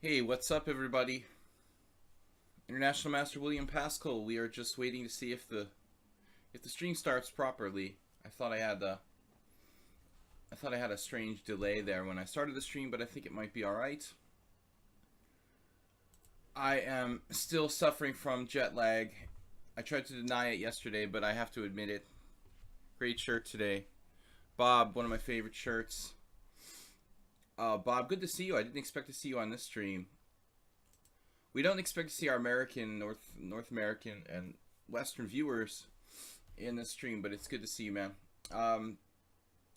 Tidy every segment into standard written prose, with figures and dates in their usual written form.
Hey, what's up, everybody? International Master Willam Paschall. We are just waiting to see if the stream starts properly. I thought I had a strange delay there when I started the stream, but I think it might be all right. I am still suffering from jet lag. I tried to deny it yesterday, but I have to admit it. Great shirt today, Bob. One of my favorite shirts. Bob, good to see you. I didn't expect to see you on this stream. We don't expect to see our American, North American, and Western viewers in this stream, but it's good to see you, man. I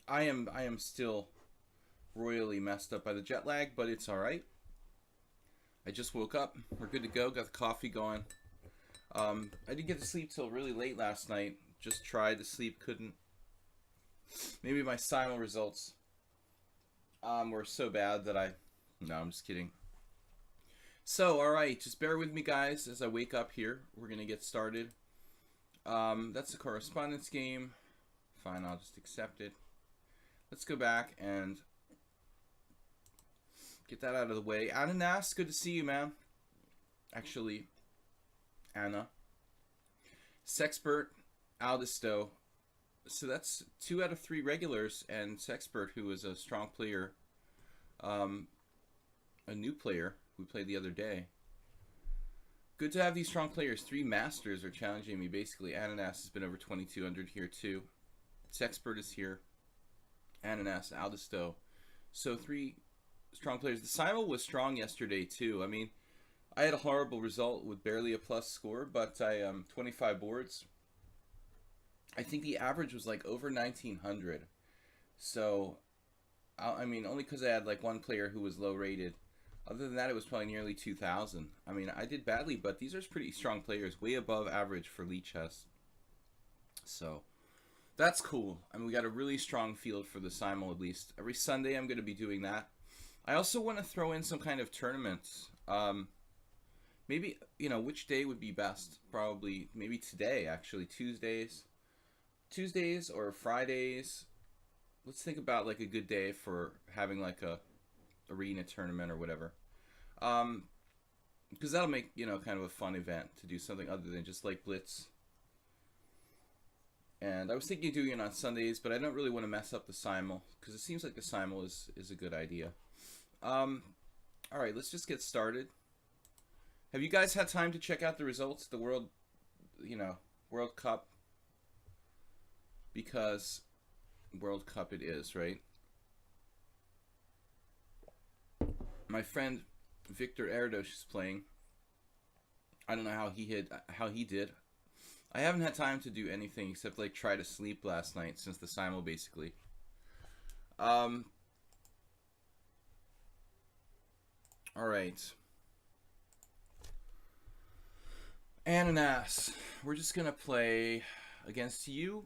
am still royally messed up by the jet lag, but it's all right. I just woke up. We're good to go. Got the coffee going. I didn't get to sleep till really late last night. Just tried to sleep, couldn't. Maybe my simul results were so bad that no, I'm just kidding. So, alright, just bear with me, guys, as I wake up here. We're going to get started. That's the correspondence game. Fine, I'll just accept it. Let's go back and get that out of the way. Ananas, good to see you, man. Actually, Anna. Sexpert, Aldisto. So that's 2 out of 3 regulars, and Sexpert, who is a strong player, a new player we played the other day. Good to have these strong players. 3 masters are challenging me, basically. Ananas has been over 2200 here, too. Sexpert is here. Ananas, Aldisto. So 3 strong players. The simul was strong yesterday, too. I mean, I had a horrible result with barely a plus score, but I 25 boards. I think the average was like over 1900. So, I mean, only because I had like one player who was low rated. Other than that, it was probably nearly 2000. I mean, I did badly, but these are pretty strong players, way above average for lichess. So, that's cool. I mean, we got a really strong field for the simul, at least. Every Sunday, I'm going to be doing that. I also want to throw in some kind of tournaments. Maybe, you know, which day would be best? Probably, maybe today, actually. Tuesdays or Fridays. Let's think about like a good day for having like a arena tournament or whatever. Because that'll make, you know, kind of a fun event to do something other than just like blitz. And I was thinking of doing it on Sundays, but I don't really want to mess up the simul because it seems like the simul is a good idea. All right, let's just get started. Have you guys had time to check out the results, the World Cup? Because World Cup it is, right? My friend Victor Erdos is playing. I don't know how he did. I haven't had time to do anything except like try to sleep last night since the simul basically. All right. Ananas. We're just gonna play against you.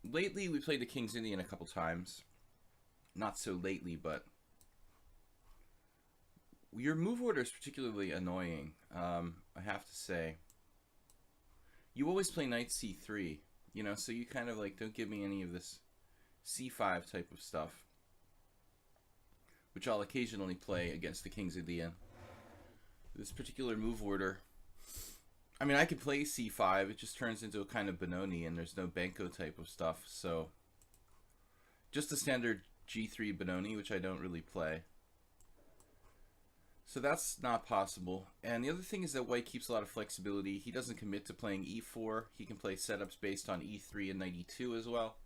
Lately, we played the King's Indian a couple times. Not so lately, but your move order is particularly annoying, I have to say. You always play knight c3, you know, so you kind of like don't give me any of this c5 type of stuff, which I'll occasionally play against the King's Indian. This particular move order, I mean, I could play c5, it just turns into a kind of Benoni, and there's no Benko type of stuff, so just a standard g3 Benoni, which I don't really play. So that's not possible. And the other thing is that white keeps a lot of flexibility. He doesn't commit to playing e4. He can play setups based on e3 and knight e2 as well.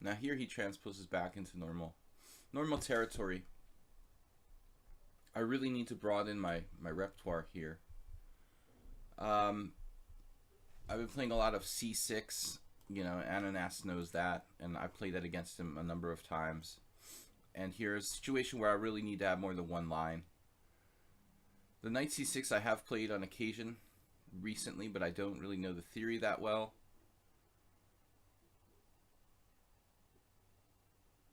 Now here he transposes back into normal territory. I really need to broaden my repertoire here. I've been playing a lot of c6. You know, Ananas knows that, and I played that against him a number of times. And here's a situation where I really need to have more than one line. The knight c6 I have played on occasion recently, but I don't really know the theory that well.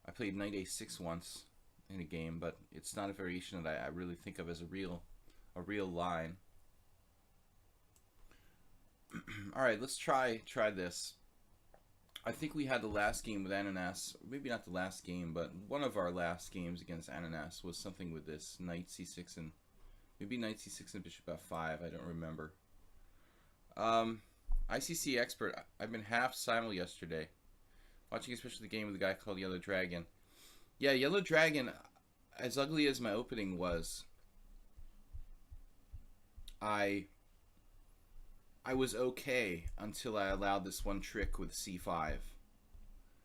I played knight a6 once in a game, but it's not a variation that I really think of as a real line. All right, let's try this. I think we had the last game with Ananas. Maybe not the last game, but one of our last games against Ananas was something with this knight c6 and maybe knight c6 and bishop f5. I don't remember. ICC expert. I've been half simul yesterday, watching especially the game with a guy called Yellow Dragon. Yeah, Yellow Dragon. As ugly as my opening was, I was okay until I allowed this one trick with c5.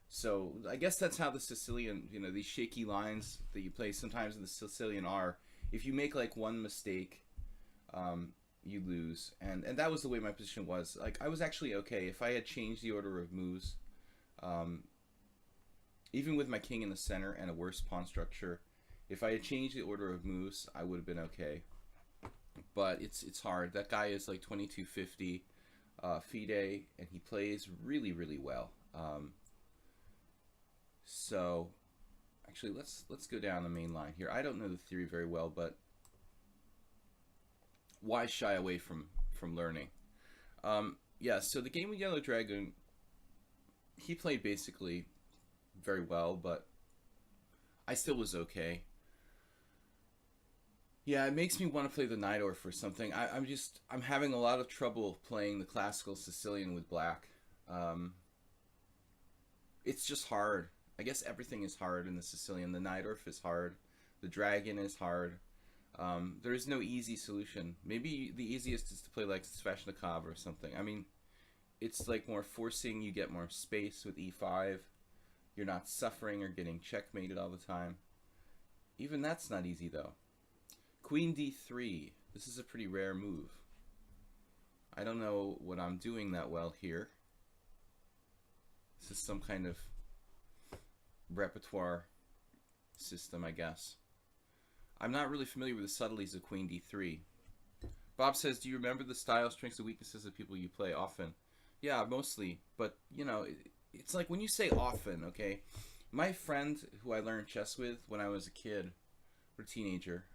So I guess that's how the Sicilian, you know, these shaky lines that you play sometimes in the Sicilian are. If you make like one mistake, you lose. And that was the way my position was. Like, I was actually okay. If I had changed the order of moves, even with my king in the center and a worse pawn structure, if I had changed the order of moves, I would have been okay. But it's hard. That guy is like 2250 FIDE, and he plays really, really well. So actually, let's go down the main line here. I don't know the theory very well, but why shy away from learning? Yeah, so the game with Yellow Dragon, he played basically very well, but I still was okay. Yeah, it makes me want to play the Najdorf or something. I'm having a lot of trouble playing the classical Sicilian with black. It's just hard. I guess everything is hard in the Sicilian. The Najdorf is hard. The Dragon is hard. There is no easy solution. Maybe the easiest is to play like Sveshnikov or something. I mean, it's like more forcing. You get more space with e5. You're not suffering or getting checkmated all the time. Even that's not easy though. Queen d3. This is a pretty rare move. I don't know what I'm doing that well here. This is some kind of repertoire system, I guess. I'm not really familiar with the subtleties of Queen d3. Bob says, do you remember the style, strengths, and weaknesses of people you play often? Yeah, mostly. But, you know, it's like when you say often, okay? My friend who I learned chess with when I was a kid or teenager,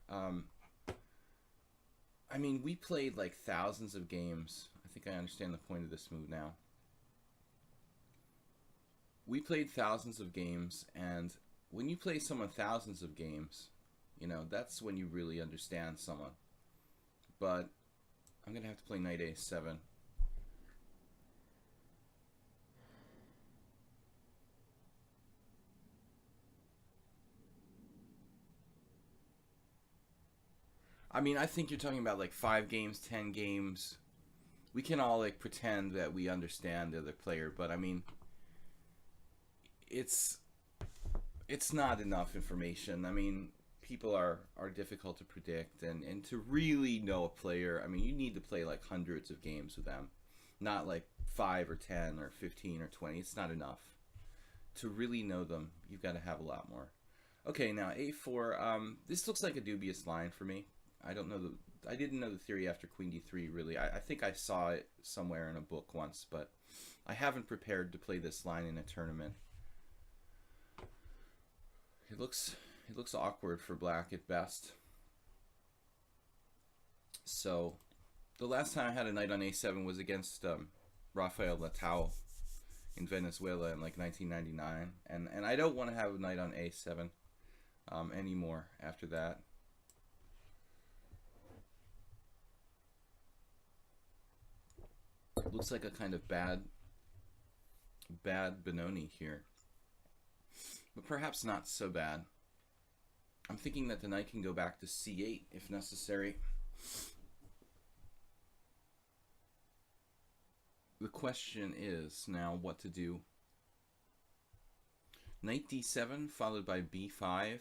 I mean, we played like thousands of games. I think I understand the point of this move now. We played thousands of games, and when you play someone thousands of games, you know, that's when you really understand someone. But I'm going to have to play knight a7. I mean, I think you're talking about like 5 games, 10 games. We can all like pretend that we understand the other player, but I mean, it's not enough information. I mean, people are difficult to predict, and to really know a player, I mean, you need to play like hundreds of games with them, not like 5 or 10 or 15 or 20. It's not enough. To really know them, you've got to have a lot more. Okay, now a4. This looks like a dubious line for me. I didn't know the theory after Queen d3, really. I think I saw it somewhere in a book once, but I haven't prepared to play this line in a tournament. It looks awkward for black at best. So, the last time I had a knight on a7 was against Rafael Latau in Venezuela in like 1999, and I don't want to have a knight on a7 anymore after that. It looks like a kind of bad Benoni here, but perhaps not so bad. I'm thinking that the knight can go back to c8 if necessary. The question is now what to do. Knight d7 followed by b5,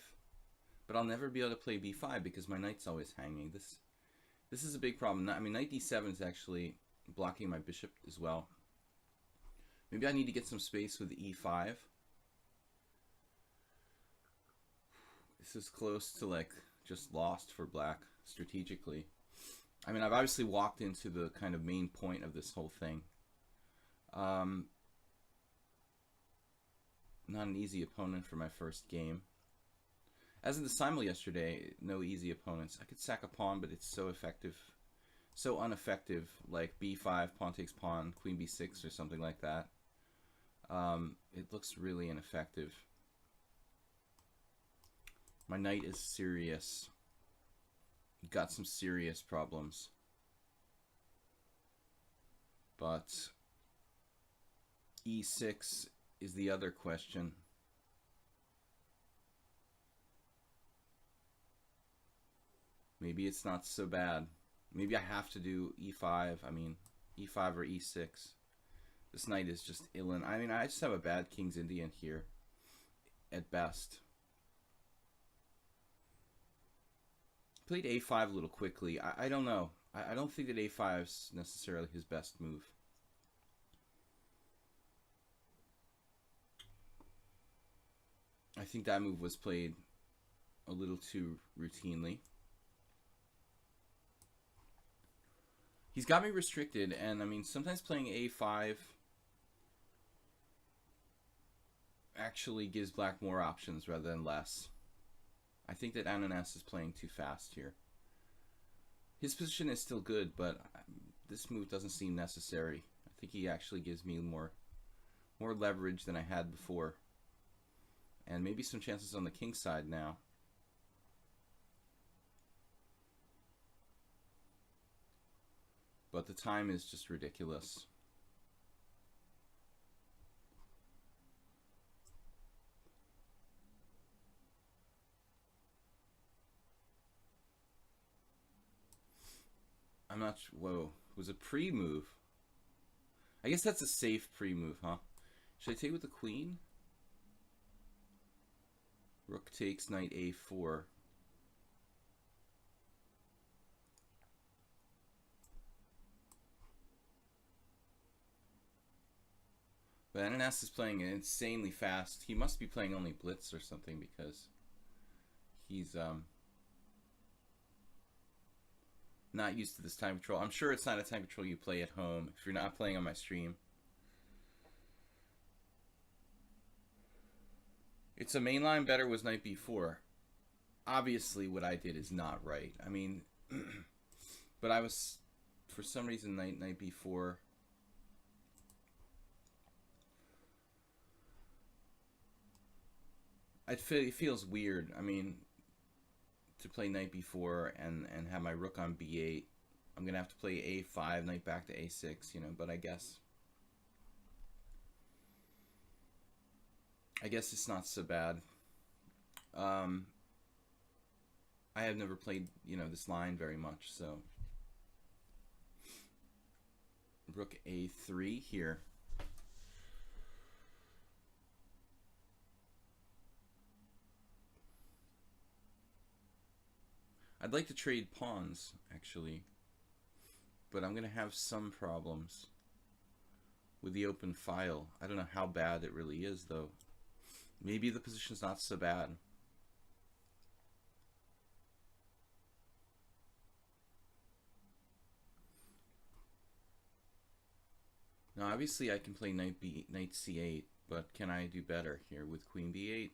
but I'll never be able to play b5 because my knight's always hanging. This is a big problem. I mean, knight d7 is actually blocking my bishop as well. Maybe I need to get some space with e5. This is close to like just lost for black strategically. I mean, I've obviously walked into the kind of main point of this whole thing. Not an easy opponent for my first game. As in the simul yesterday, no easy opponents. I could sack a pawn, but it's so effective. So ineffective, like b5, pawn takes pawn, queen b6 or something like that. it looks really ineffective. My knight is serious. Got some serious problems. But e6 is the other question. Maybe it's not so bad. Maybe I have to do e5. I mean, e5 or e6. This knight is just ill. I mean, I just have a bad King's Indian here, at best. Played a5 a little quickly. I don't know. I don't think that a5 is necessarily his best move. I think that move was played a little too routinely. He's got me restricted, and I mean, sometimes playing a5 actually gives black more options rather than less. I think that Ananas is playing too fast here. His position is still good, but this move doesn't seem necessary. I think he actually gives me more leverage than I had before. And maybe some chances on the king side now. But the time is just ridiculous. I'm not sure. Whoa. It was a pre-move. I guess that's a safe pre-move, huh? Should I take with the queen? Rook takes knight a4. But Ananas is playing insanely fast. He must be playing only blitz or something because he's not used to this time control. I'm sure it's not a time control you play at home if you're not playing on my stream. It's a mainline better was knight b4. Obviously what I did is not right. I mean, but I was, for some reason, knight b4. It feels weird. I mean, to play knight b4 and have my rook on b8. I'm going to have to play a5, knight back to a6, you know, but I guess it's not so bad. I have never played, you know, this line very much, so rook a3 here. I'd like to trade pawns, actually, but I'm going to have some problems with the open file. I don't know how bad it really is, though. Maybe the position's not so bad. Now, obviously, I can play knight c8, but can I do better here with queen b8?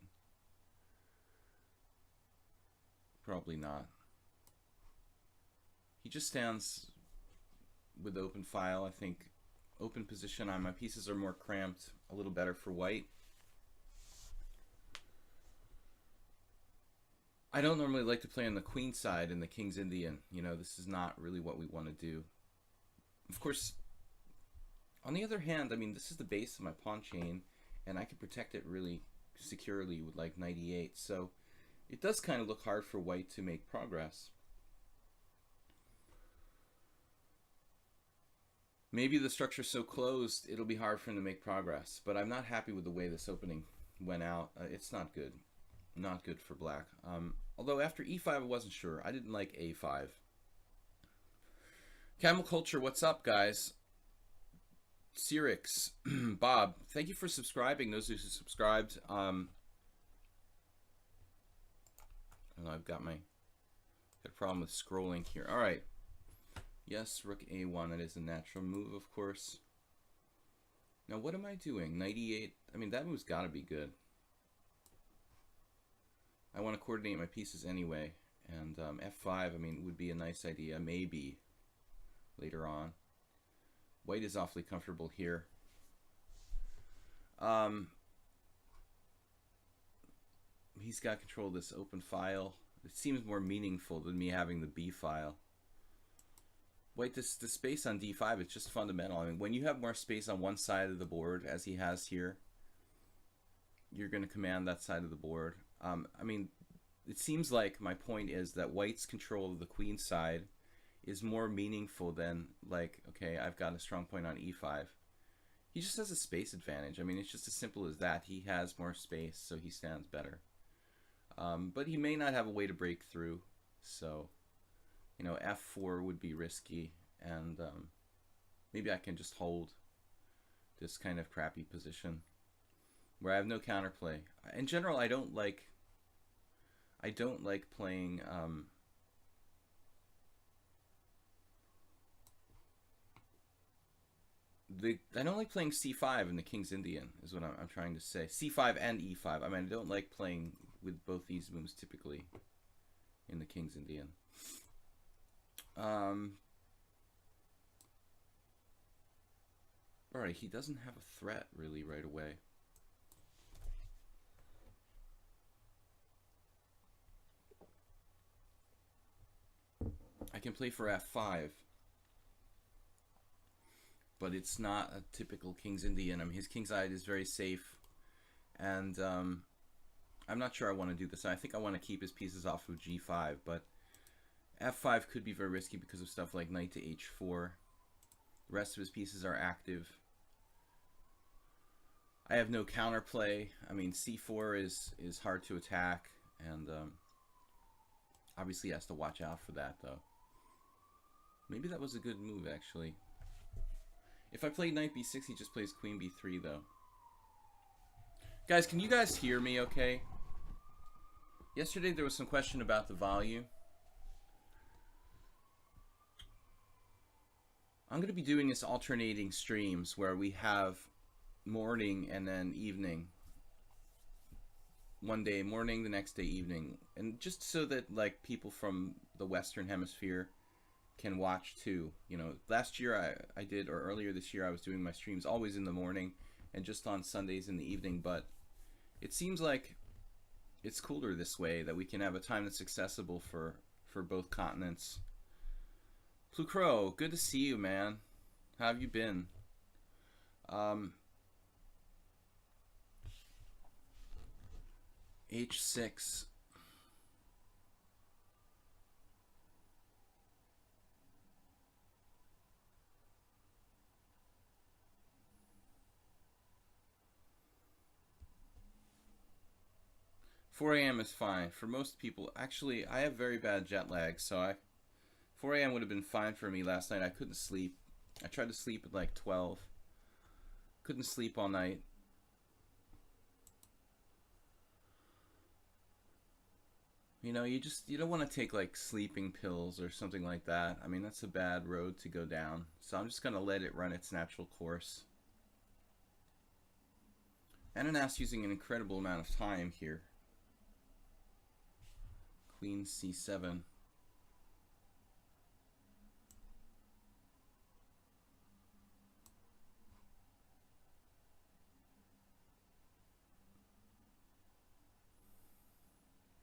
Probably not. He just stands with open file. I think open position on my pieces are more cramped, a little better for white. I don't normally like to play on the queen side in the King's Indian. You know, this is not really what we want to do. Of course, on the other hand, I mean, this is the base of my pawn chain, and I can protect it really securely with like knight e8. So it does kind of look hard for white to make progress. Maybe the structure's so closed, it'll be hard for him to make progress. But I'm not happy with the way this opening went out. It's not good. Not good for black. Although after e5, I wasn't sure. I didn't like a5. Camel Culture, what's up, guys? Cyrix, Bob, thank you for subscribing. Those who subscribed. I don't know, I've got a problem with scrolling here. All right. Yes, rook a1. That is a natural move, of course. Now, what am I doing? Knight e8. I mean, that move's got to be good. I want to coordinate my pieces anyway. And f5, I mean, would be a nice idea, maybe, later on. White is awfully comfortable here. Um, he's got control of this open file. It seems more meaningful than me having the B file. Wait, the space on D5 is just fundamental. I mean, when you have more space on one side of the board, as he has here, you're going to command that side of the board. I mean, it seems like my point is that White's control of the queen side is more meaningful than, like, okay, I've got a strong point on E5. He just has a space advantage. I mean, it's just as simple as that. He has more space, so he stands better. But he may not have a way to break through, so, you know, F4 would be risky, and maybe I can just hold this kind of crappy position where I have no counterplay. In general, I don't like playing I don't like playing C5 in the King's Indian, is what I'm trying to say. C5 and E5. I mean, I don't like playing with both these moves typically in the King's Indian. Alright, he doesn't have a threat really right away. I can play for F5. But it's not a typical King's Indian. I mean, his King side is very safe. And I'm not sure I want to do this. I think I want to keep his pieces off of G5. But F5 could be very risky because of stuff like knight to H4. The rest of his pieces are active. I have no counterplay. I mean, C4 is hard to attack. And obviously he has to watch out for that, though. Maybe that was a good move, actually. If I played knight b6, he just plays queen b3, though. Guys, can you guys hear me okay? Yesterday there was some question about the volume. I'm going to be doing this alternating streams where we have morning and then evening. One day morning, the next day evening. And just so that, like, people from the Western Hemisphere can watch too. You know, last year I did, or earlier this year I was doing my streams always in the morning and just on Sundays in the evening, but it seems like it's cooler this way, that we can have a time that's accessible for both continents. Blue Crow, good to see you, man. How have you been? H6. 4 a.m. is fine for most people. Actually, I have very bad jet lag, so 4 a.m. would have been fine for me last night. I couldn't sleep. I tried to sleep at like 12. Couldn't sleep all night. You know, you don't want to take like sleeping pills or something like that. I mean, that's a bad road to go down. So I'm just going to let it run its natural course. Ananas's using an incredible amount of time here. Queen c7.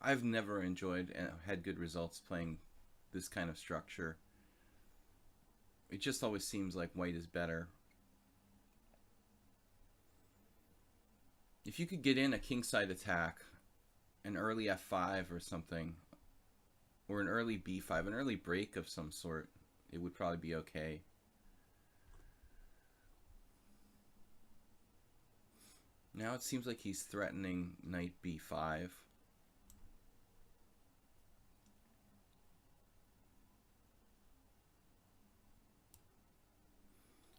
I've never enjoyed and had good results playing this kind of structure. It just always seems like white is better. If you could get in a kingside attack, an early f5 or something, or an early b5, an early break of some sort, it would probably be okay. Now it seems like he's threatening knight b5.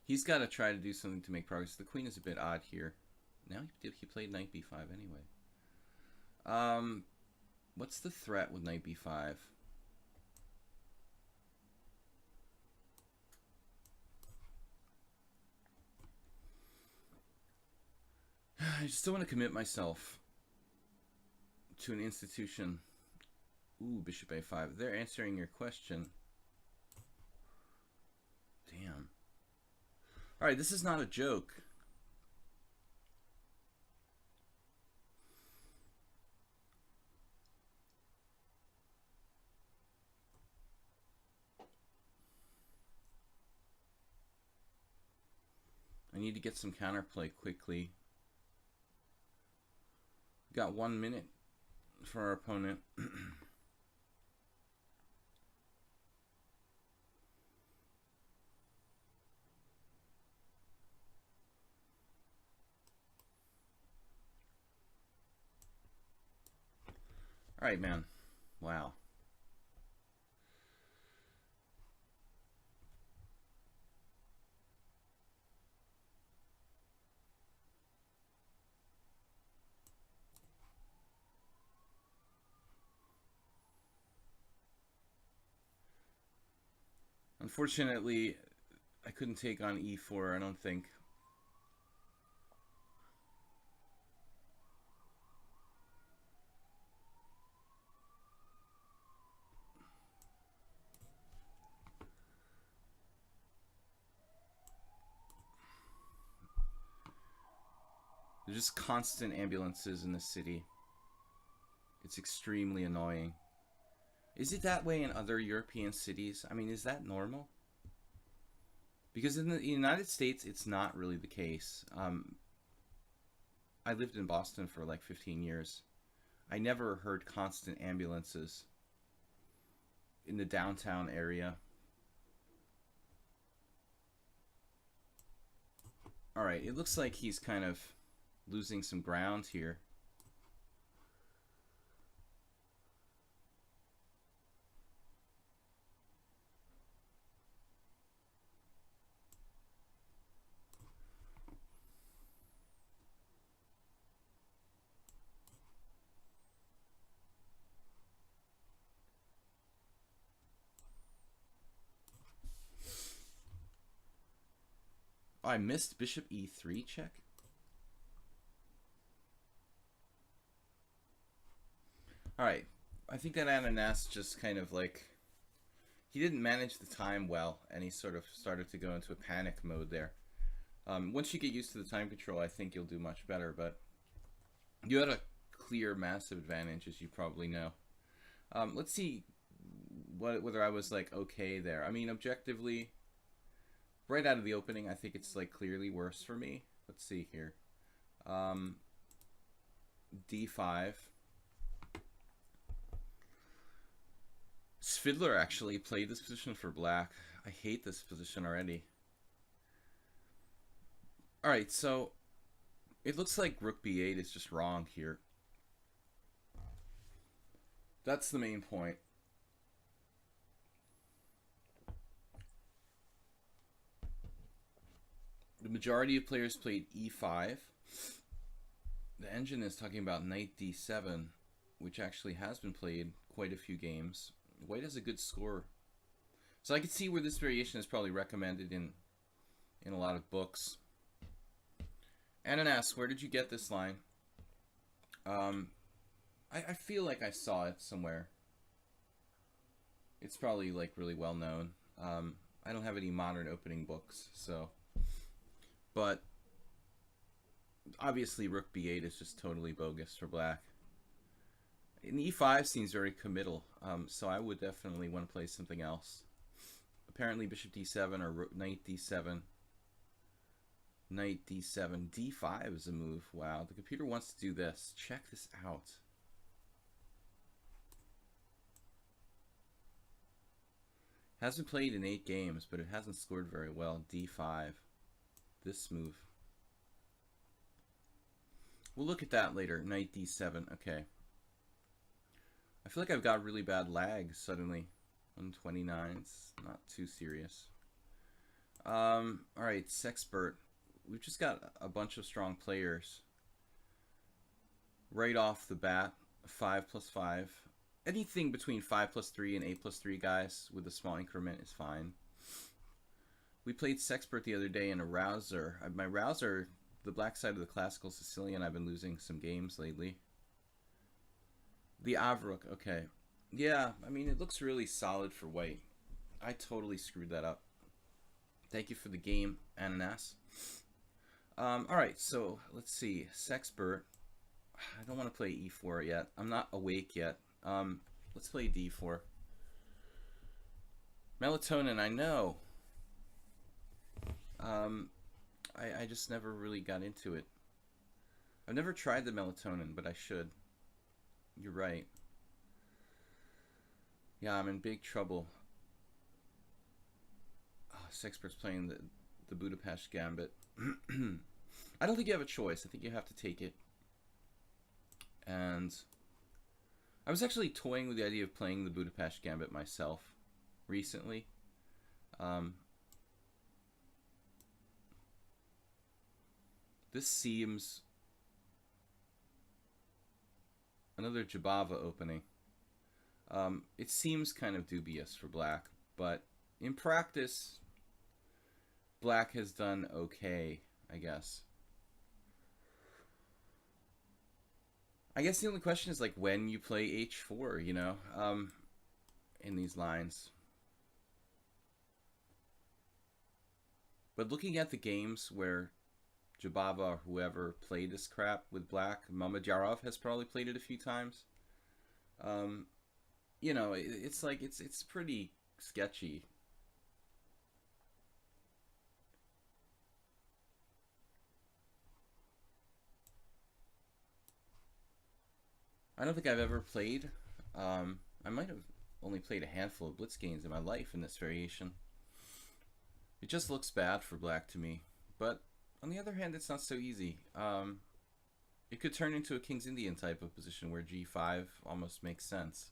He's got to try to do something to make progress. The queen is a bit odd here. Now he played knight b5 anyway. What's the threat with knight b5? I just don't want to commit myself to an institution. Ooh, bishop a5. They're answering your question. Damn. Alright, this is not a joke. need to get some counterplay quickly. Got 1 minute for our opponent. All right, man. Wow. Unfortunately, I couldn't take on e4, I don't think. There's just constant ambulances in the city. It's extremely annoying. Is it that way in other European cities? I mean, is that normal? Because in the United States, it's not really the case. I lived in Boston for like 15 years. I never heard constant ambulances in the downtown area. All right, it looks like he's kind of losing some ground here. Oh, I missed bishop e3 check. All right, I think that Ananas just kind of like, he didn't manage the time well, and he sort of started to go into a panic mode there. Once you get used to the time control, I think you'll do much better, but you had a clear massive advantage, as you probably know. Let's see whether I was like okay there. I mean, objectively, right out of the opening, I think it's like clearly worse for me. Let's see here. D5. Svidler actually played this position for black. I hate this position already. Alright, so it looks like rook b8 is just wrong here. That's the main point. The majority of players played e5. The engine is talking about knight d7, which actually has been played quite a few games. White has a good score. So I can see where this variation is probably recommended in a lot of books. Ananas, where did you get this line? I feel like I saw it somewhere. It's probably like really well known. I don't have any modern opening books, so. But obviously rook b8 is just totally bogus for black. And e5 seems very committal, so I would definitely want to play something else. Apparently bishop d7 or knight d7. Knight d7. d5 is a move. Wow, the computer wants to do this. Check this out. Hasn't played in 8 games, but it hasn't scored very well. d5. This move. We'll look at that later. Knight d7. Okay. I feel like I've got really bad lag suddenly. 129. It's not too serious. Alright, Sexpert. We've just got a bunch of strong players. Right off the bat, 5+5. Anything between 5+3 and 8+3, guys, with a small increment is fine. We played Sexpert the other day in a rouser. My rouser, the black side of the classical Sicilian, I've been losing some games lately. The Avruk, okay. Yeah, I mean, it looks really solid for white. I totally screwed that up. Thank you for the game, Ananas. Alright, so let's see. Sexpert. I don't want to play e4 yet. I'm not awake yet. Let's play d4. Melatonin, I know. I just never really got into it. I've never tried the melatonin, but I should. You're right. Yeah, I'm in big trouble. Oh, Sexpert's playing the Budapest Gambit. I don't think you have a choice. I think you have to take it. And I was actually toying with the idea of playing the Budapest Gambit myself recently. This seems another Jabava opening. It seems kind of dubious for black, but in practice, black has done okay, I guess. I guess the only question is like when you play h4, you know, in these lines. But looking at the games where Jabava or whoever played this crap with black, Mamadjarov has probably played it a few times. You know, it's like it's pretty sketchy. I don't think I've ever played. I might have only played a handful of blitz games in my life in this variation. It just looks bad for black to me. But on the other hand, it's not so easy. It could turn into a King's Indian type of position where g5 almost makes sense.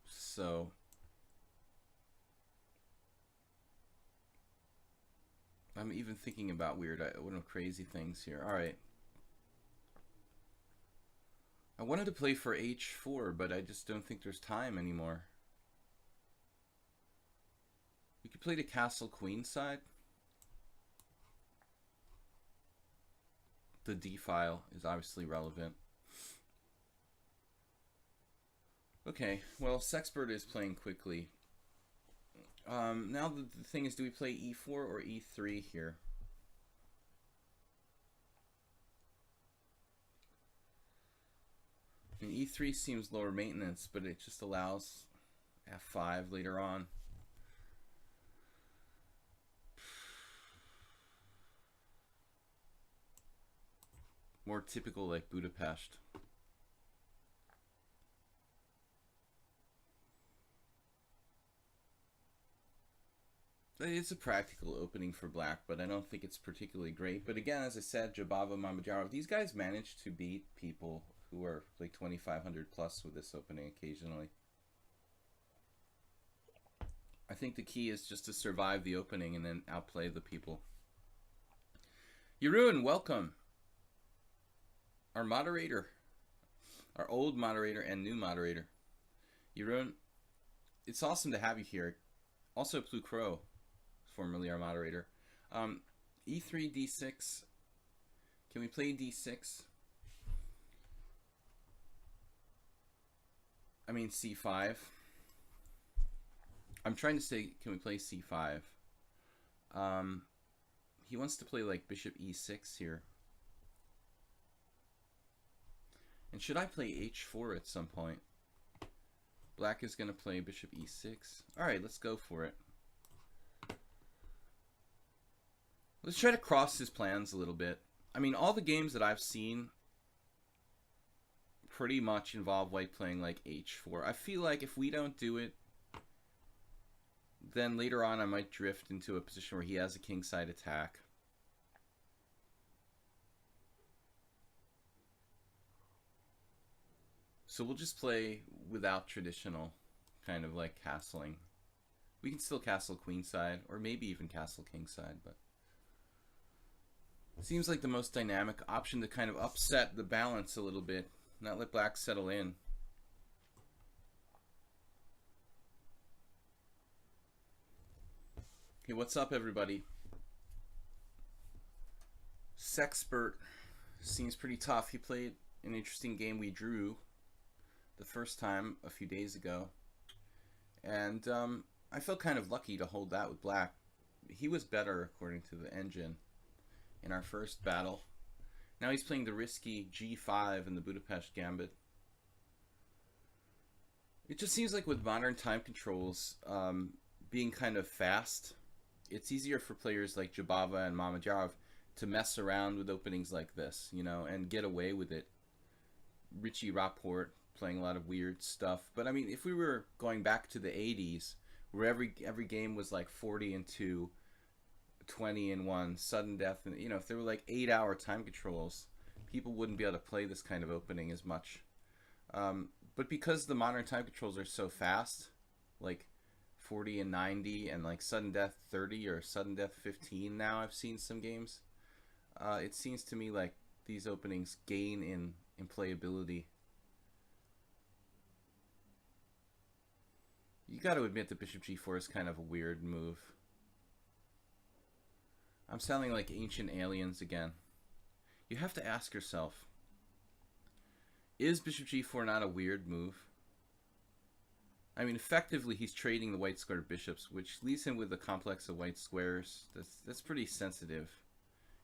So I'm even thinking about crazy things here. All right. I wanted to play for h4, but I just don't think there's time anymore. We could play the castle queen side. The d file is obviously relevant. Okay, well, Sexpert is playing quickly. Now the thing is, do we play e4 or e3 here? I mean, e3 seems lower maintenance, but it just allows f5 later on. More typical like Budapest. It's a practical opening for black, but I don't think it's particularly great. But again, as I said, Jabava, Mamadjarov, these guys managed to beat people who are like 2,500 plus with this opening occasionally. I think the key is just to survive the opening and then outplay the people. Jeroen, welcome. Our moderator, our old moderator and new moderator. Jeroen, it's awesome to have you here. Also, Blue Crow, formerly our moderator. E3, D6. Can we play D6? I mean C5. I'm trying to say, can we play C5? He wants to play like Bishop E6 here. And should I play H4 at some point? Black is going to play Bishop E6. Alright, let's go for it. Let's try to cross his plans a little bit. I mean, all the games that I've seen pretty much involve white playing like H4. I feel like if we don't do it, then later on I might drift into a position where he has a kingside attack. So we'll just play without traditional kind of like castling. We can still castle queenside, or maybe even castle kingside, but it seems like the most dynamic option to kind of upset the balance a little bit, not let black settle in. Hey, what's up, everybody? Sexpert seems pretty tough. He played an interesting game. We drew the first time a few days ago, and I felt kind of lucky to hold that with black. He was better according to the engine in our first battle. Now he's playing the risky G5 in the Budapest Gambit. It just seems like with modern time controls being kind of fast, it's easier for players like Jabava and Mamajarov to mess around with openings like this, you know, and get away with it. Richie Rapport playing a lot of weird stuff. But I mean, if we were going back to the 80s, where every game was like 40-2, 20-1, sudden death, and you know, if there were like 8-hour time controls, people wouldn't be able to play this kind of opening as much. But because the modern time controls are so fast, like 40-90 and like sudden death 30 or sudden death 15 now, I've seen some games. It seems to me like these openings gain in playability. You got to admit that Bishop G4 is kind of a weird move. I'm sounding like ancient aliens again. You have to ask yourself, is Bishop G4 not a weird move? I mean, effectively, he's trading the white square bishops, which leaves him with a complex of white squares. That's pretty sensitive.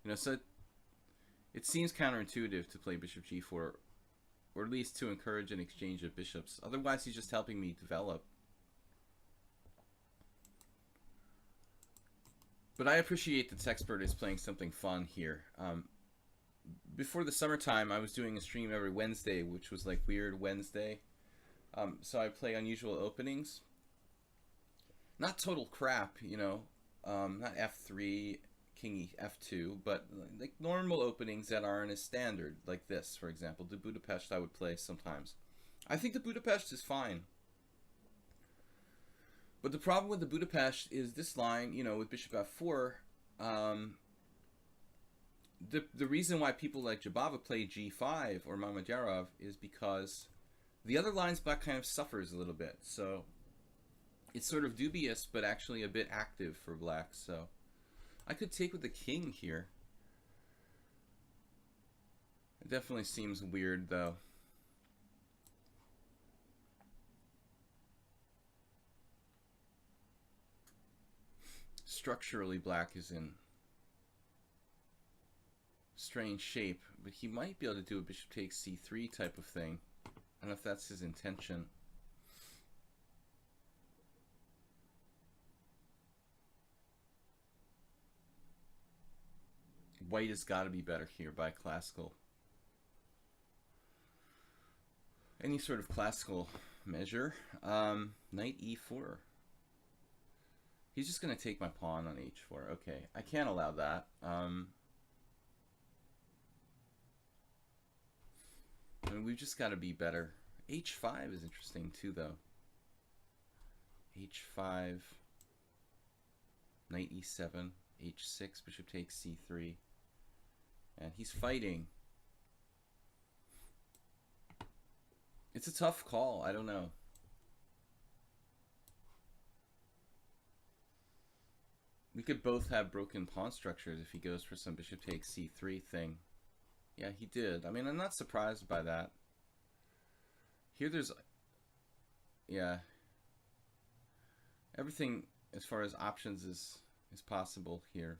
You know, so it seems counterintuitive to play Bishop G4, or at least to encourage an exchange of bishops. Otherwise, he's just helping me develop. But I appreciate that Sexpert is playing something fun here. Before the summertime, I was doing a stream every Wednesday, which was like Weird Wednesday. So I play unusual openings. Not total crap, you know. Not F3, King E, F2, but like normal openings that aren't as standard. Like this, for example. The Budapest I would play sometimes. I think the Budapest is fine. But the problem with the Budapest is this line, you know, with Bishop F4, the reason why people like Jabava play G5 or Mamajarov is because the other line's black kind of suffers a little bit. So it's sort of dubious, but actually a bit active for black. So I could take with the king here. It definitely seems weird, though. Structurally, black is in strange shape, but he might be able to do a bishop takes c3 type of thing. I don't know if that's his intention. White has got to be better here by classical. Any sort of classical measure. Knight e4. He's just going to take my pawn on h4. Okay, I can't allow that. I mean, we've just got to be better. h5 is interesting too, though. h5, knight e7, h6, bishop takes c3. And he's fighting. It's a tough call. I don't know. We could both have broken pawn structures if he goes for some bishop takes c3 thing. Yeah, he did. I mean, I'm not surprised by that. Here there's... yeah. Everything as far as options is possible here.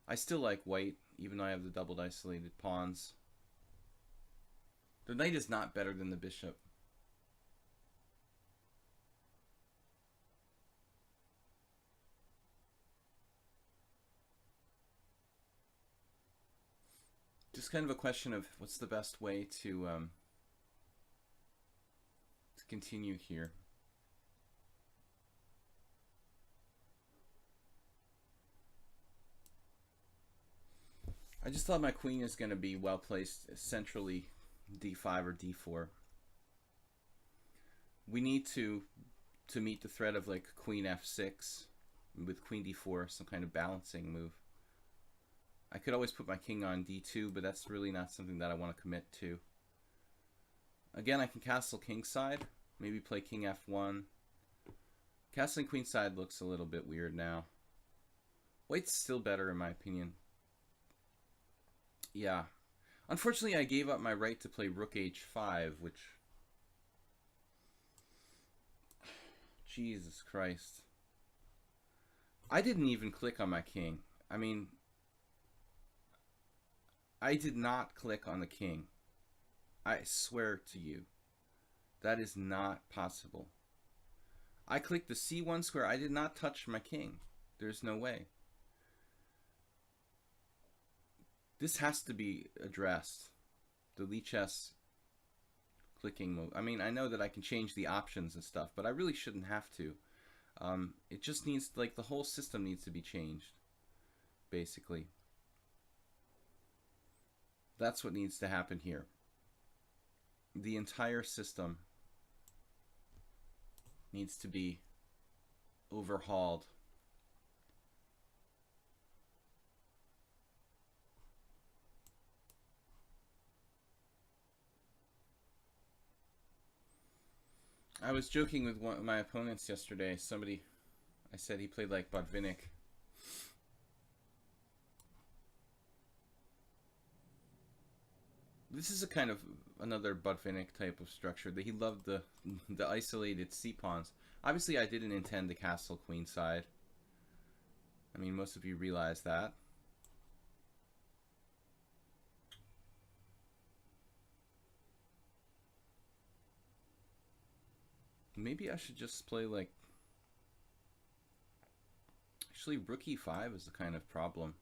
I still like white, even though I have the doubled isolated pawns. The knight is not better than the bishop. Just kind of a question of what's the best way to continue here. I just thought my queen is going to be well placed centrally, d5 or d4. We need to meet the threat of like queen f6 with queen d4, some kind of balancing move. I could always put my king on d2, but that's really not something that I want to commit to. Again, I can castle kingside, maybe play king f1. Castling queenside looks a little bit weird now. White's still better in my opinion. Yeah. Unfortunately, I gave up my right to play rook h5, which... Jesus Christ. I didn't even click on my king. I mean... I did not click on the king. I swear to you. That is not possible. I clicked the C1 square. I did not touch my king. There's no way. This has to be addressed. The lichess clicking move. I mean, I know that I can change the options and stuff, but I really shouldn't have to. It just needs, like, the whole system needs to be changed, basically. That's what needs to happen here. The entire system needs to be overhauled. I was joking with one of my opponents yesterday. I said he played like Botvinnik. This is a kind of another Botvinnik type of structure that he loved, the isolated c-pawns. Obviously, I didn't intend to castle queenside. I mean, most of you realize that. Maybe I should just play like... Actually, rook e5 is the kind of problem.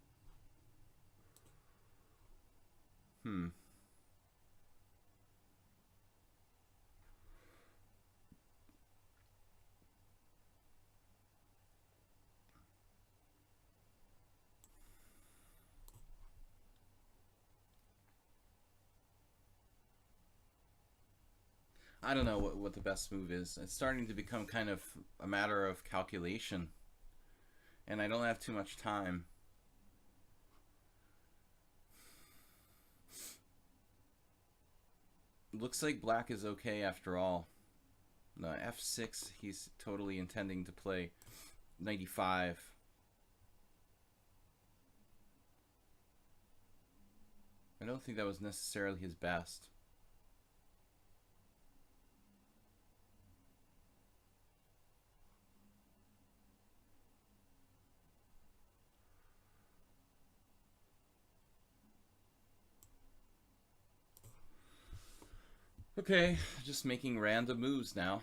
I don't know what the best move is. It's starting to become kind of a matter of calculation. And I don't have too much time. Looks like black is okay after all. No, f6, he's totally intending to play knight e5. I don't think that was necessarily his best. Okay, just making random moves now.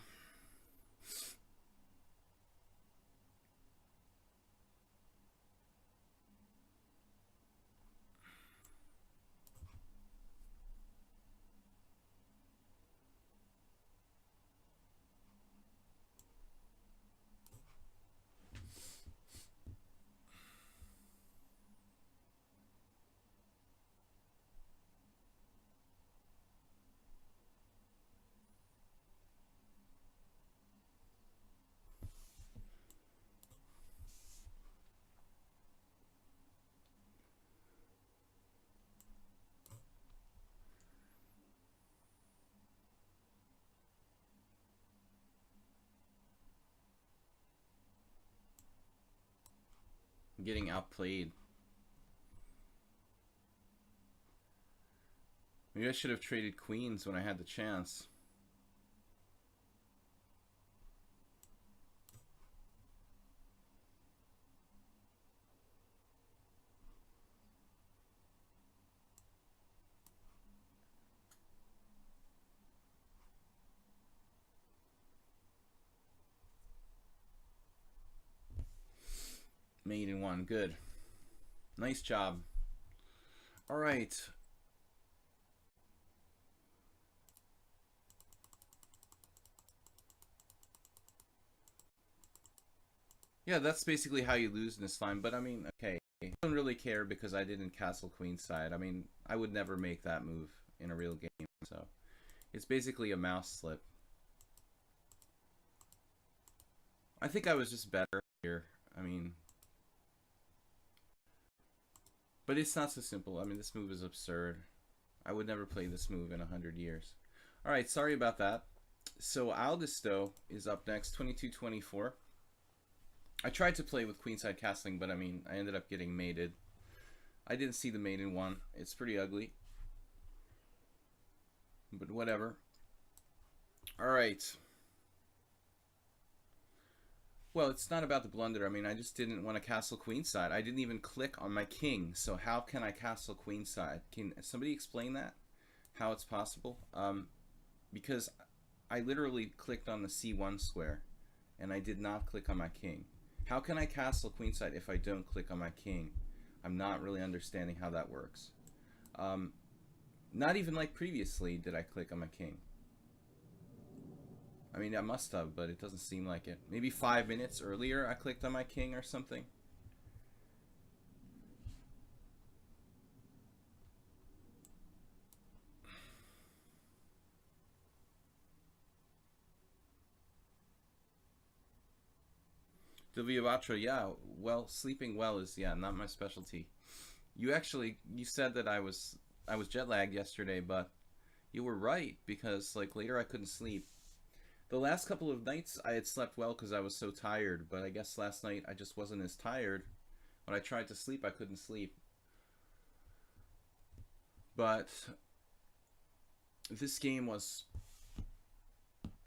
I'm getting outplayed. Maybe I should have traded queens when I had the chance. Mate in one, good. Nice job. All right. Yeah, that's basically how you lose in this line, but I mean, okay. I don't really care because I didn't castle queenside. I mean, I would never make that move in a real game, so it's basically a mouse slip. I think I was just better here. I mean, but it's not so simple. I mean, this move is absurd. I would never play this move in 100 years. All right, sorry about that. So Aldisto is up next, 22-24. I tried to play with queenside castling, but I mean, I ended up getting mated. I didn't see the mate in one. It's pretty ugly. But whatever. All right. Well, it's not about the blunder. I mean, I just didn't want to castle queenside. I didn't even click on my king. So how can I castle queenside? Can somebody explain that? How it's possible? Because I literally clicked on the c1 square, and I did not click on my king. How can I castle queenside if I don't click on my king? I'm not really understanding how that works. Not even like previously did I click on my king. I mean, I must have, but it doesn't seem like it. Maybe 5 minutes earlier I clicked on my king or something. Dilviavacho, yeah, well, sleeping well is, yeah, not my specialty. You said that I was jet lagged yesterday, but you were right, because like later I couldn't sleep. The last couple of nights I had slept well because I was so tired, but I guess last night I just wasn't as tired. When I tried to sleep, I couldn't sleep. But this game was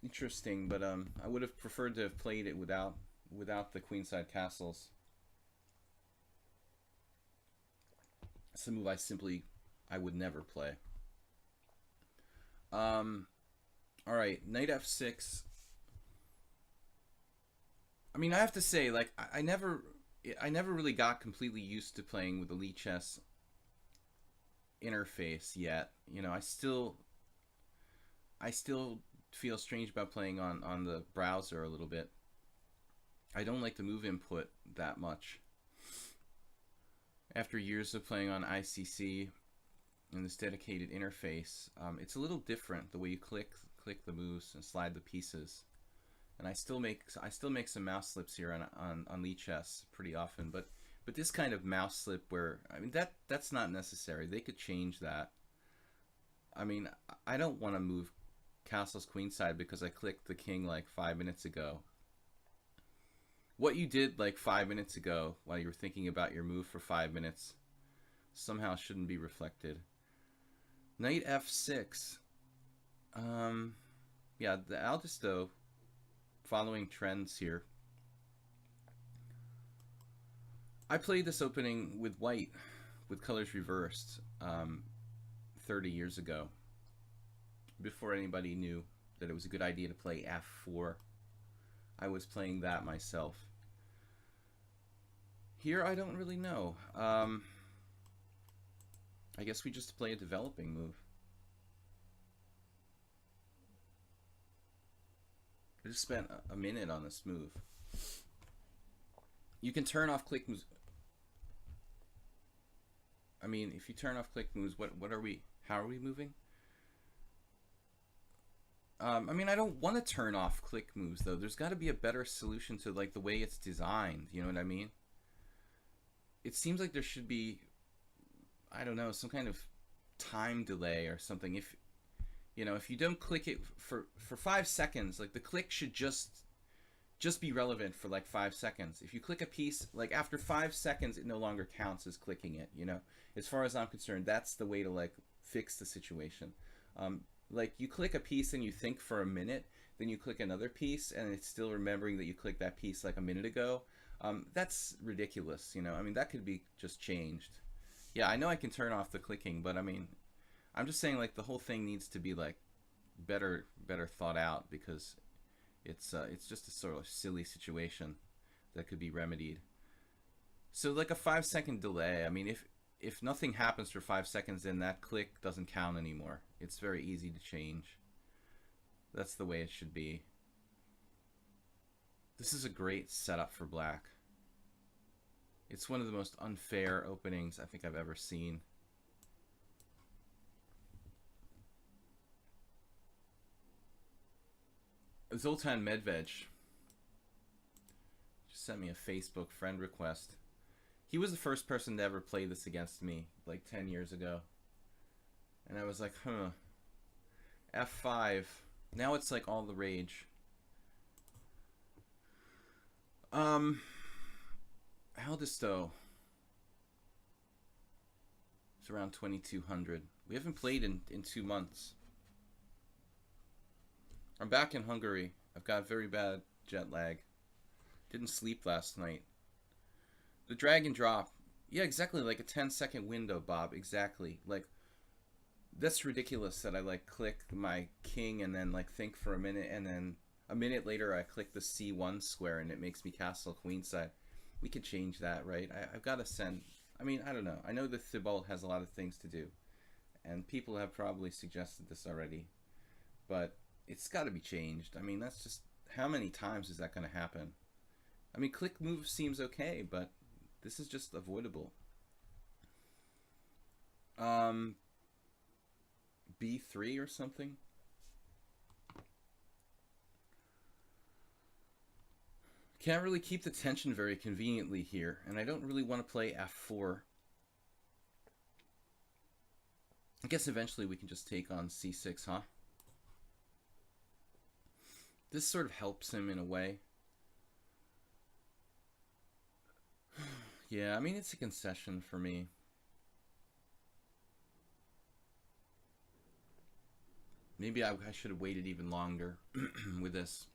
interesting, but I would have preferred to have played it without the queenside castles. It's a move I would never play. Alright, knight f6. I mean, I have to say, like, I never really got completely used to playing with the lichess interface yet. You know, I still feel strange about playing on the browser a little bit. I don't like the move input that much. After years of playing on ICC and this dedicated interface, it's a little different the way you click the moves and slide the pieces. And I still make some mouse slips here on lichess pretty often, but this kind of mouse slip where, I mean, that's not necessary. They could change that. I mean, I don't want to move castles queenside because I clicked the king like 5 minutes ago. What you did like 5 minutes ago while you were thinking about your move for 5 minutes somehow shouldn't be reflected. Knight f6. Yeah, I'll just following trends here. I played this opening with white, with colors reversed, 30 years ago, before anybody knew that it was a good idea to play f4. I was playing that myself. Here, I don't really know. I guess we just play a developing move. I just spent a minute on this move. You can turn off click moves. I mean, if you turn off click moves, how are we moving? I mean, I don't want to turn off click moves, though. There's got to be a better solution to, like, the way it's designed. You know what I mean? It seems like there should be, I don't know, some kind of time delay or something. If you don't click it for 5 seconds, like, the click should just be relevant for, like, 5 seconds. If you click a piece, like, after 5 seconds, it no longer counts as clicking it, you know? As far as I'm concerned, that's the way to, like, fix the situation. Like, you click a piece and you think for a minute, then you click another piece and it's still remembering that you clicked that piece like a minute ago. That's ridiculous, you know? I mean, that could be just changed. Yeah, I know I can turn off the clicking, but I mean, I'm just saying, like, the whole thing needs to be, like, better thought out, because it's just a sort of silly situation that could be remedied. So, like, a 5-second delay, I mean, if nothing happens for 5 seconds, then that click doesn't count anymore. It's very easy to change. That's the way it should be. This is a great setup for black. It's one of the most unfair openings I think I've ever seen. Zoltan Medved just sent me a Facebook friend request. He was the first person to ever play this against me, like 10 years ago. And I was like, huh. F5. Now it's like all the rage. Aldisto. It's around 2200. We haven't played in 2 months. I'm back in Hungary. I've got very bad jet lag. Didn't sleep last night. The drag and drop. Yeah, exactly, like a 10-second window, Bob. Exactly. Like, That's ridiculous that I like click my king and then like think for a minute, and then a minute later I click the C1 square and it makes me castle queenside. We could change that, right? I've got to send. I mean, I don't know. I know the Thibault has a lot of things to do, and people have probably suggested this already, but it's got to be changed. I mean, that's just, how many times is that going to happen? I mean, click move seems okay, but this is just avoidable. B3 or something. Can't really keep the tension very conveniently here, and I don't really want to play F4. I guess eventually we can just take on C6, huh? This sort of helps him in a way. Yeah, I mean, it's a concession for me. Maybe I should have waited even longer with this.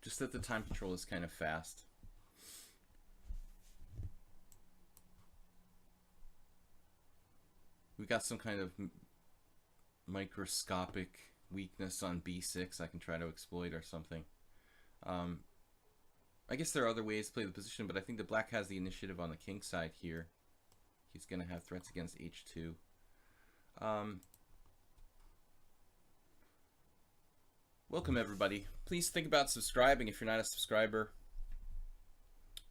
Just that the time control is kind of fast. We got some kind of microscopic weakness on B6 I can try to exploit or something. I guess there are other ways to play the position, but I think the black has the initiative on the king side here. He's going to have threats against H2. Welcome, everybody. Please think about subscribing if you're not a subscriber.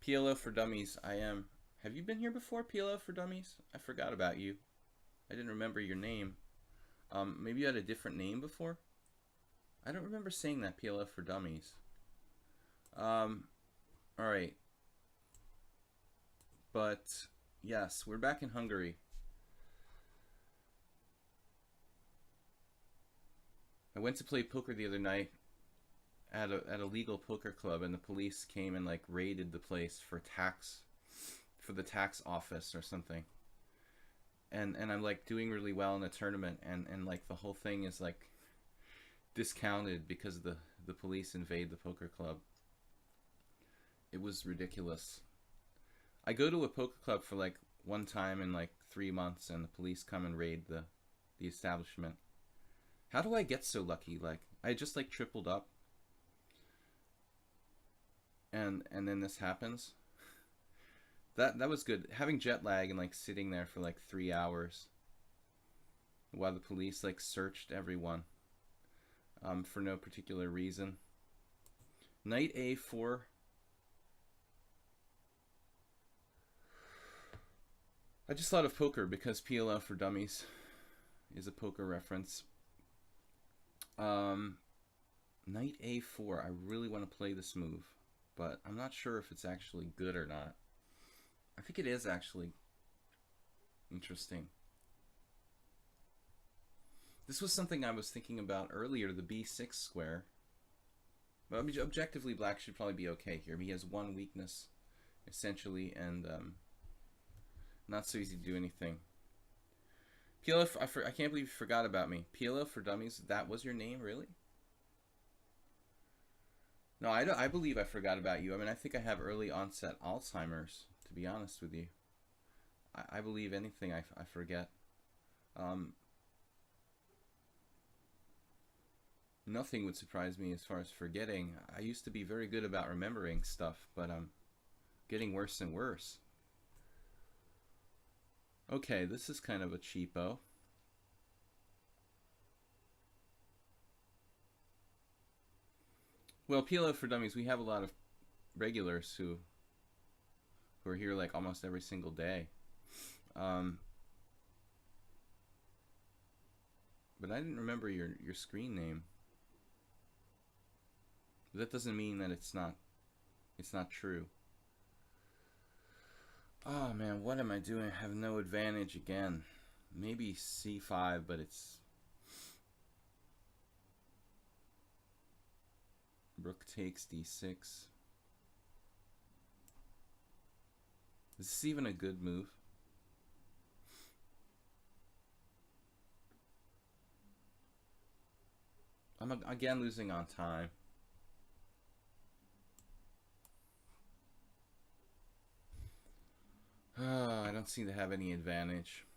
PLO for Dummies, I am. Have you been here before, PLO for Dummies? I forgot about you. I didn't remember your name. Maybe you had a different name before? I don't remember saying that, PLO for Dummies. Alright. But, yes, we're back in Hungary. I went to play poker the other night at a legal poker club, and the police came and like raided the place for the tax office or something. And I'm like doing really well in the tournament, and like the whole thing is like discounted because the police invade the poker club. It was ridiculous. I go to a poker club for like one time in like 3 months, and the police come and raid the establishment. How do I get so lucky? Like, I just like tripled up, and then this happens. That was good. Having jet lag and like sitting there for like 3 hours while the police like searched everyone for no particular reason. Knight A4. I just thought of poker because PLO for Dummies is a poker reference. Knight A4. I really want to play this move, but I'm not sure if it's actually good or not. I think it is actually interesting. This was something I was thinking about earlier, the B6 square. But I mean, objectively, black should probably be okay here. He has one weakness, essentially, and not so easy to do anything. PLO, I can't believe you forgot about me. PLO for Dummies, that was your name, really? No, I believe I forgot about you. I mean, I think I have early onset Alzheimer's, to be honest with you. I believe anything I forget. Nothing would surprise me as far as forgetting. I used to be very good about remembering stuff, but I'm getting worse and worse. Okay, this is kind of a cheapo. Well, PLO for Dummies, we have a lot of regulars who are here like almost every single day. But I didn't remember your screen name. But that doesn't mean that it's not true. Oh man, what am I doing? I have no advantage again. Maybe C5, but it's... Rook takes D6. Is this even a good move? I'm again losing on time. don't seem to have any advantage.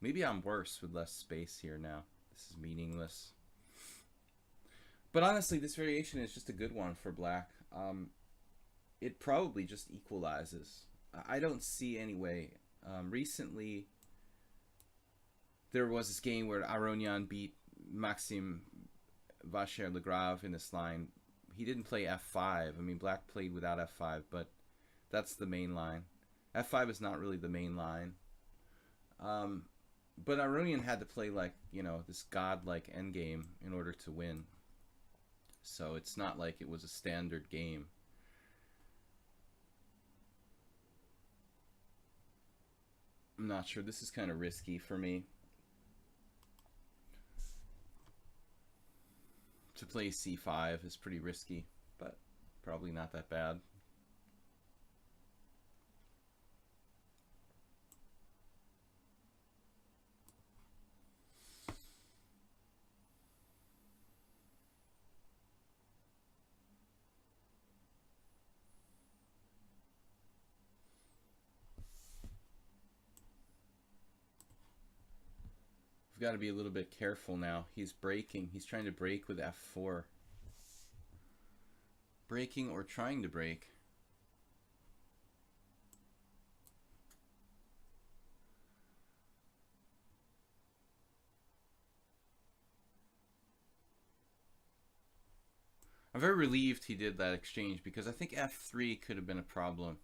Maybe I'm worse with less space here now. This is meaningless. But honestly, this variation is just a good one for black. It probably just equalizes. I don't see any way. Recently, there was this game where Aronian beat Maxime Vacher-Lagrave in this line. He didn't play f5. I mean, black played without f5, but that's the main line. f5 is not really the main line. But Aronian had to play like, you know, this godlike endgame in order to win. So it's not like it was a standard game. I'm not sure. This is kind of risky for me. To play c5 is pretty risky, but probably not that bad. Got to be a little bit careful now. He's breaking. He's trying to break with f4. Breaking or trying to break. I'm very relieved he did that exchange because I think f3 could have been a problem.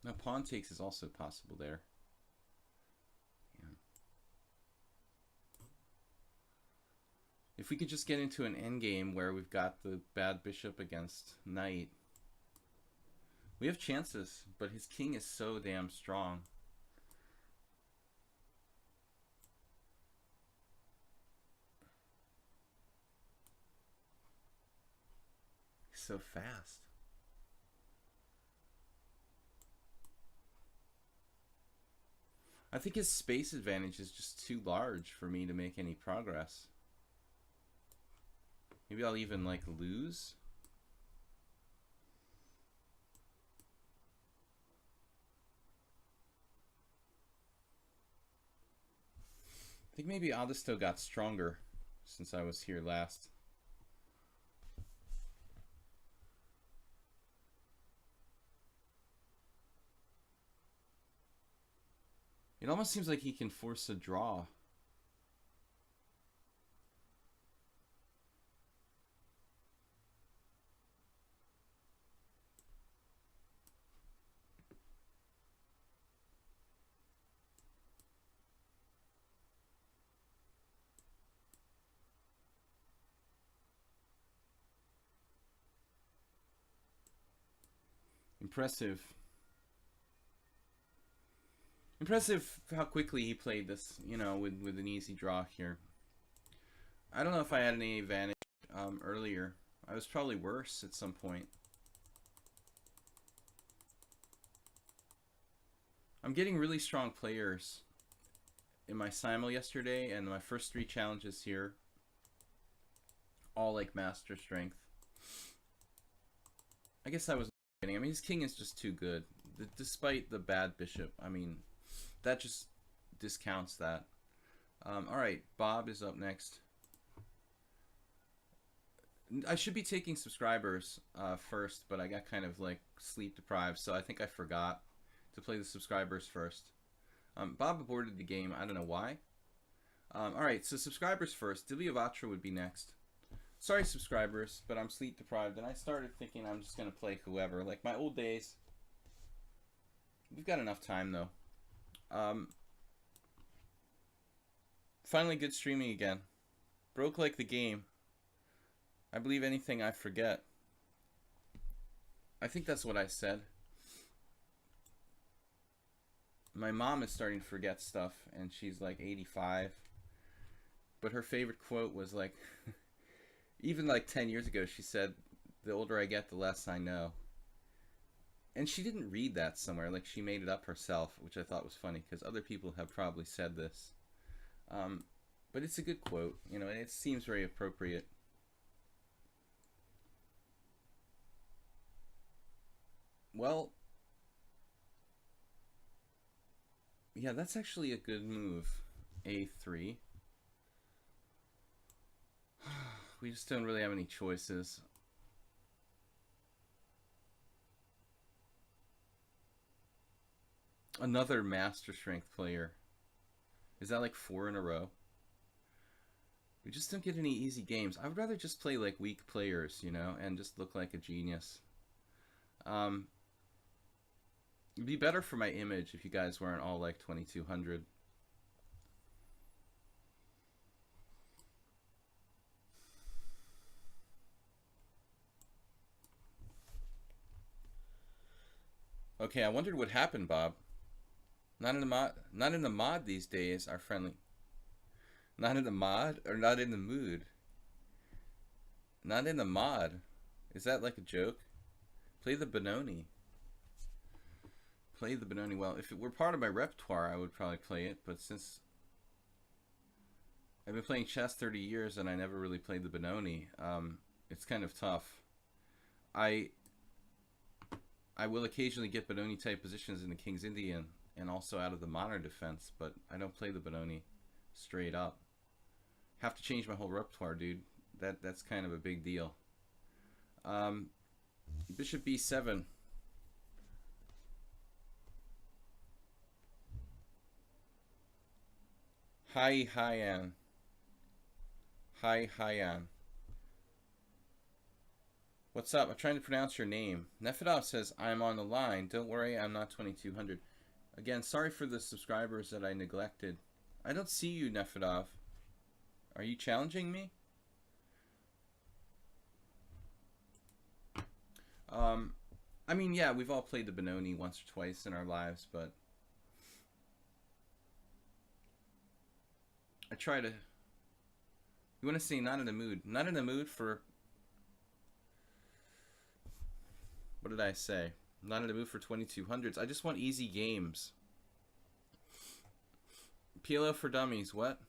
Now pawn takes is also possible there. Yeah. If we could just get into an endgame where we've got the bad bishop against knight, we have chances, but his king is so damn strong. He's so fast. I think his space advantage is just too large for me to make any progress. Maybe I'll even like lose. I think maybe Augusto got stronger since I was here last. It almost seems like he can force a draw. Impressive. Impressive how quickly he played this, you know, with an easy draw here. I don't know if I had any advantage earlier. I was probably worse at some point. I'm getting really strong players in my simul yesterday, and my first 3 challenges here, all like master strength. I guess I was getting. I mean, his king is just too good, despite the bad bishop. I mean, that just discounts that. All right, Bob is up next. I should be taking subscribers first, but I got kind of like sleep deprived, so I think I forgot to play the subscribers first. Bob aborted the game. I don't know why. All right, so subscribers first. Dilyavatra would be next. Sorry, subscribers, but I'm sleep deprived, and I started thinking I'm just going to play whoever. Like my old days. We've got enough time, though. Finally good streaming again. Broke like the game. I believe anything I forget. I think that's what I said. My mom is starting to forget stuff, and she's like 85. But her favorite quote was like, even like 10 years ago, she said, the older I get, the less I know. And she didn't read that somewhere. Like, she made it up herself, which I thought was funny, because other people have probably said this. But it's a good quote, you know, and it seems very appropriate. Well, yeah, that's actually a good move. A3. We just don't really have any choices. Another master strength player. Is that like 4 in a row? We just don't get any easy games. I would rather just play like weak players, you know, and just look like a genius. It'd be better for my image if you guys weren't all like 2200. Okay, I wondered what happened, Bob. Not in the mod these days, our friendly. Not in the mod or not in the mood? Not in the mod. Is that like a joke? Play the Benoni. Play the Benoni. Well, if it were part of my repertoire, I would probably play it, but since I've been playing chess 30 years and I never really played the Benoni, it's kind of tough. I will occasionally get Benoni type positions in the King's Indian and also out of the modern defense, but I don't play the Benoni straight up. Have to change my whole repertoire, dude. That's kind of a big deal. Bishop b7. Hi, Hyan. Hi, Hyan. What's up? I'm trying to pronounce your name. Nefedov says, I'm on the line. Don't worry, I'm not 2200. Again, sorry for the subscribers that I neglected. I don't see you, Nefedov. Are you challenging me? I mean, yeah, we've all played the Benoni once or twice in our lives, but I try to... You want to say not in the mood? Not in the mood for... What did I say? Not in the mood for 2200s. I just want easy games. PLO for dummies. What?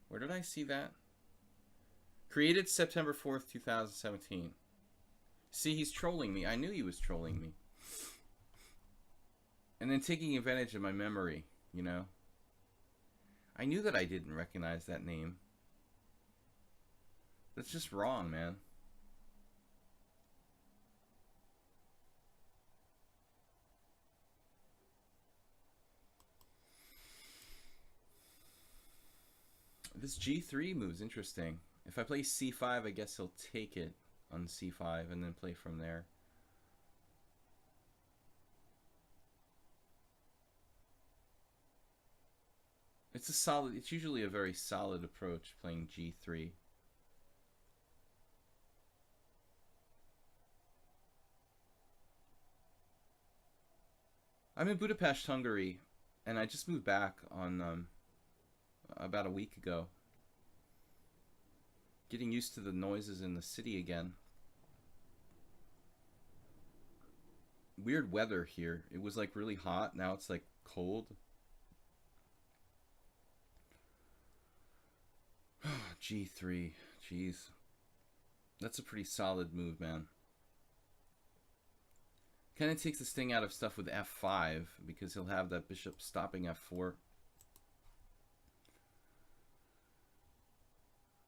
Where did I see that? Created September 4th, 2017. See, he's trolling me. I knew he was trolling me. And then taking advantage of my memory, you know? I knew that I didn't recognize that name. That's just wrong, man. This G3 move's interesting. If I play C5, I guess he'll take it on C5 and then play from there. It's usually a very solid approach playing G3. I'm in Budapest, Hungary, and I just moved back on about a week ago. Getting used to the noises in the city again. Weird weather here. It was like really hot. Now it's like cold. G3. Jeez. That's a pretty solid move, man. Kind of takes the sting out of stuff with F5 because he'll have that bishop stopping F4.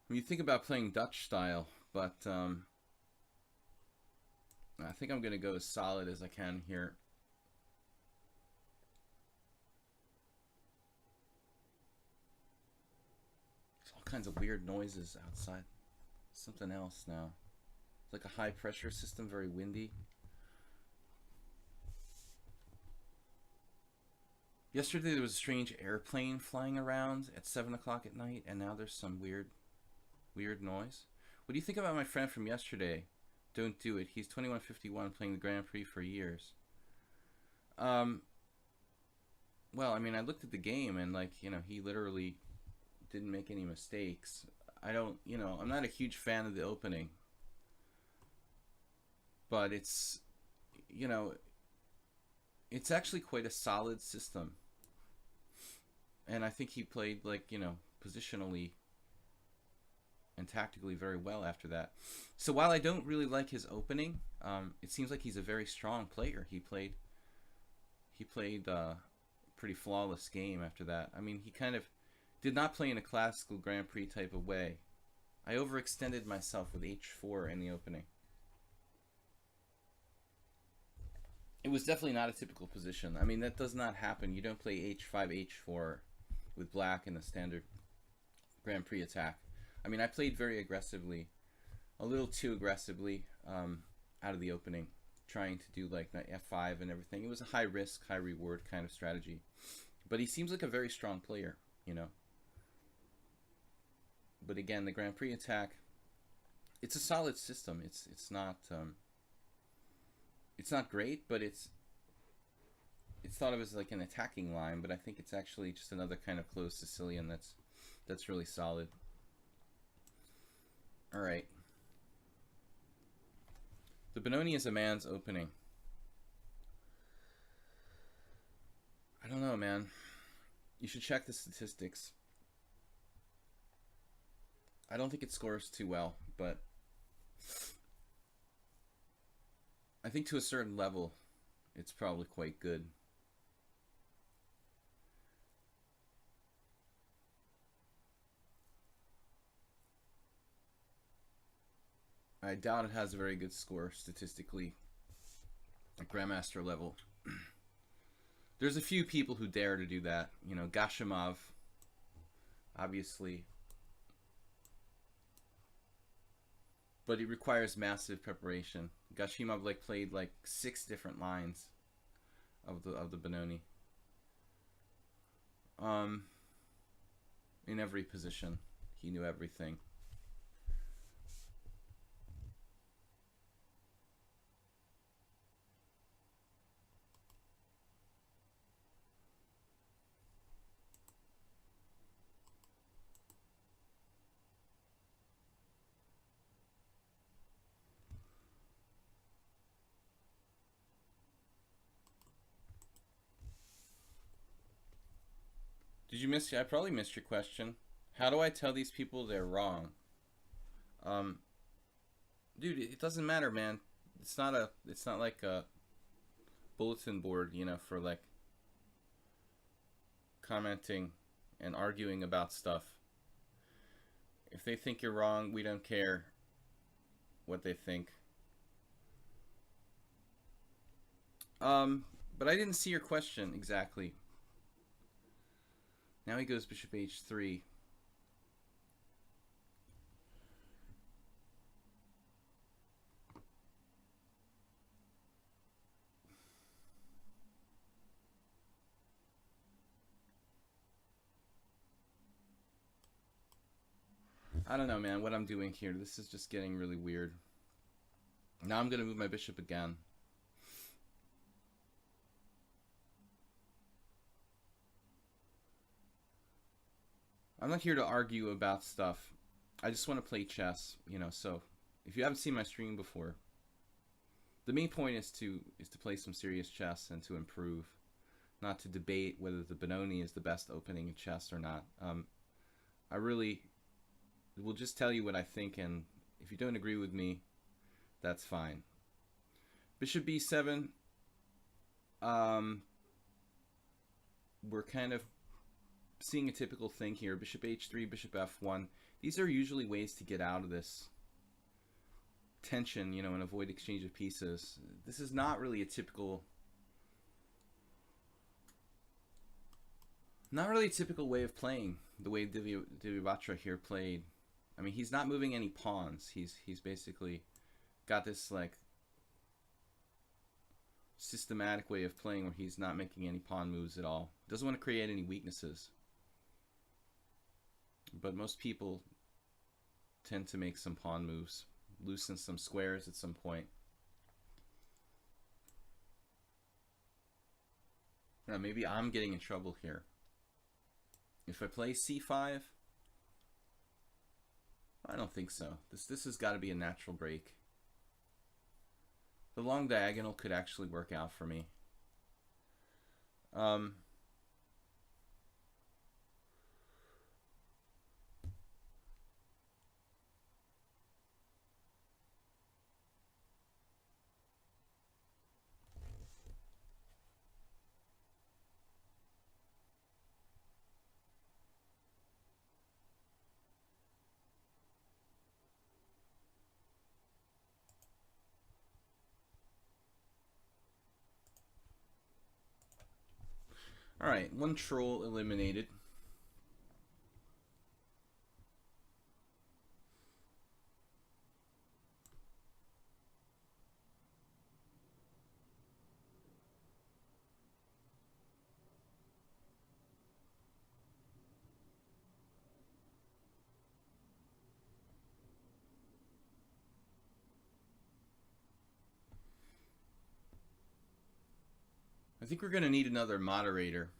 When you think about playing Dutch style, but I think I'm going to go as solid as I can here. There's all kinds of weird noises outside. Something else now. It's like a high pressure system, very windy. Yesterday there was a strange airplane flying around at 7 o'clock at night, and now there's some weird noise. What do you think about my friend from yesterday? Don't do it. He's 2151 playing the Grand Prix for years. Well, I mean, I looked at the game and, like, you know, he literally didn't make any mistakes. I don't, you know, I'm not a huge fan of the opening. But it's you know, it's actually quite a solid system. And I think he played, like, you know, positionally and tactically very well after that. So while I don't really like his opening, it seems like he's a very strong player. He played a pretty flawless game after that. I mean, he kind of did not play in a classical Grand Prix type of way. I overextended myself with h4 in the opening. It was definitely not a typical position. I mean, that does not happen. You don't play h5, h4 with black in the standard Grand Prix attack. I mean, I played very aggressively, a little too aggressively out of the opening, trying to do like f5 and everything. It was a high risk, high reward kind of strategy. But he seems like a very strong player, you know. But again, the Grand Prix attack, it's a solid system. It's not great, but it's thought of as like an attacking line. But I think it's actually just another kind of closed Sicilian that's really solid. All right. The Benoni is a man's opening. I don't know, man. You should check the statistics. I don't think it scores too well, but I think to a certain level, it's probably quite good. I doubt it has a very good score statistically at Grandmaster level. There's a few people who dare to do that. You know, Gashimov, obviously. But it requires massive preparation. Gashimov played like 6 different lines of the Benoni. In every position, he knew everything. Did you miss? I probably missed your question. How do I tell these people they're wrong? Dude, it doesn't matter, man. It's not like a bulletin board, you know, for like commenting and arguing about stuff. If they think you're wrong, we don't care what they think. But I didn't see your question exactly. Now he goes bishop h3. I don't know, man, what I'm doing here. This is just getting really weird. Now I'm going to move my bishop again. I'm not here to argue about stuff. I just want to play chess, you know. So if you haven't seen my stream before, the main point is to play some serious chess and to improve, not to debate whether the Benoni is the best opening in chess or not. I really will just tell you what I think, and if you don't agree with me, that's fine. Bishop b7. We're kind of seeing a typical thing here. Bishop h3, bishop f1. These are usually ways to get out of this tension, you know, and avoid exchange of pieces. This is not really a typical, way of playing, the way Divyabhatra here played. I mean, he's not moving any pawns. He's basically got this like systematic way of playing where he's not making any pawn moves at all. Doesn't want to create any weaknesses. But most people tend to make some pawn moves, loosen some squares at some point. Now, maybe I'm getting in trouble here. If I play c5, I don't think so. This has got to be a natural break. The long diagonal could actually work out for me. All right, one troll eliminated. I think we're going to need another moderator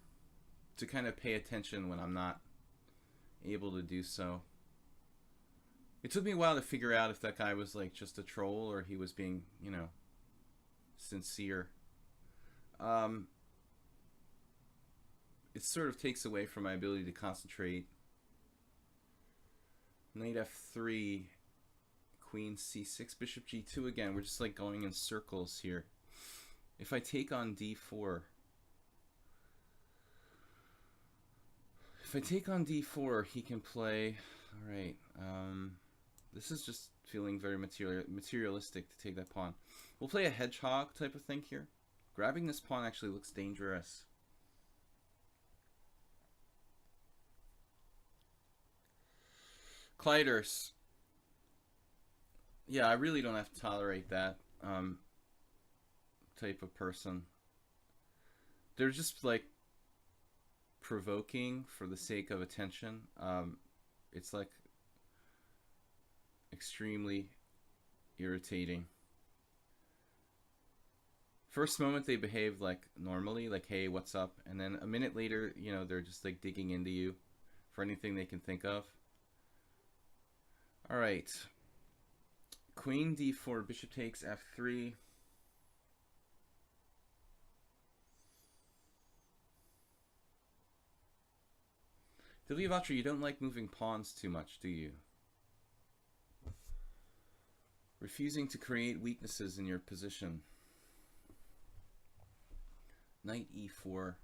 to kind of pay attention when I'm not able to do so. It took me a while to figure out if that guy was like just a troll or he was being, you know, sincere. It sort of takes away from my ability to concentrate. Knight f3, queen c6, bishop g2 again. We're just like going in circles here. If I take on d4, he can play. All right. This is just feeling very materialistic to take that pawn. We'll play a hedgehog type of thing here. Grabbing this pawn actually looks dangerous. Kleiders. Yeah, I really don't have to tolerate that type of person. They're just like provoking for the sake of attention. It's like extremely irritating. First moment they behave like normally, like, hey, what's up? And then a minute later, you know, they're just like digging into you for anything they can think of. All right. Queen d4, bishop takes f3. Vatra, you don't like moving pawns too much, do you? Refusing to create weaknesses in your position. Knight e4.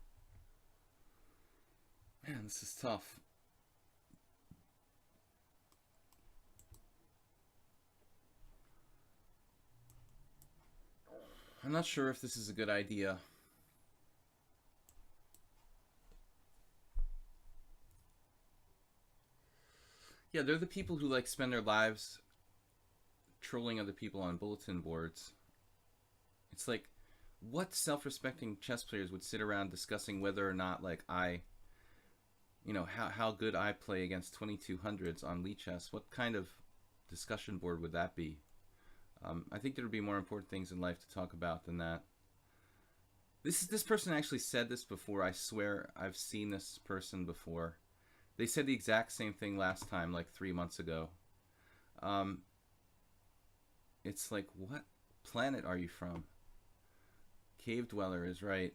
Man, this is tough. I'm not sure if this is a good idea. Yeah, they're the people who like spend their lives trolling other people on bulletin boards. It's like, what self-respecting chess players would sit around discussing whether or not, like, you know, how good I play against 2200s on lichess? What kind of discussion board would that be? I think there would be more important things in life to talk about than that. This person actually said this before. I swear I've seen this person before. They said the exact same thing last time, like 3 months ago. It's like, what planet are you from? Cave Dweller is right.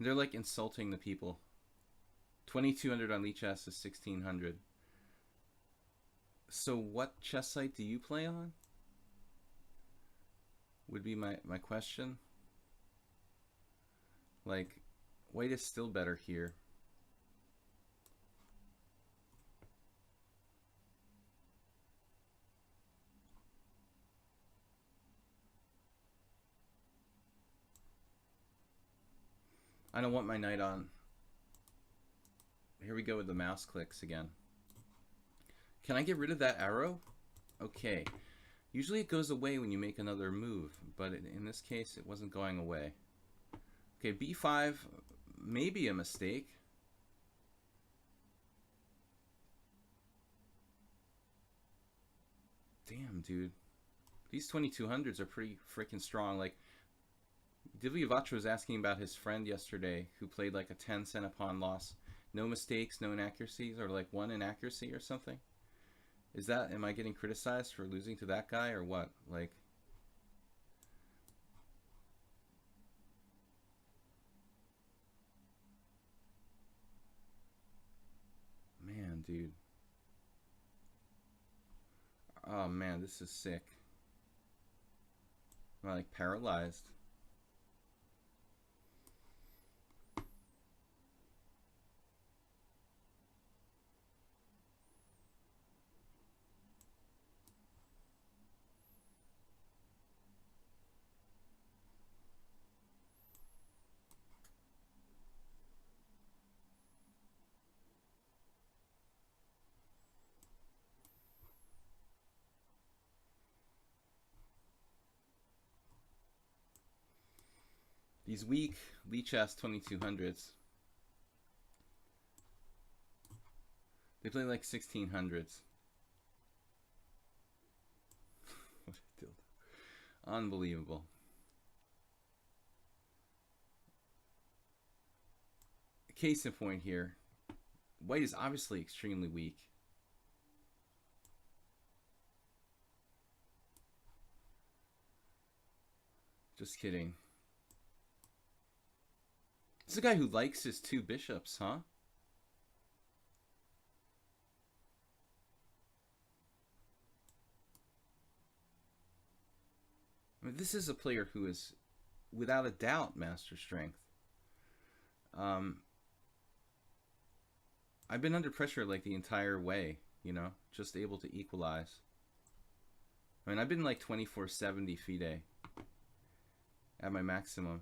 They're like insulting the people. 2200 on lichess is 1600. So what chess site do you play on? Would be my question. Like, white is still better here. I don't want my knight on. Here we go with the mouse clicks again. Can I get rid of that arrow? Okay. Usually it goes away when you make another move, but in this case it wasn't going away. Okay, b5, maybe a mistake. Damn, dude. These 2200s are pretty freaking strong. Like, Vatra was asking about his friend yesterday who played like a 10 cent a pawn loss No mistakes, no inaccuracies, or like one inaccuracy or something. Is that, am I getting criticized for losing to that guy or what? Like, man, dude. Oh man, this is sick. Am I like paralyzed? These weak lichess 2200s. They play like 1600s. What a dildo. Unbelievable. Case in point here. White is obviously extremely weak. Just kidding. This is a guy who likes his two bishops, huh? I mean, this is a player who is, without a doubt, master strength. I've been under pressure like the entire way, you know, just able to equalize. I mean, I've been like 2470 FIDE at my maximum.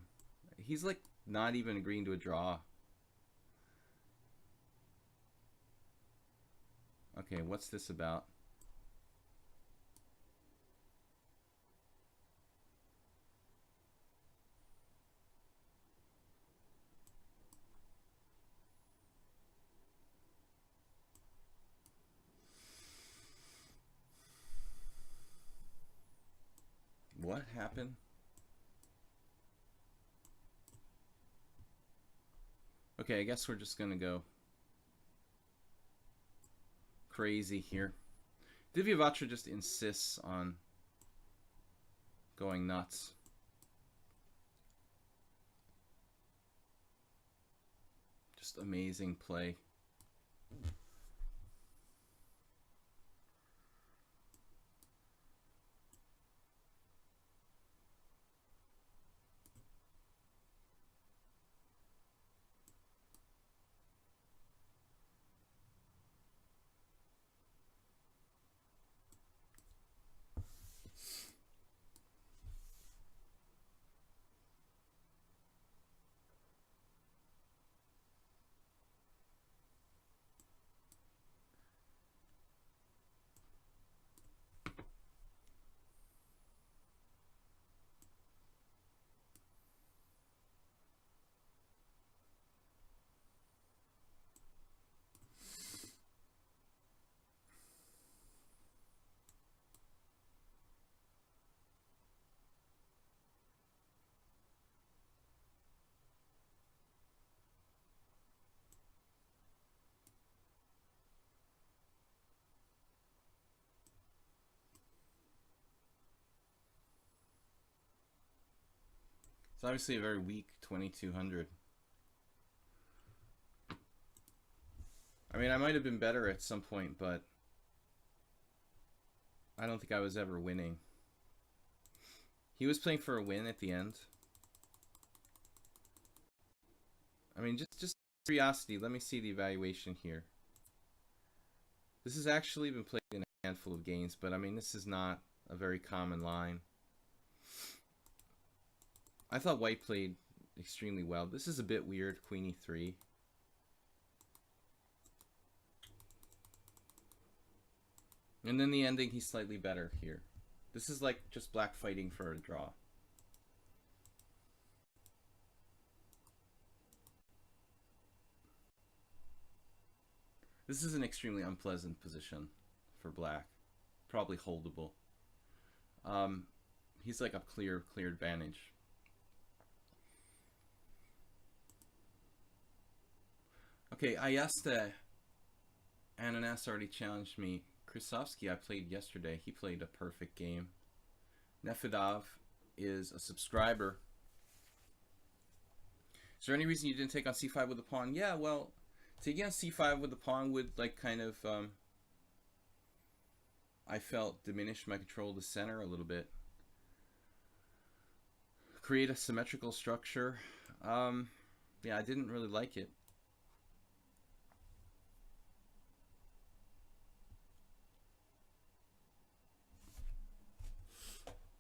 He's like not even agreeing to a draw. Okay, what's this about? What happened? Okay, I guess we're just gonna go crazy here. Divyavatra just insists on going nuts. Just amazing play. It's obviously a very weak 2200. I mean, I might have been better at some point, but I don't think I was ever winning. He was playing for a win at the end. I mean, just curiosity, let me see the evaluation here. This has actually been played in a handful of games, but I mean, this is not a very common line. I thought white played extremely well. This is a bit weird, queen e3. And then the ending, he's slightly better here. This is like just black fighting for a draw. This is an extremely unpleasant position for black. Probably holdable. He's like a clear advantage. Okay, Ayasta Ananas already challenged me. Krasovsky I played yesterday. He played a perfect game. Nefedov is a subscriber. Is there any reason you didn't take on c5 with the pawn? Yeah, well, taking on c5 with the pawn would like kind of I felt diminish my control of the center a little bit. Create a symmetrical structure. Yeah, I didn't really like it.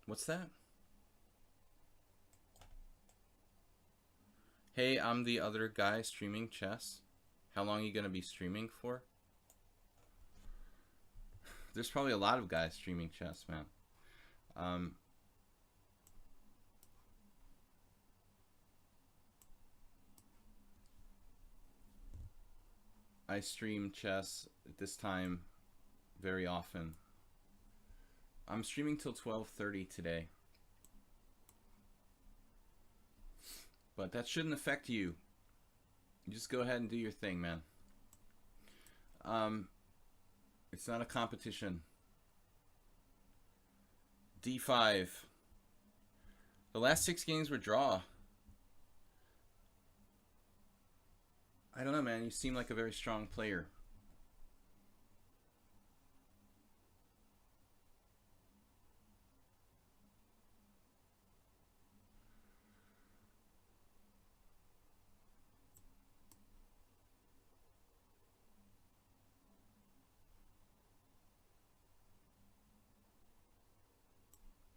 What's that? Hey, I'm the other guy streaming chess. How long are you going to be streaming for? There's probably a lot of guys streaming chess, man. I stream chess at this time very often. I'm streaming till 12:30 today. But that shouldn't affect you. You just go ahead and do your thing, man. It's not a competition. D5. The last 6 games were draw. I don't know, man. You seem like a very strong player.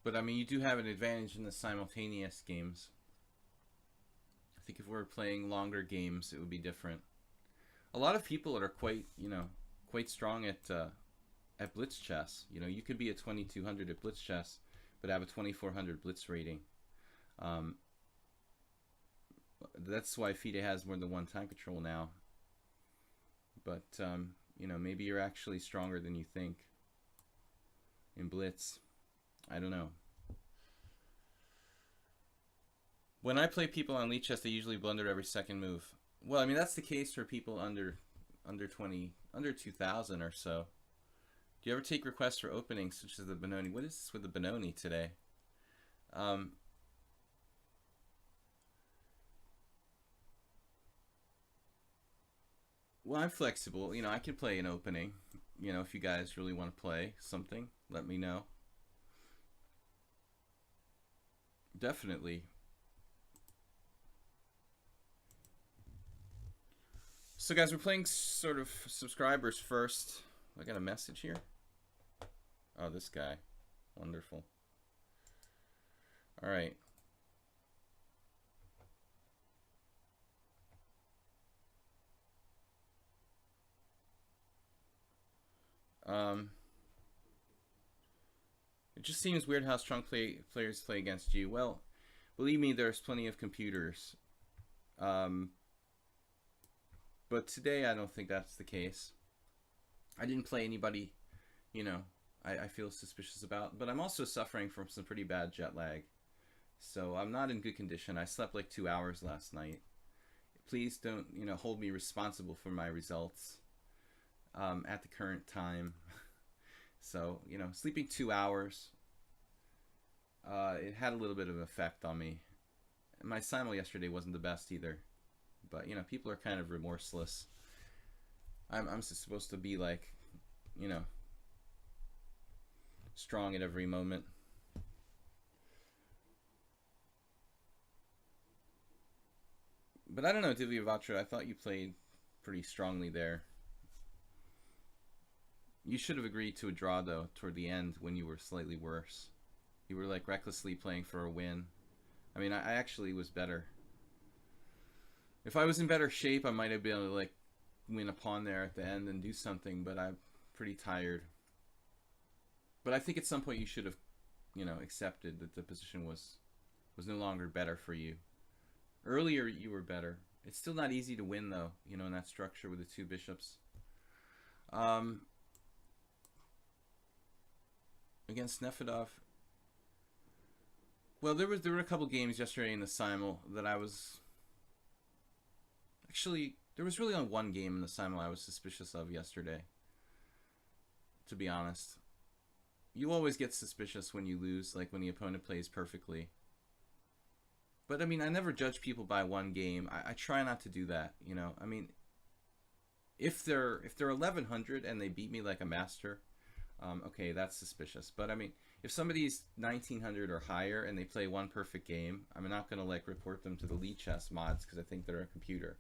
But I mean, you do have an advantage in the simultaneous games. I think if we were playing longer games, it would be different. A lot of people that are quite, quite strong at blitz chess. You know, you could be at 2200 at blitz chess, but have a 2400 blitz rating. That's why FIDE has more than one time control now. But maybe you're actually stronger than you think in blitz. I don't know. When I play people on lichess, they usually blunder every second move. Well, I mean, that's the case for people under 2000 or so. Do you ever take requests for openings such as the Benoni? What is this with the Benoni today? Well, I'm flexible. You know, I can play an opening. You know, if you guys really want to play something, let me know. Definitely. So guys, we're playing sort of subscribers first. I got a message here. Oh, this guy. Wonderful. All right. It just seems weird how strong players play against you. Well, believe me, there's plenty of computers. But today I don't think that's the case. I didn't play anybody, I feel suspicious about. But I'm also suffering from some pretty bad jet lag. So I'm not in good condition. I slept like 2 hours last night. Please don't, hold me responsible for my results at the current time. So, sleeping 2 hours, it had a little bit of an effect on me. My simul yesterday wasn't the best either. But, people are kind of remorseless. I'm supposed to be like, strong at every moment. But I don't know, Divya Vatra, I thought you played pretty strongly there. You should have agreed to a draw, though, toward the end when you were slightly worse. You were, like, recklessly playing for a win. I mean, I actually was better. If I was in better shape, I might have been able to, like, win a pawn there at the end and do something, but I'm pretty tired. But I think at some point you should have, accepted that the position was no longer better for you. Earlier, you were better. It's still not easy to win, though, in that structure with the 2 bishops. Against Nefedov. Well, there were a couple games yesterday in the simul that I was... Actually, There was really only one game in the simul I was suspicious of yesterday, to be honest. You always get suspicious when you lose, like when the opponent plays perfectly. But I mean, I never judge people by one game. I try not to do that, you know. I mean, if they're 1100 and they beat me like a master, okay, that's suspicious. But I mean, if somebody's 1900 or higher and they play one perfect game, I'm not gonna like report them to the lichess mods because I think they're a computer.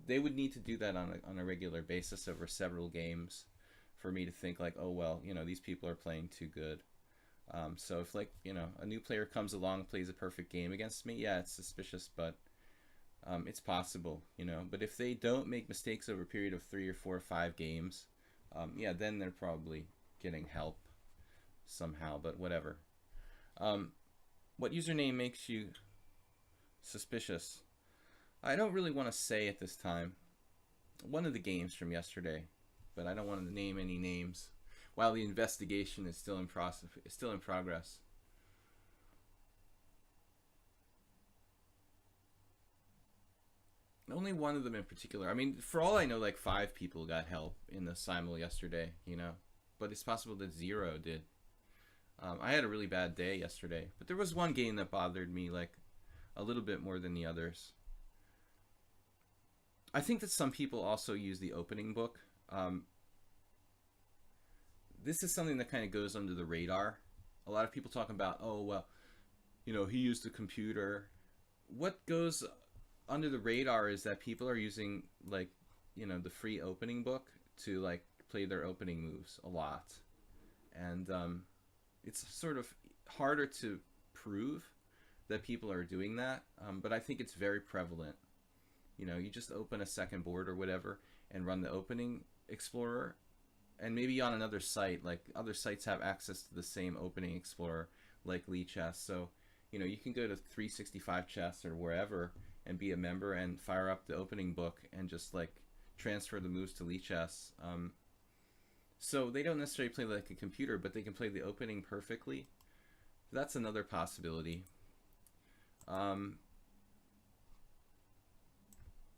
They would need to do that on a regular basis over several games for me to think like, oh well, you know, these people are playing too good. So if like, you know, a new player comes along and plays a perfect game against me, yeah, it's suspicious, but it's possible, you know. But if they don't make mistakes over a period of 3 or 4 or 5 games, yeah, then they're probably getting help somehow, but whatever. What username makes you suspicious? I don't really want to say at this time. One of the games from yesterday, but I don't want to name any names while the investigation is still in process, still in progress. Only one of them in particular. I mean, for all I know, like 5 people got help in the simul yesterday, you know, but it's possible that 0 did. I had a really bad day yesterday, but there was one game that bothered me like a little bit more than the others. I think that some people also use the opening book. This is something that kind of goes under the radar. A lot of people talk about, oh, well, you know, he used a computer. What goes under the radar is that people are using, like, you know, the free opening book to, like, play their opening moves a lot. And it's sort of harder to prove that people are doing that, but I think it's very prevalent. You know, you just open a second board or whatever and run the opening explorer, and maybe on another site, like other sites have access to the same opening explorer like lichess, so you know, you can go to 365 chess or wherever and be a member and fire up the opening book and just like transfer the moves to lichess. So they don't necessarily play like a computer, but they can play the opening perfectly. That's another possibility.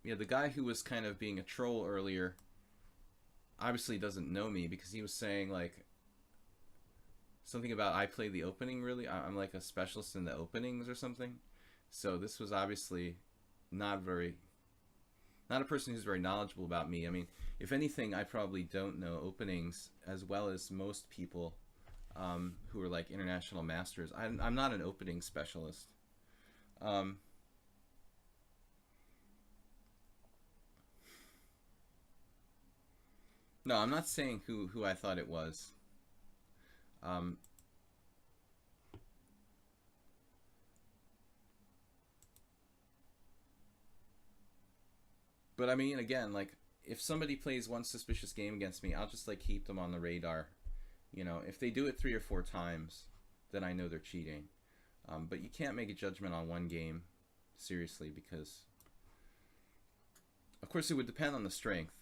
Yeah, the guy who was kind of being a troll earlier obviously doesn't know me, because he was saying like something about I play the opening really. I'm like a specialist in the openings or something. So this was obviously not a person who's very knowledgeable about me. I mean, if anything, I probably don't know openings as well as most people who are like international masters. I'm not an opening specialist. No, I'm not saying who I thought it was. But I mean, again, like, if somebody plays one suspicious game against me, I'll just like keep them on the radar. You know, if they do it 3 or 4 times, then I know they're cheating. But you can't make a judgment on one game seriously, because of course it would depend on the strength.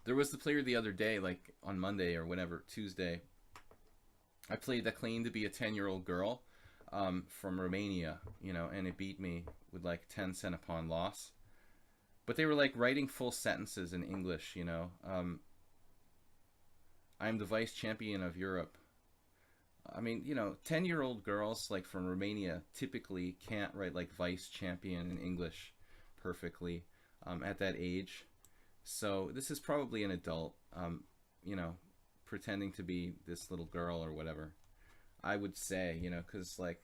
There was the player the other day, like on Monday or whenever, Tuesday, I played that claimed to be a 10-year-old girl from Romania, you know, and it beat me with like 10 cent upon loss. But they were like writing full sentences in English, you know. I'm the vice champion of Europe. I mean, you know, 10-year-old girls like from Romania typically can't write like vice champion in English perfectly at that age. So this is probably an adult, you know, pretending to be this little girl or whatever. I would say, you know, because like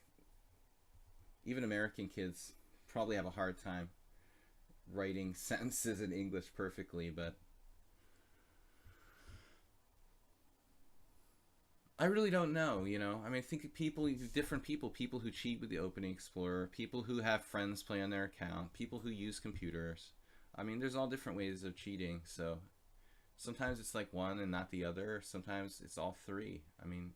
even American kids probably have a hard time writing sentences in English perfectly, but I really don't know, you know. I mean, think of people, different people who cheat with the opening explorer, people who have friends play on their account, people who use computers. I mean, there's all different ways of cheating, so sometimes it's like one and not the other. Sometimes it's all 3. I mean,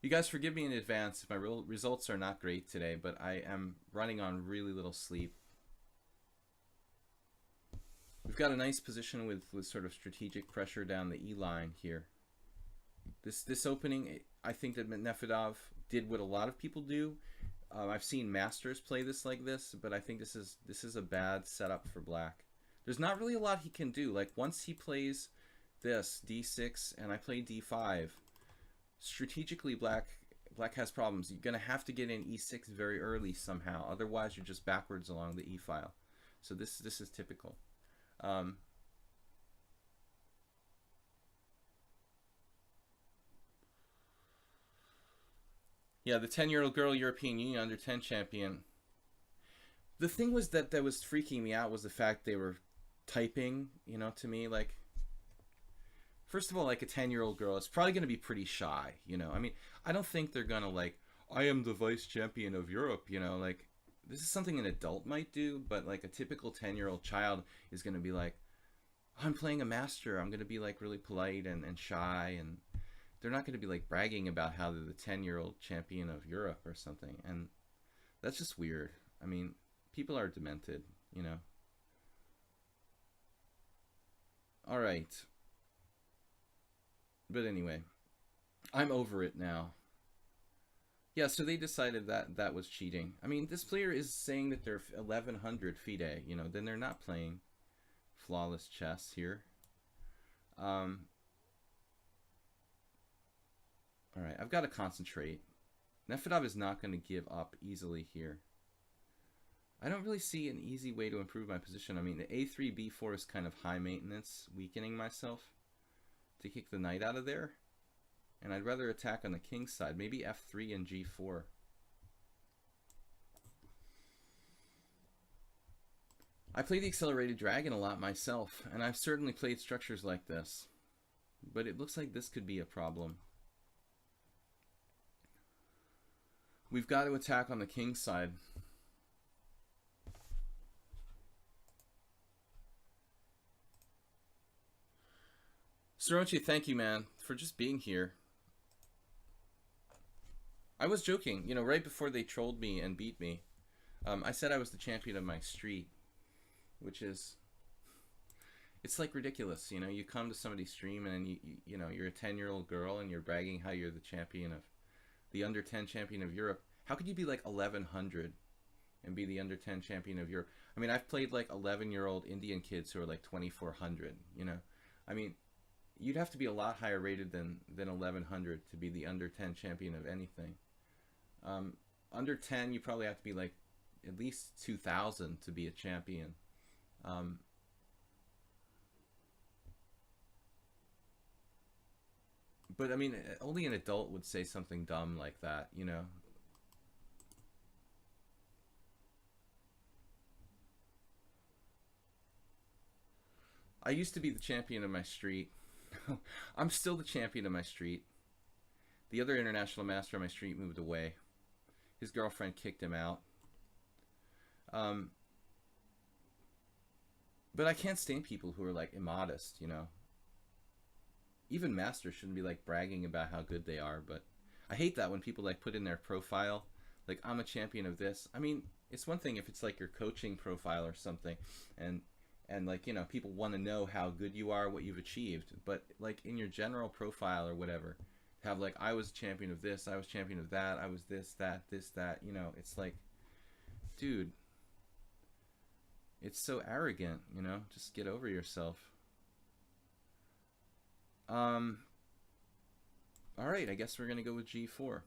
you guys forgive me in advance if my results are not great today, but I am running on really little sleep. We've got a nice position with sort of strategic pressure down the E line here. This opening, I think that Nefedov did what a lot of people do. I've seen masters play this like this, but I think this is a bad setup for black. There's not really a lot he can do. Like once he plays this d6 and I play d5, strategically black has problems. You're gonna have to get in e6 very early somehow. Otherwise, you're just backwards along the e file. So this is typical. Yeah, the 10-year-old girl European Union under 10 champion. The thing was that was freaking me out was the fact they were typing, you know, to me, like, first of all, like a 10-year-old girl is probably going to be pretty shy, you know. I mean, I don't think they're going to, like, I am the vice champion of Europe, you know, like, this is something an adult might do, but, like, a typical 10-year-old child is going to be like, I'm playing a master, I'm going to be, like, really polite and shy, and they're not going to be like bragging about how they're the 10-year-old champion of Europe or something. And that's just weird. I mean, people are demented, you know. All right. But anyway, I'm over it now. Yeah, so they decided that that was cheating. I mean, this player is saying that they're 1100 FIDE, you know, then they're not playing flawless chess here. All right, I've got to concentrate. Nefedov is not going to give up easily here. I don't really see an easy way to improve my position. I mean, the a3, b4 is kind of high maintenance, weakening myself to kick the knight out of there. And I'd rather attack on the king's side, maybe f3 and g4. I play the accelerated dragon a lot myself, and I've certainly played structures like this. But it looks like this could be a problem. We've got to attack on the king's side. Sorochi, thank you, man, for just being here. I was joking, you know, right before they trolled me and beat me. I said I was the champion of my street, which is, it's like ridiculous, you know. You come to somebody's stream and you know, you're a 10-year-old girl and you're bragging how you're the champion of the under 10 champion of Europe. How could you be like 1100 and be the under 10 champion of Europe? I mean, I've played like 11-year-old Indian kids who are like 2400, you know. I mean, you'd have to be a lot higher rated than 1100 to be the under 10 champion of anything. Under 10, you probably have to be like at least 2000 to be a champion. But I mean, only an adult would say something dumb like that, you know. I used to be the champion of my street. I'm still the champion of my street. The other international master on my street moved away. His girlfriend kicked him out. But I can't stand people who are like immodest, you know. Even masters shouldn't be like bragging about how good they are, but I hate that when people like put in their profile, like, I'm a champion of this. I mean, it's one thing if it's like your coaching profile or something, and like, you know, people want to know how good you are, what you've achieved, but like in your general profile or whatever, have like, I was champion of this, I was champion of that, I was this, that, you know. It's like, dude, it's so arrogant, you know. Just get over yourself. Alright, I guess we're gonna go with g4.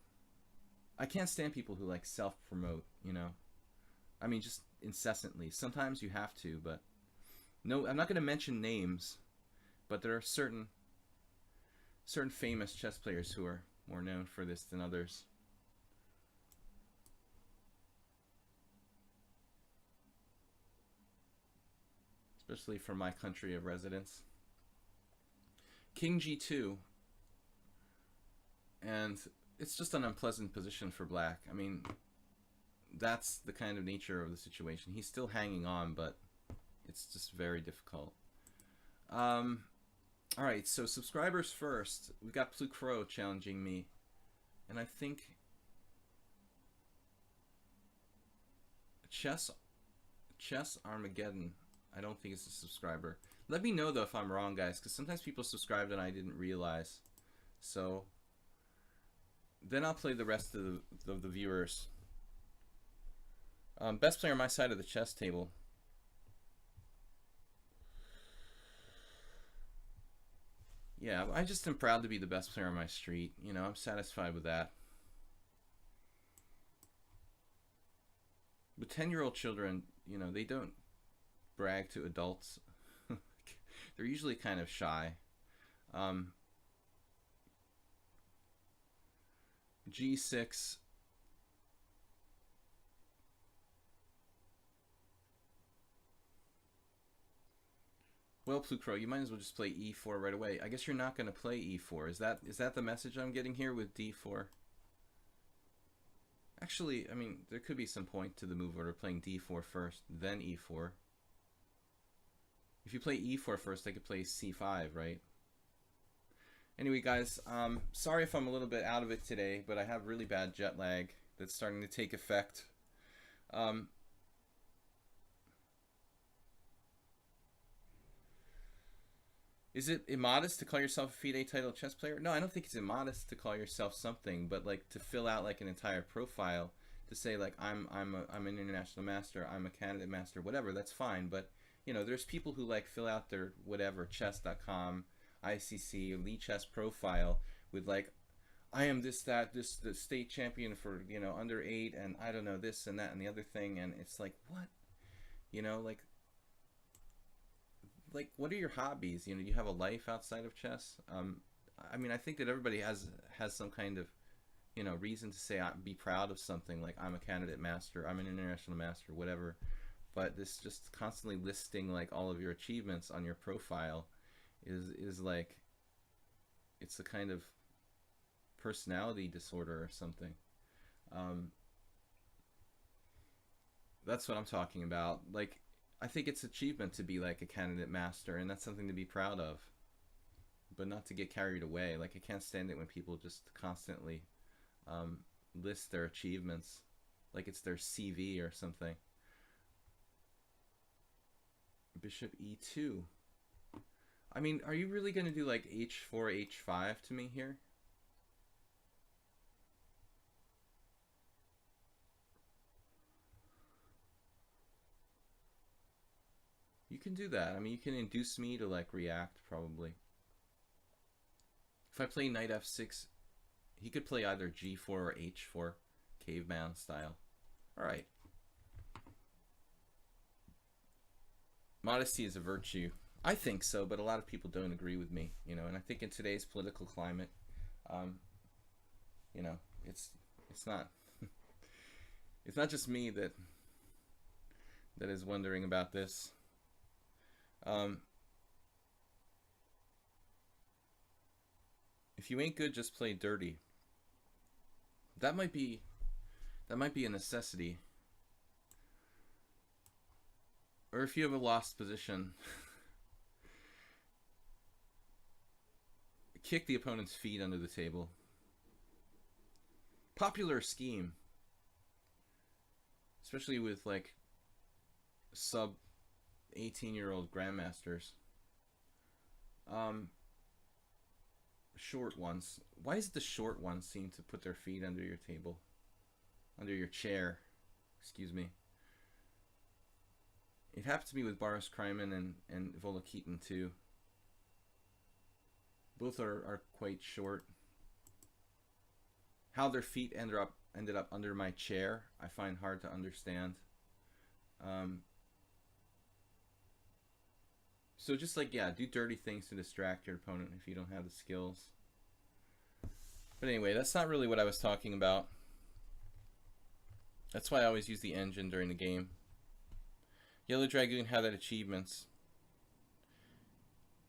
I can't stand people who like self-promote, you know. I mean, just incessantly. Sometimes you have to, but no, I'm not gonna mention names, but there are certain famous chess players who are more known for this than others. Especially from my country of residence. King g2, and it's just an unpleasant position for black. I mean, that's the kind of nature of the situation. He's still hanging on, but it's just very difficult. Alright, so subscribers first. We've got Blue Crow challenging me, and I think Chess Armageddon, I don't think it's a subscriber. Let me know, though, if I'm wrong, guys, because sometimes people subscribed and I didn't realize. So, Then I'll play the rest of the viewers. Best player on my side of the chess table. Yeah, I just am proud to be the best player on my street. You know, I'm satisfied with that. But 10-year-old children, you know, they don't brag to adults. They're usually kind of shy. G6. Well, Plucro, you might as well just play E4 right away. I guess you're not going to play E4. Is that the message I'm getting here with D4? Actually, I mean, there could be some point to the move order playing D4 first, then E4. If you play E4 first, I could play C5, right? Anyway, guys, sorry if I'm a little bit out of it today, but I have really bad jet lag that's starting to take effect. Is it immodest to call yourself a FIDE title chess player? No, I don't think it's immodest to call yourself something, but like to fill out like an entire profile to say like I'm an international master, I'm a candidate master, whatever. That's fine, but you know, there's people who like fill out their whatever chess.com, ICC, lichess profile with like I am this the state champion for, you know, under 8 and I don't know this and that and the other thing, and it's like what, you know, like what are your hobbies? You know, do you have a life outside of chess? I mean, I think that everybody has some kind of, you know, reason to say be proud of something, like I'm a candidate master, I'm an international master, whatever. But this just constantly listing like all of your achievements on your profile is like, it's a kind of personality disorder or something. That's what I'm talking about. Like, I think it's achievement to be like a candidate master, and that's something to be proud of, but not to get carried away. Like, I can't stand it when people just constantly list their achievements like it's their CV or something. Bishop E2. I mean, are you really going to do like H4, H5 to me here? You can do that. I mean, you can induce me to like react probably. If I play knight F6, he could play either G4 or H4, caveman style. All right. Modesty is a virtue. I think so, but a lot of people don't agree with me, you know, and I think in today's political climate, you know, it's not it's not just me that is wondering about this. If you ain't good, just play dirty. That might be a necessity. Or if you have a lost position, kick the opponent's feet under the table. Popular scheme, especially with like sub 18-year-old grandmasters. Short ones. Why is it the short ones seem to put their feet under your table? Under your chair. Excuse me. It happened to me with Boris Kryman and Volokitin too. Both are quite short. How their feet ended up under my chair, I find hard to understand. So just like, yeah, do dirty things to distract your opponent if you don't have the skills. But anyway, that's not really what I was talking about. That's why I always use the engine during the game. Yellow Dragoon had achievements.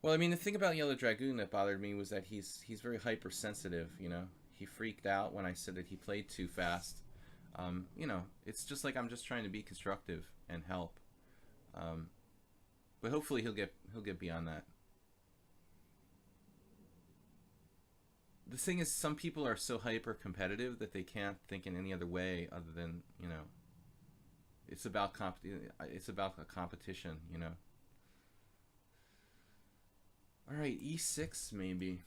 Well, I mean, the thing about Yellow Dragoon that bothered me was that he's very hypersensitive, you know. He freaked out when I said that he played too fast. You know, it's just like I'm just trying to be constructive and help. But hopefully he'll get beyond that. The thing is, some people are so hyper competitive that they can't think in any other way other than, you know, it's about a competition, you know. All right, E6 maybe.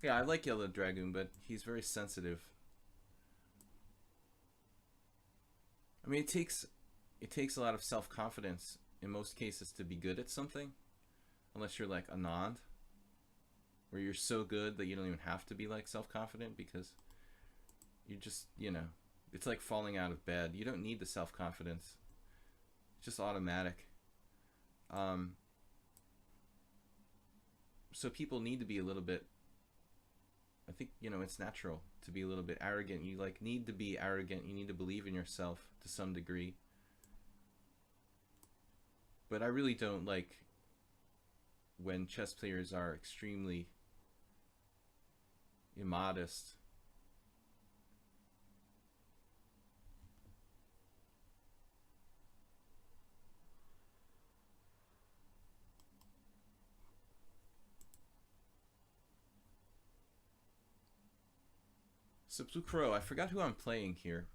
Yeah, I like Yellow Dragoon, but he's very sensitive. I mean, it takes a lot of self-confidence in most cases to be good at something, unless you're like Anand, where you're so good that you don't even have to be like self-confident because you just, you know, it's like falling out of bed. You don't need the self-confidence. It's just automatic. So people need to be a little bit, I think, you know, it's natural to be a little bit arrogant. You like need to be arrogant. You need to believe in yourself to some degree. But I really don't like when chess players are extremely immodest. So Blue Crow, I forgot who I'm playing here.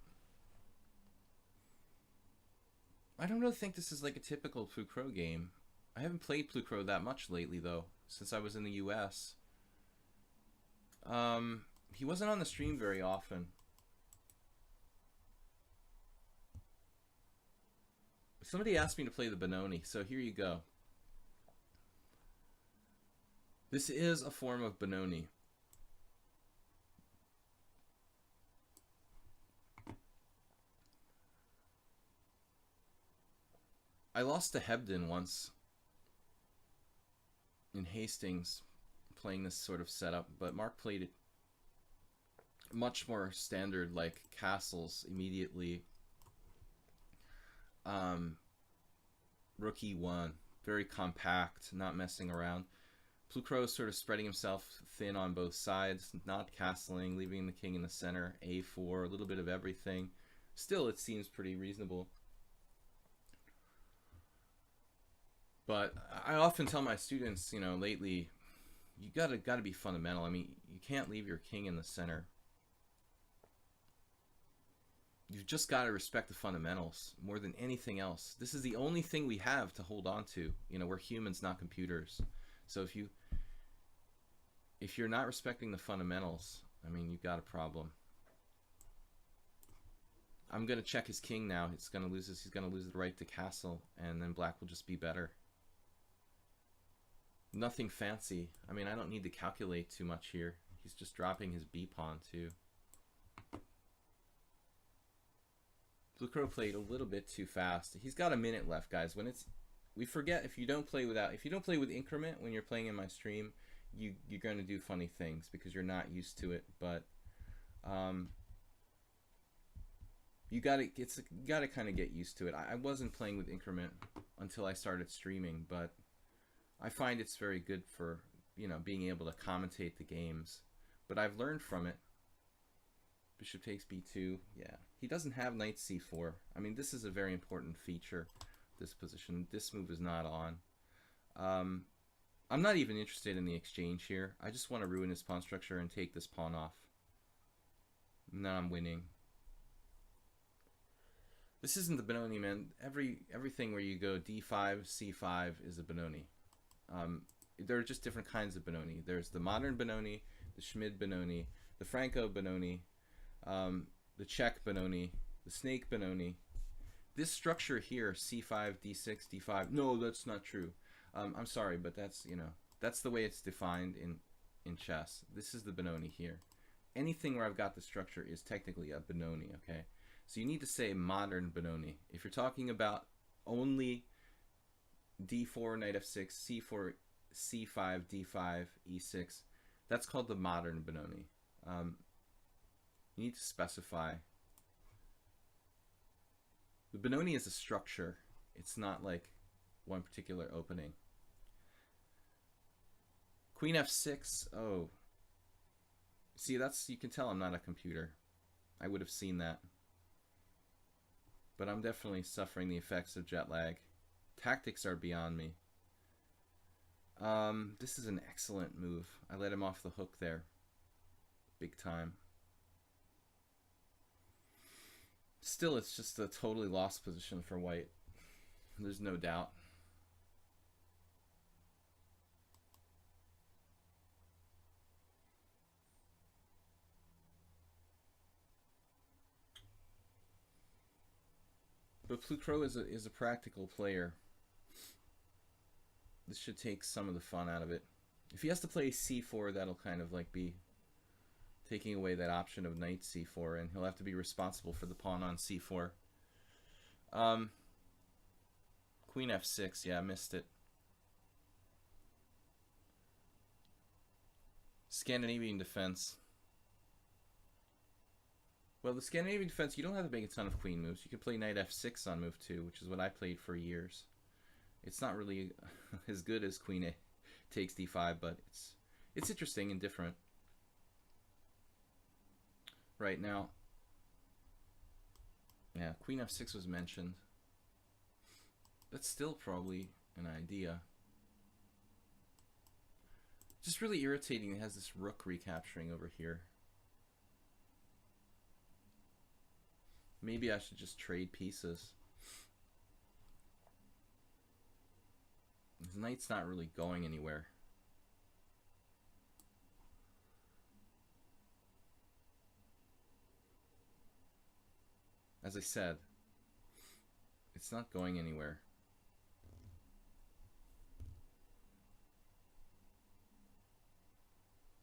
I don't really think this is like a typical Blue Crow game. I haven't played Blue Crow that much lately though, since I was in the US. He wasn't on the stream very often. Somebody asked me to play the Benoni, so here you go. This is a form of Benoni. I lost to Hebden once in Hastings playing this sort of setup, but Mark played it much more standard, like castles immediately. Rook e1, very compact, not messing around. Blue Crow is sort of spreading himself thin on both sides, not castling, leaving the king in the center, a4, a little bit of everything. Still, it seems pretty reasonable. But I often tell my students, you know, lately, you gotta be fundamental. I mean, you can't leave your king in the center. You've just got to respect the fundamentals more than anything else. This is the only thing we have to hold on to. You know, we're humans, not computers. So if you're not respecting the fundamentals, I mean, you've got a problem. I'm gonna check his king now. He's gonna lose the right to castle, and then black will just be better. Nothing fancy. I mean, I don't need to calculate too much here. He's just dropping his b pawn too. Blue Crow played a little bit too fast. He's got a minute left, guys. We forget, if you don't play with increment when you're playing in my stream, you're going to do funny things because you're not used to it. But you got to kind of get used to it. I wasn't playing with increment until I started streaming, but I find it's very good for, you know, being able to commentate the games. But I've learned from it. Bishop takes b2. Yeah, he doesn't have knight c4. I mean, this is a very important feature, this position. This move is not on. I'm not even interested in the exchange here. I just want to ruin his pawn structure and take this pawn off. And then I'm winning. This isn't the Benoni, man. Everything where you go d5, c5 is a Benoni. There are just different kinds of Benoni. There's the modern Benoni, the Schmid Benoni, the Franco Benoni, the Czech Benoni, the Snake Benoni. This structure here, c5, d6, d5. No, that's not true. I'm sorry, but that's, you know, that's the way it's defined in chess. This is the Benoni here. Anything where I've got the structure is technically a Benoni, okay? So you need to say modern Benoni. If you're talking about only d4, knight f6, c4, c5, d5, e6, that's called the modern Benoni. You need to specify. The Benoni is a structure. It's not like one particular opening. Queen f6. Oh. See, you can tell I'm not a computer. I would have seen that. But I'm definitely suffering the effects of jet lag. Tactics are beyond me. This is an excellent move. I let him off the hook there. Big time. Still, it's just a totally lost position for white. There's no doubt. But Plucro is a practical player. This should take some of the fun out of it. If he has to play c4, that'll kind of like be taking away that option of knight c4, and he'll have to be responsible for the pawn on c4. Queen f6, yeah, I missed it. Scandinavian defense. Well, the Scandinavian defense, you don't have to make a ton of queen moves. You can play knight f6 on move 2, which is what I played for years. It's not really as good as queen a takes d5, but it's interesting and different. Right now, yeah, queen f6 was mentioned. That's still probably an idea. Just really irritating. It has this rook recapturing over here. Maybe I should just trade pieces. His knight's not really going anywhere. As I said, it's not going anywhere.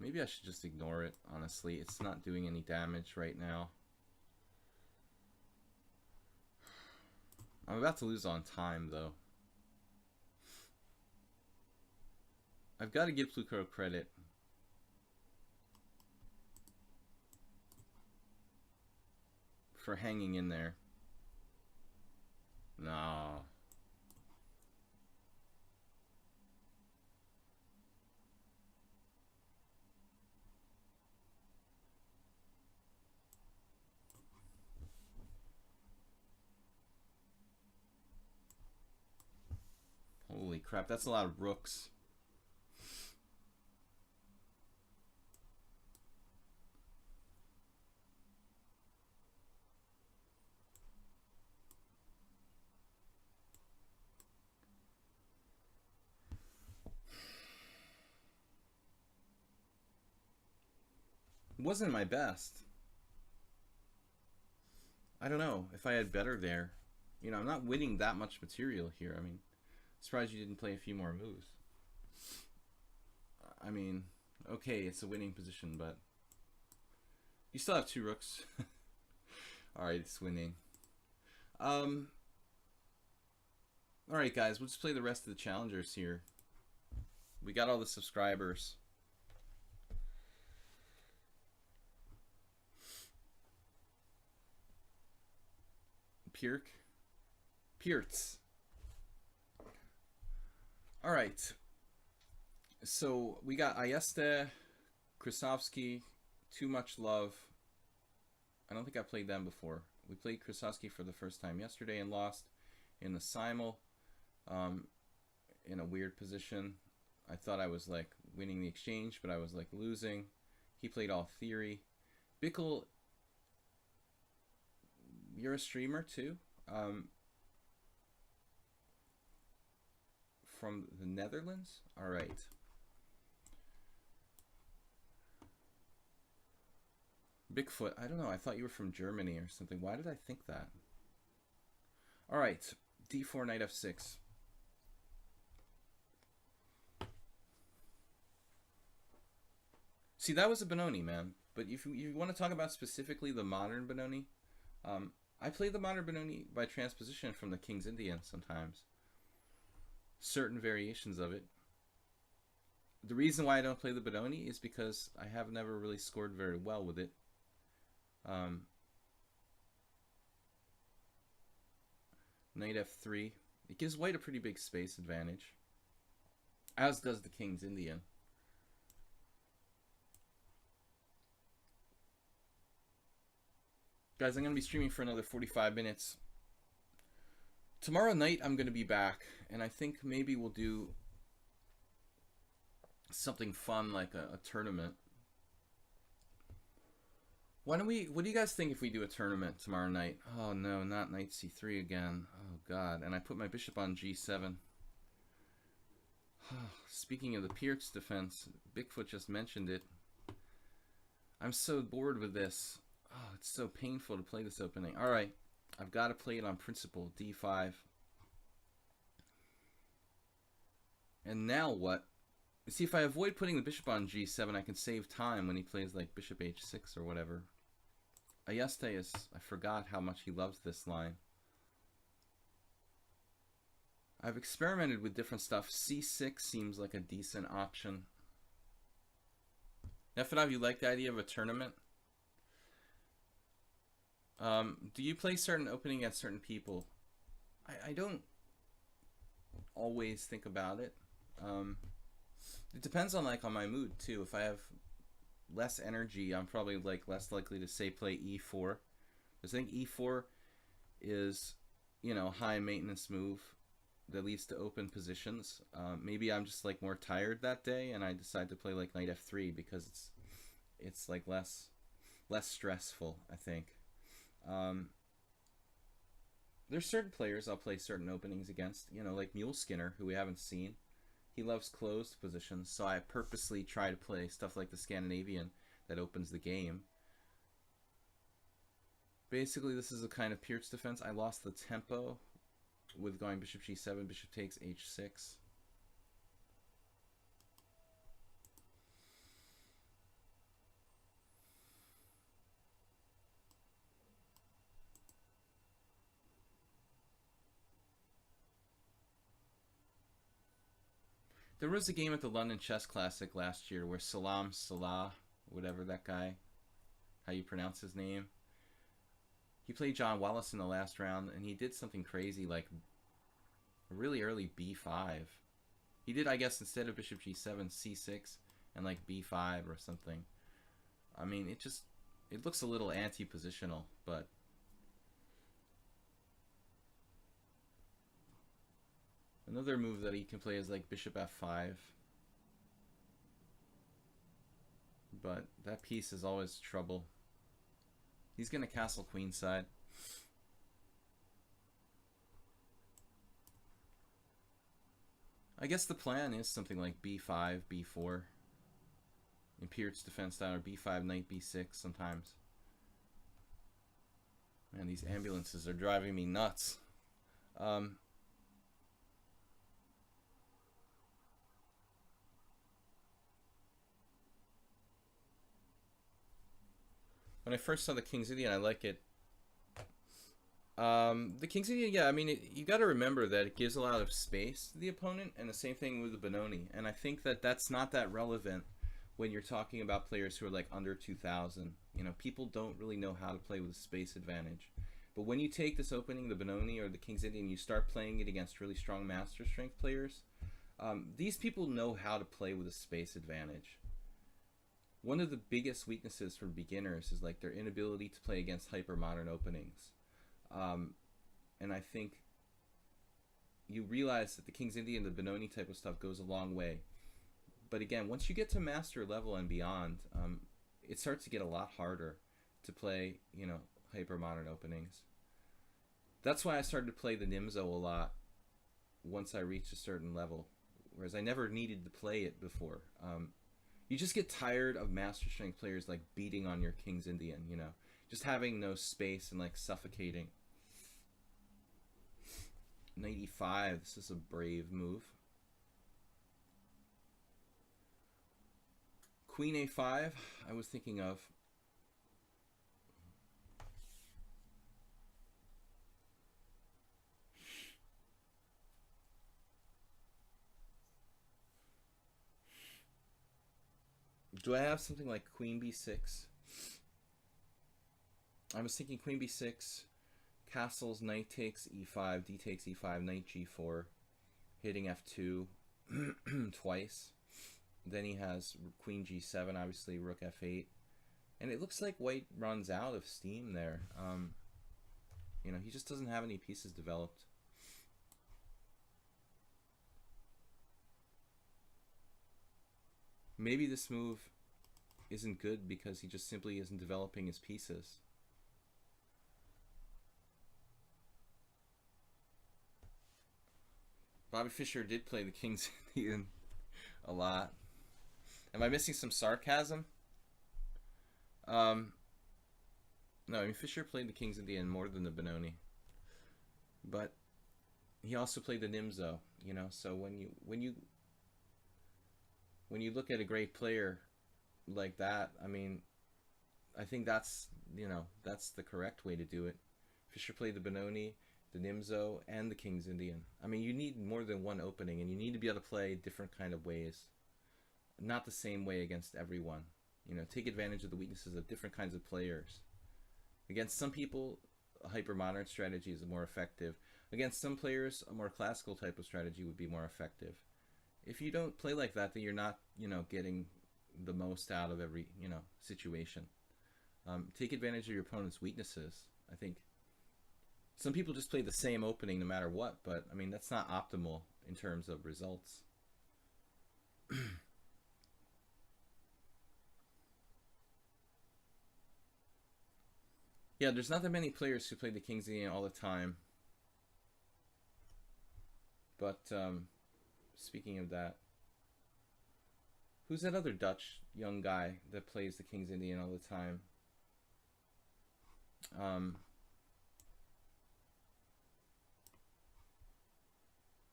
Maybe I should just ignore it, honestly. It's not doing any damage right now. I'm about to lose on time, though. I've got to give Plucro credit. For hanging in there. No. Holy crap, that's a lot of rooks. It wasn't my best. I don't know if I had better there. You know, I'm not winning that much material here. I mean, surprised you didn't play a few more moves. I mean, okay, it's a winning position, but you still have 2 rooks. Alright, it's winning. Alright, guys, we'll just play the rest of the challengers here. We got all the subscribers. Piertz. Alright. So we got Ayeste, Krasovsky, Too Much Love. I don't think I played them before. We played Krasovsky for the first time yesterday and lost in the simul, in a weird position. I thought I was like winning the exchange, but I was like losing. He played all theory. Bickle, you're a streamer too? From the Netherlands? Alright. Bigfoot, I don't know, I thought you were from Germany or something. Why did I think that? Alright, d4, knight f6. See, that was a Benoni, man. But if you want to talk about specifically the modern Benoni, I play the modern Benoni by transposition from the King's Indian sometimes. Certain variations of it. The reason why I don't play the Benoni is because I have never really scored very well with it. Knight f3. It gives white a pretty big space advantage, as does the King's Indian. Guys, I'm going to be streaming for another 45 minutes. Tomorrow night I'm going to be back, and I think maybe we'll do something fun like a tournament. What do you guys think if we do a tournament tomorrow night? Oh no, not knight c3 again. Oh god, and I put my bishop on g7. Speaking of the Piertz defense, Bigfoot just mentioned it. I'm so bored with this. Oh, it's so painful to play this opening. Alright, I've got to play it on principle. D5. And now what? See, if I avoid putting the bishop on G7, I can save time when he plays like bishop H6 or whatever. Ayestes, I forgot how much he loves this line. I've experimented with different stuff. C6 seems like a decent option. Nefedov, you like the idea of a tournament? Do you play certain opening against certain people? I don't always think about it. It depends on my mood too. If I have less energy, I'm probably less likely to say play E4. Because I think E4 is, high maintenance move that leads to open positions. Maybe I'm just more tired that day and I decide to play knight F3 because it's less stressful, I think. There's certain players I'll play certain openings against, like Mule Skinner, who we haven't seen. He loves closed positions, so I purposely try to play stuff like the Scandinavian that opens the game. Basically, this is a kind of Pierce defense. I lost the tempo with going bishop G7, bishop takes H6. There was a game at the London Chess Classic last year where Salah, whatever that guy, how you pronounce his name, he played John Wallace in the last round, and he did something crazy like a really early B5. He did, I guess, instead of bishop G7, C6, and B5 or something. I mean, it looks a little anti-positional, but another move that he can play is bishop F5. But that piece is always trouble. He's going to castle queenside. I guess the plan is something like B5, B4. In Pierce defense style, or B5, knight B6 sometimes. Man, these ambulances are driving me nuts. When I first saw the King's Indian, I like it. The King's Indian, yeah, I mean, you got to remember that it gives a lot of space to the opponent, and the same thing with the Benoni. And I think that that's not that relevant when you're talking about players who are under 2,000. People don't really know how to play with a space advantage. But when you take this opening, the Benoni or the King's Indian, you start playing it against really strong master strength players. These people know how to play with a space advantage. One of the biggest weaknesses for beginners is their inability to play against hyper-modern openings. And I think you realize that the King's Indian, the Benoni type of stuff goes a long way. But again, once you get to master level and beyond, it starts to get a lot harder to play, hyper-modern openings. That's why I started to play the Nimzo a lot once I reached a certain level, whereas I never needed to play it before. You just get tired of master strength players beating on your King's Indian, just having no space and suffocating. Knight E5, this is a brave move. Queen A5, I was thinking of. Do I have something like Queen B6? I was thinking Queen B6, castles, knight takes E5, D takes E5, knight G4, hitting F2 twice. Then he has Queen G7, obviously, Rook F8. And it looks like white runs out of steam there. He just doesn't have any pieces developed. Maybe this move isn't good because he just simply isn't developing his pieces. Bobby Fischer did play the King's Indian a lot. Am I missing some sarcasm? No, I mean, Fischer played the King's Indian more than the Benoni. but he also played the Nimzo, you know. So when you look at a great player like that, I mean, I think that's, you know, that's the correct way to do it. Fischer played the Benoni, the Nimzo, and the King's Indian. I mean, you need more than one opening, and you need to be able to play different kind of ways, not the same way against everyone. You know, take advantage of the weaknesses of different kinds of players. Against some people, a hyper-modern strategy is more effective. Against some players, a more classical type of strategy would be more effective. If you don't play like that, then you're not, you know, getting the most out of every, you know, situation. Take advantage of your opponent's weaknesses. I think some people just play the same opening no matter what, but I mean, that's not optimal in terms of results. Yeah, there's not that many players who play the King's Indian all the time. But speaking of that, who's that other Dutch young guy that plays the King's Indian all the time?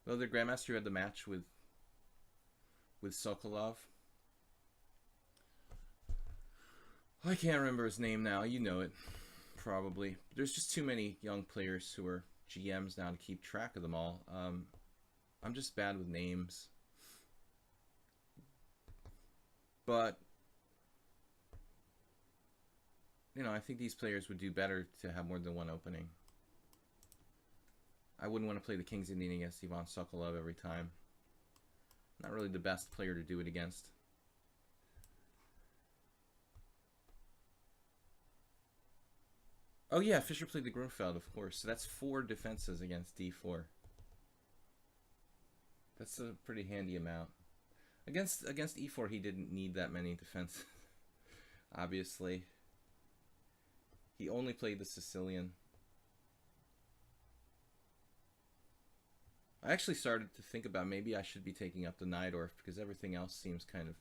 The other Grandmaster who had the match with Sokolov. I can't remember his name now. You know it, probably. There's just too many young players who are GMs now to keep track of them all. I'm just bad with names. But, you know, I think these players would do better to have more than one opening. I wouldn't want to play the King's Indian against Ivan Sokolov every time. Not really the best player to do it against. Oh yeah, Fischer played the Grunfeld, of course. So that's 4 defenses against d4. That's a pretty handy amount. Against e4, he didn't need that many defenses. Obviously. He only played the Sicilian. I actually started to think about maybe I should be taking up the Najdorf because everything else seems kind of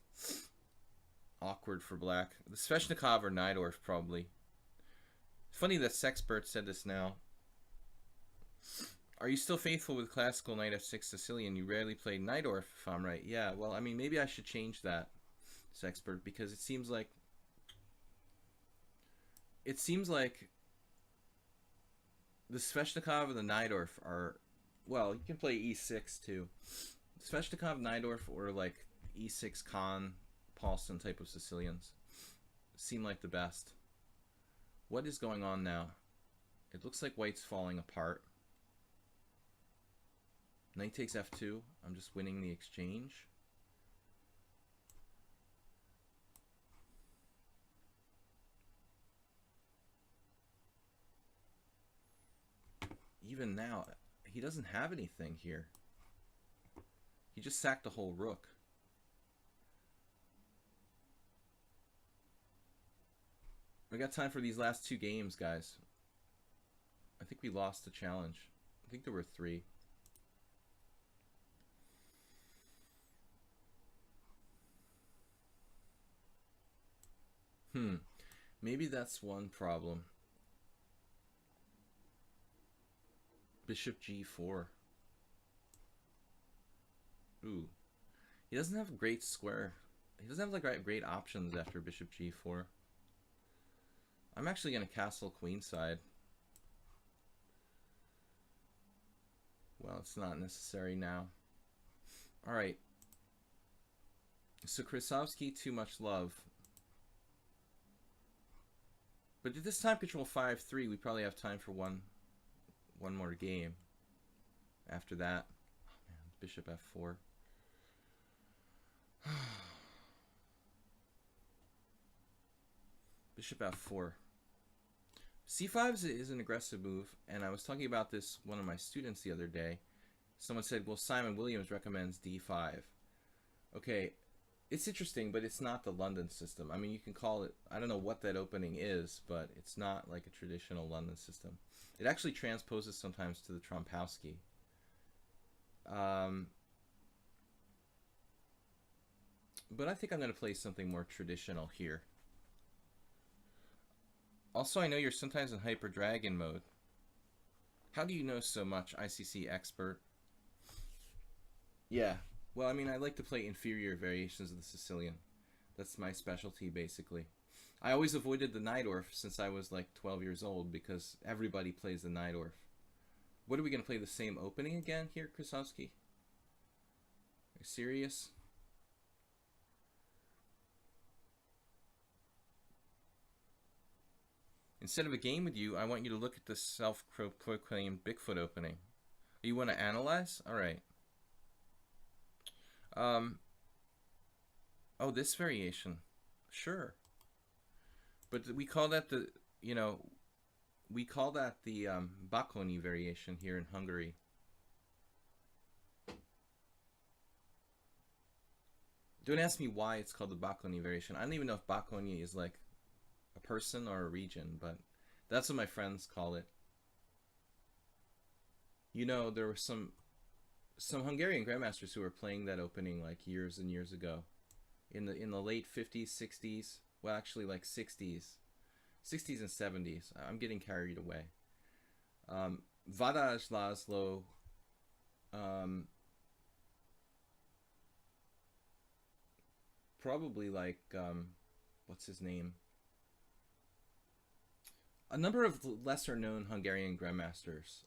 awkward for black. The Sveshnikov or Najdorf, probably. Funny that Sexpert said this now. Are you still faithful with classical knight f6 Sicilian? You rarely play Najdorf, if I'm right. Yeah, well, I mean, maybe I should change that, Sexpert, because it seems like the Sveshnikov and the Najdorf are, well, you can play e6 too. Sveshnikov, Najdorf, or like e6 Kahn, Paulson type of Sicilians seem like the best. What is going on now? It looks like white's falling apart. Knight takes f2. I'm just winning the exchange. Even now, he doesn't have anything here. He just sacked the whole rook. We got time for these last 2 games, guys. I think we lost the challenge. I think there were 3. Maybe that's one problem. Bishop g4. Ooh. He doesn't have a great square. He doesn't have like great options after bishop g4. I'm actually going to castle queenside. Well, it's not necessary now. All right. So Krasovsky, too much love. But at this time control 5-3, we probably have time for one more game. After that, oh man, bishop f4. Bishop f4. c5 is an aggressive move, and I was talking about this with one of my students the other day. Someone said, well, Simon Williams recommends d5. Okay, it's interesting, but it's not the London system. I mean, you can call it, I don't know what that opening is, but it's not like a traditional London system. It actually transposes sometimes to the Trompowsky. But I think I'm going to play something more traditional here. Also, I know you're sometimes in Hyper Dragon mode. How do you know so much, ICC expert? Yeah. Well, I mean, I like to play inferior variations of the Sicilian. That's my specialty, basically. I always avoided the Najdorf since I was like 12 years old because everybody plays the Najdorf. What are we going to play the same opening again here, Krasowski? Are you serious? Instead of a game with you, I want you to look at the self-proclaimed Bigfoot opening. You want to analyze? All right. Oh, this variation. Sure. But we call that the, we call that the Bakony variation here in Hungary. Don't ask me why it's called the Bakony variation. I don't even know if Bakony is like a person or a region, but that's what my friends call it. There were some Hungarian grandmasters who were playing that opening like years and years ago, in the late 50s, 60s. Well, actually, like 60s and 70s. I'm getting carried away. Vadaj Laszlo, probably like, what's his name? A number of lesser known Hungarian grandmasters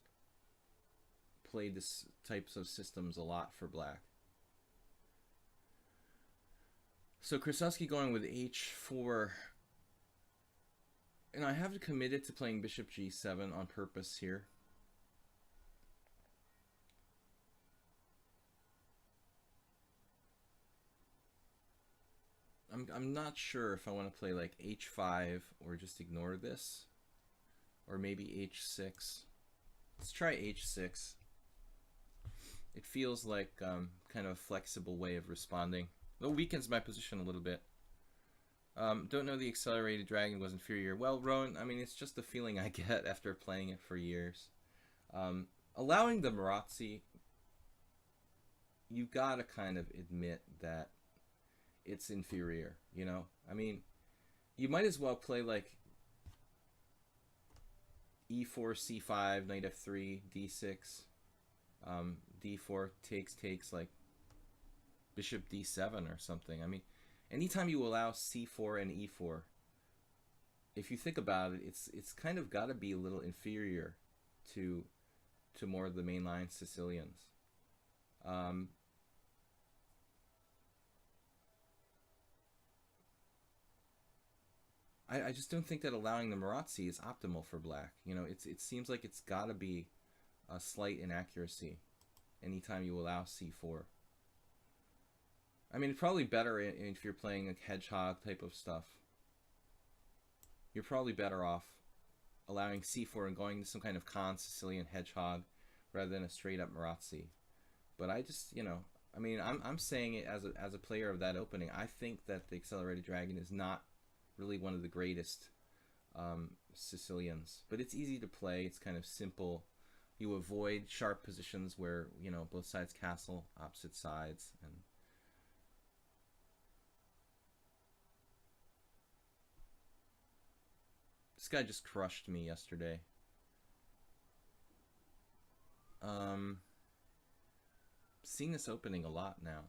played this types of systems a lot for black. So Krasowski going with h4, and I have committed to playing bishop g7 on purpose here. I'm not sure if I want to play like h5 or just ignore this, or maybe h6. Let's try h6. It feels like kind of a flexible way of responding. It weakens my position a little bit. Don't know the accelerated dragon was inferior. Well, Rowan, I mean, it's just the feeling I get after playing it for years. Allowing the Marazzi, you've got to kind of admit that it's inferior, I mean, you might as well play like e4, c5, knight f3, d6, d4 takes like bishop d7 or something. I mean, anytime you allow c4 and e4, if you think about it, it's kind of got to be a little inferior to more of the mainline Sicilians. I just don't think that allowing the Marazzi is optimal for black. It seems like it's got to be a slight inaccuracy anytime you allow c4. I mean, it's probably better if you're playing like hedgehog type of stuff. You're probably better off allowing c4 and going to some kind of Sicilian hedgehog rather than a straight up Marazzi. But I just, I mean, I'm saying it as a player of that opening. I think that the accelerated dragon is not really one of the greatest Sicilians, but it's easy to play. It's kind of simple. You avoid sharp positions where both sides castle opposite sides, and this guy just crushed me yesterday. Seeing this opening a lot now.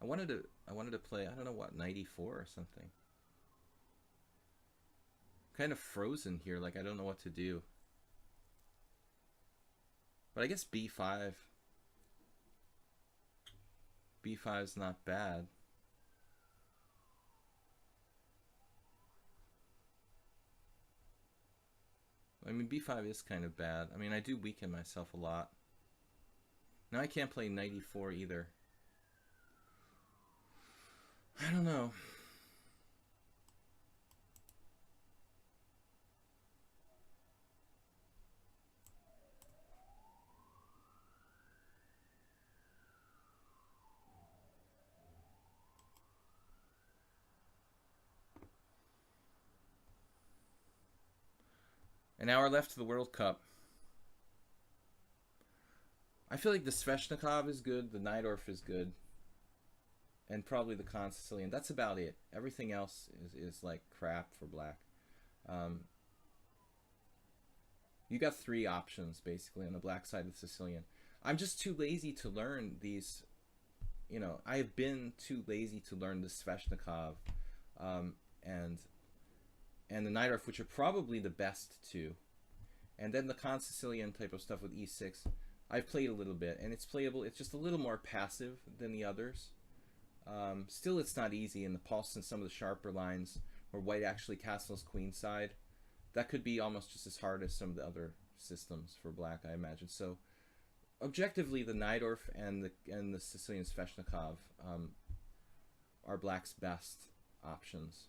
I wanted to play, I don't know what, knight e4 or something. Kind of frozen here, like I don't know what to do. But I guess b5. b5 is not bad. I mean, b5 is kind of bad. I mean, I do weaken myself a lot. Now I can't play knight e4 either. I don't know. An hour left to the World Cup. I feel like the Sveshnikov is good, the Najdorf is good, and probably the Sicilian. That's about it. Everything else is like crap for black. You got 3 options, basically, on the black side of the Sicilian. I'm just too lazy to learn these. You know, I have been too lazy to learn the Sveshnikov and the Najdorf, which are probably the best 2. And then the Con Sicilian type of stuff with e6, I've played a little bit, and it's playable. It's just a little more passive than the others. Still, it's not easy, and the pulse and some of the sharper lines where white actually castles queenside, that could be almost just as hard as some of the other systems for black, I imagine. So, objectively, the Najdorf and the Sicilian Sveshnikov are black's best options.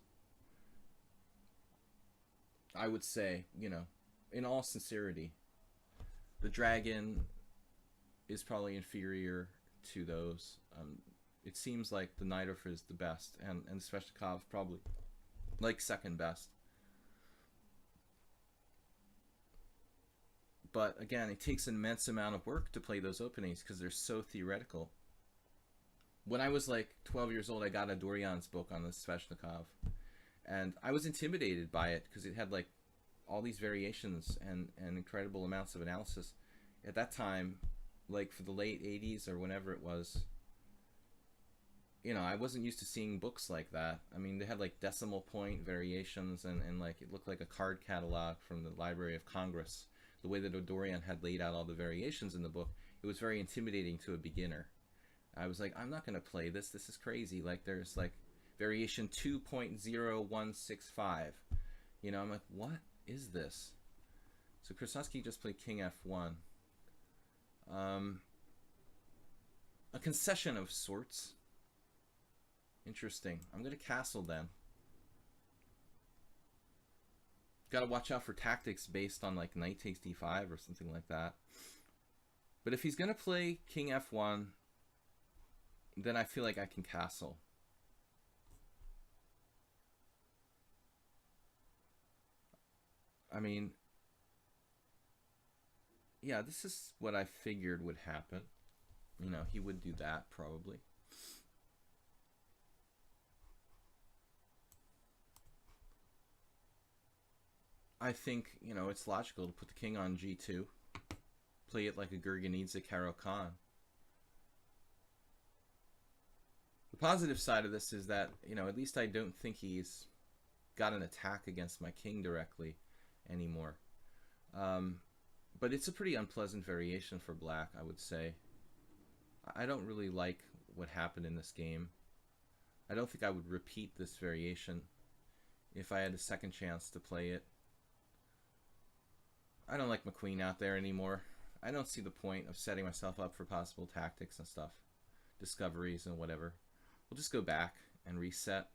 I would say, you know, in all sincerity, the Dragon is probably inferior to those. It seems like the Najdorf is the best, and the Sveshnikov probably like second best. But again, it takes an immense amount of work to play those openings because they're so theoretical. When I was like 12 years old, I got a Dorian's book on the Sveshnikov, and I was intimidated by it because it had like all these variations and incredible amounts of analysis. At that time, like for the late 80s or whenever it was, you know, I wasn't used to seeing books like that. I mean, they had like decimal point variations and like it looked like a card catalog from the Library of Congress. The way that Dorian had laid out all the variations in the book, it was very intimidating to a beginner. I was like, I'm not going to play this. This is crazy. Like, there's like variation 2.0165. You know, I'm like, what is this? So Krasnodski just played King F1. A concession of sorts. Interesting. I'm going to castle then. Got to watch out for tactics based on like knight takes d5 or something like that. But if he's going to play King F1, then I feel like I can castle. I mean, yeah, this is what I figured would happen. You know, he would do that probably. I think, you know, it's logical to put the king on g2. Play it like a Gurgenidze Caro-Kann. The positive side of this is that, you know, at least I don't think he's got an attack against my king directly anymore. But it's a pretty unpleasant variation for black, I would say. I don't really like what happened in this game. I don't think I would repeat this variation if I had a second chance to play it. I don't like my queen out there anymore. I don't see the point of setting myself up for possible tactics and stuff. Discoveries and whatever. We'll just go back and reset.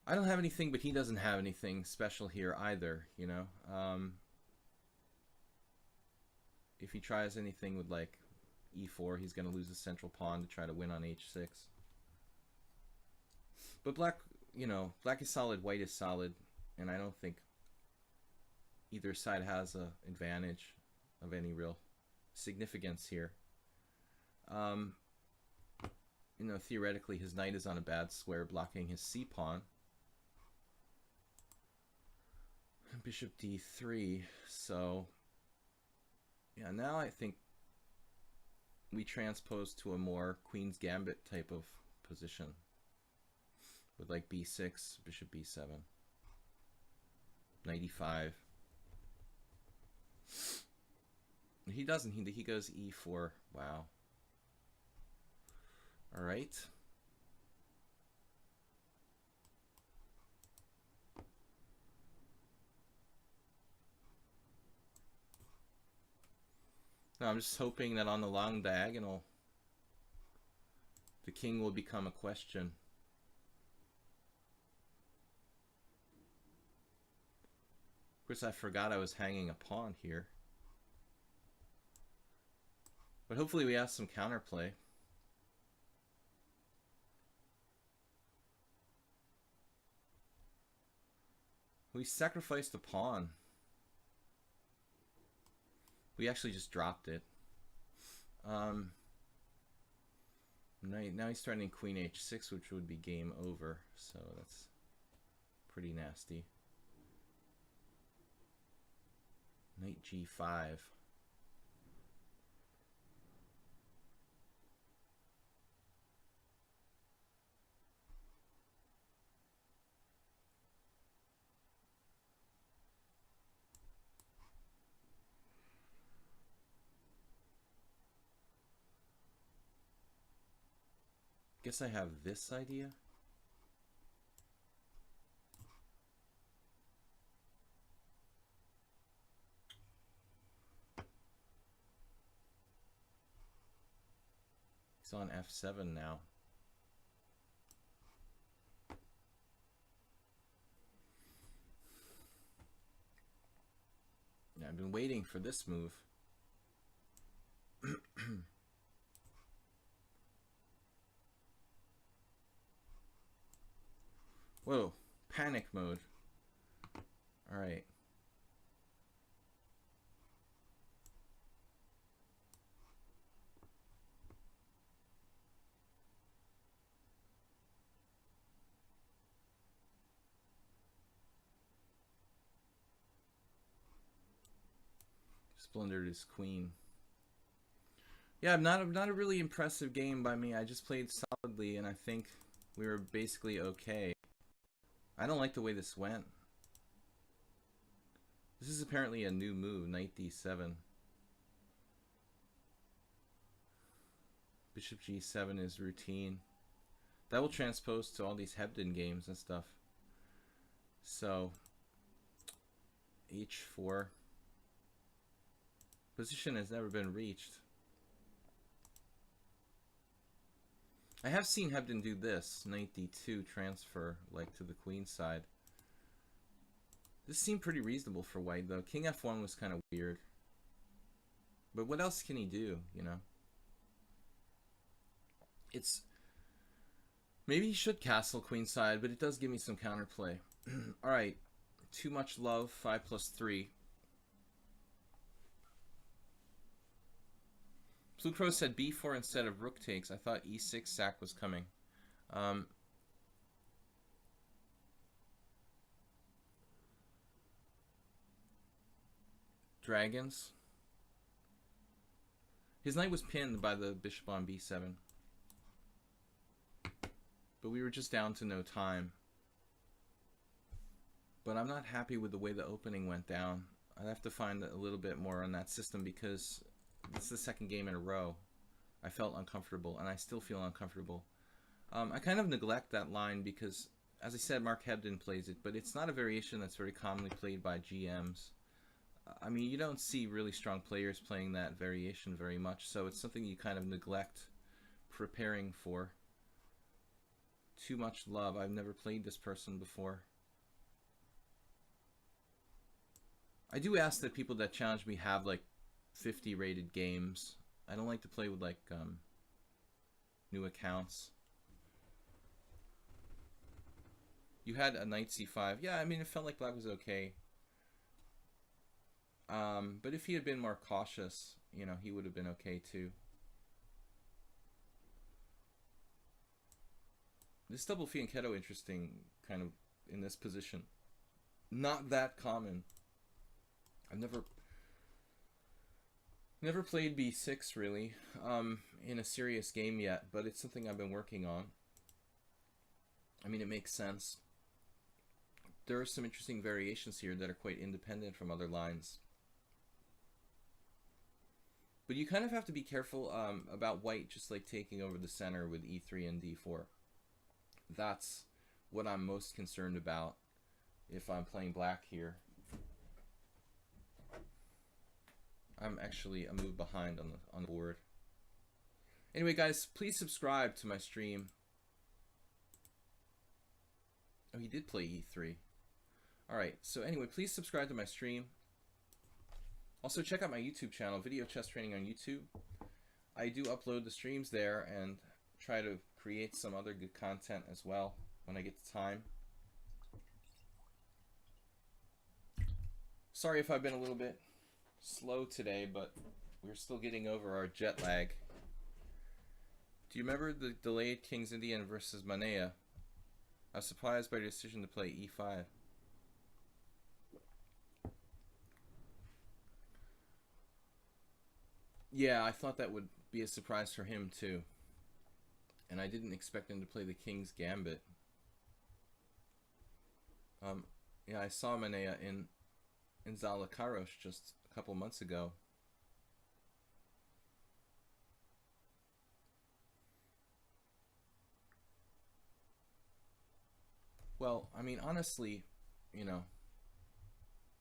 I don't have anything, but he doesn't have anything special here either, you know. If he tries anything with like e4, he's going to lose the central pawn to try to win on h6. But black, you know, black is solid, white is solid, and I don't think either side has an advantage of any real significance here. You know, theoretically, his knight is on a bad square, blocking his c-pawn. Bishop d3, so yeah, now I think we transpose to a more Queen's Gambit type of position with like b6, bishop b7, knight e5. He doesn't, he goes e4. Wow. All right. Now I'm just hoping that on the long diagonal, the king will become a question. Of course, I forgot I was hanging a pawn here. But hopefully we have some counterplay. We sacrificed a pawn. We actually just dropped it. Now he's threatening queen h6, which would be game over. So that's pretty nasty. Knight G5. Guess I have this idea. He's on F7 now. Yeah, I've been waiting for this move. Whoa, panic mode. All right. Splintered his queen. Yeah, not a really impressive game by me. I just played solidly, and I think we were basically okay. I don't like the way this went. This is apparently a new move, Knight D7. Bishop G7 is routine. That will transpose to all these Hebden games and stuff. So, H4. Position has never been reached. I have seen Hebden do this, Knight D2 transfer, like to the queen side. This seemed pretty reasonable for white, though. King F1 was kind of weird. But what else can he do, you know? It's... Maybe he should castle queenside, but it does give me some counterplay. Alright, too much love, 5+3. Blue Crow said b4 instead of rook takes. I thought e6 sack was coming. Dragons. His knight was pinned by the bishop on b7. But we were just down to no time. But I'm not happy with the way the opening went down. I'd have to find a little bit more on that system because this is the second game in a row. I felt uncomfortable, and I still feel uncomfortable. I kind of neglect that line because, as I said, Mark Hebden plays it, but it's not a variation that's very commonly played by GMs. I mean, you don't see really strong players playing that variation very much, so it's something you kind of neglect preparing for. Too much love. I've never played this person before. I do ask that people that challenge me have like 50 rated games. I don't like to play with like new accounts. You had a knight c5. Yeah, I mean, it felt like black was okay. But if he had been more cautious, you know, he would have been okay too. This double fianchetto interesting kind of in this position. Not that common. I've never played b6 really in a serious game yet, but it's something I've been working on. I mean, it makes sense. There are some interesting variations here that are quite independent from other lines. But you kind of have to be careful about white just like taking over the center with e3 and d4. That's what I'm most concerned about if I'm playing black here. I'm actually a move behind on the board. Anyway, guys, please subscribe to my stream. Oh, he did play e3. Alright, so anyway, please subscribe to my stream. Also, check out my YouTube channel, Video Chess Training on YouTube. I do upload the streams there and try to create some other good content as well when I get the time. Sorry if I've been a little bit slow today, but we're still getting over our jet lag. Do you remember the delayed King's Indian versus Manea? I was surprised by your decision to play e5. Yeah, I thought that would be a surprise for him too. And I didn't expect him to play the King's Gambit. Yeah, I saw Manea in Zalakaros just a couple months ago. Well, I mean, honestly, you know,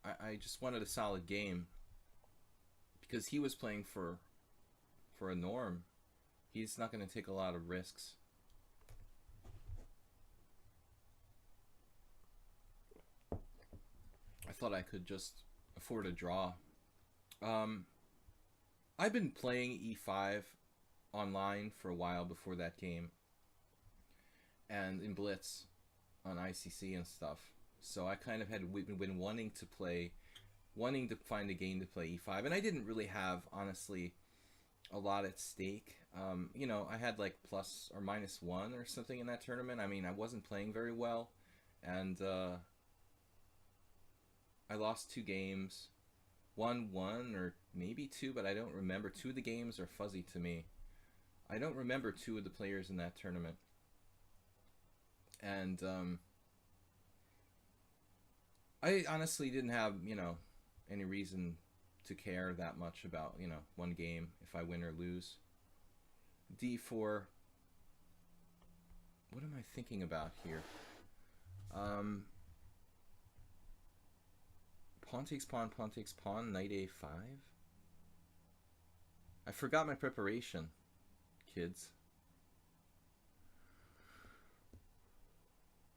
I just wanted a solid game because he was playing for a norm. He's not going to take a lot of risks. I thought I could just afford a draw. I've been playing E5 online for a while before that game, and in Blitz on ICC and stuff. So I kind of had been wanting to find a game to play E5, and I didn't really have, honestly, a lot at stake. You know, I had like plus or minus one or something in that tournament. I mean, I wasn't playing very well, and I lost 2 games. Won 1 or maybe 2, but I don't remember. 2 of the games are fuzzy to me. I don't remember 2 of the players in that tournament. And I honestly didn't have, you know, any reason to care that much about, you know, one game if I win or lose. D4. What am I thinking about here? Pawn takes pawn, pawn takes pawn, knight A5. I forgot my preparation, kids.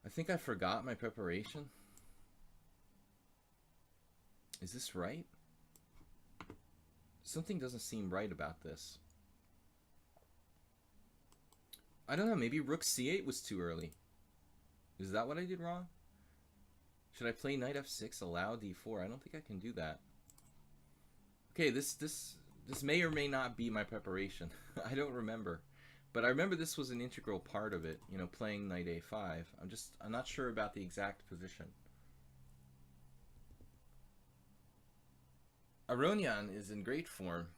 I think I forgot my preparation. Is this right? Something doesn't seem right about this. I don't know, maybe rook C8 was too early. Is that what I did wrong? Should I play knight F6, allow D4? I don't think I can do that. Okay, this may or may not be my preparation. I don't remember. But I remember this was an integral part of it, you know, playing knight A5. I'm not sure about the exact position. Aronian is in great form.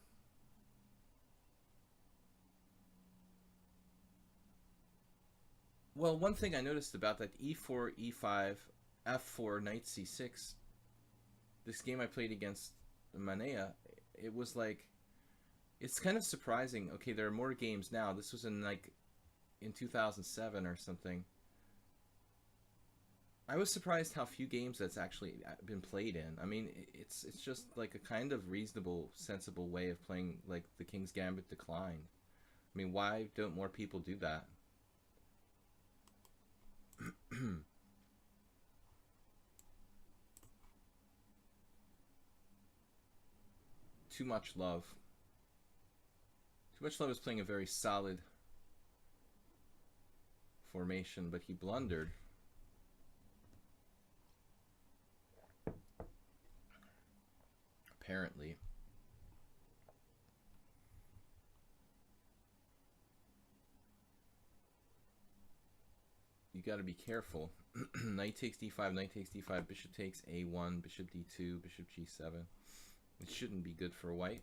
Well, one thing I noticed about that E4, E5, F4, knight C6, this game I played against Manea, it was like, it's kind of surprising. Okay, there are more games now. This was in 2007 or something. I was surprised how few games that's actually been played in. I mean, it's just like a kind of reasonable, sensible way of playing like the King's Gambit declined. I mean, why don't more people do that? Too Much Love. Too Much Love is playing a very solid formation, but he blundered. Apparently. You got to be careful. Knight takes d5, knight takes d5, bishop takes a1, bishop d2, bishop g7. It shouldn't be good for white.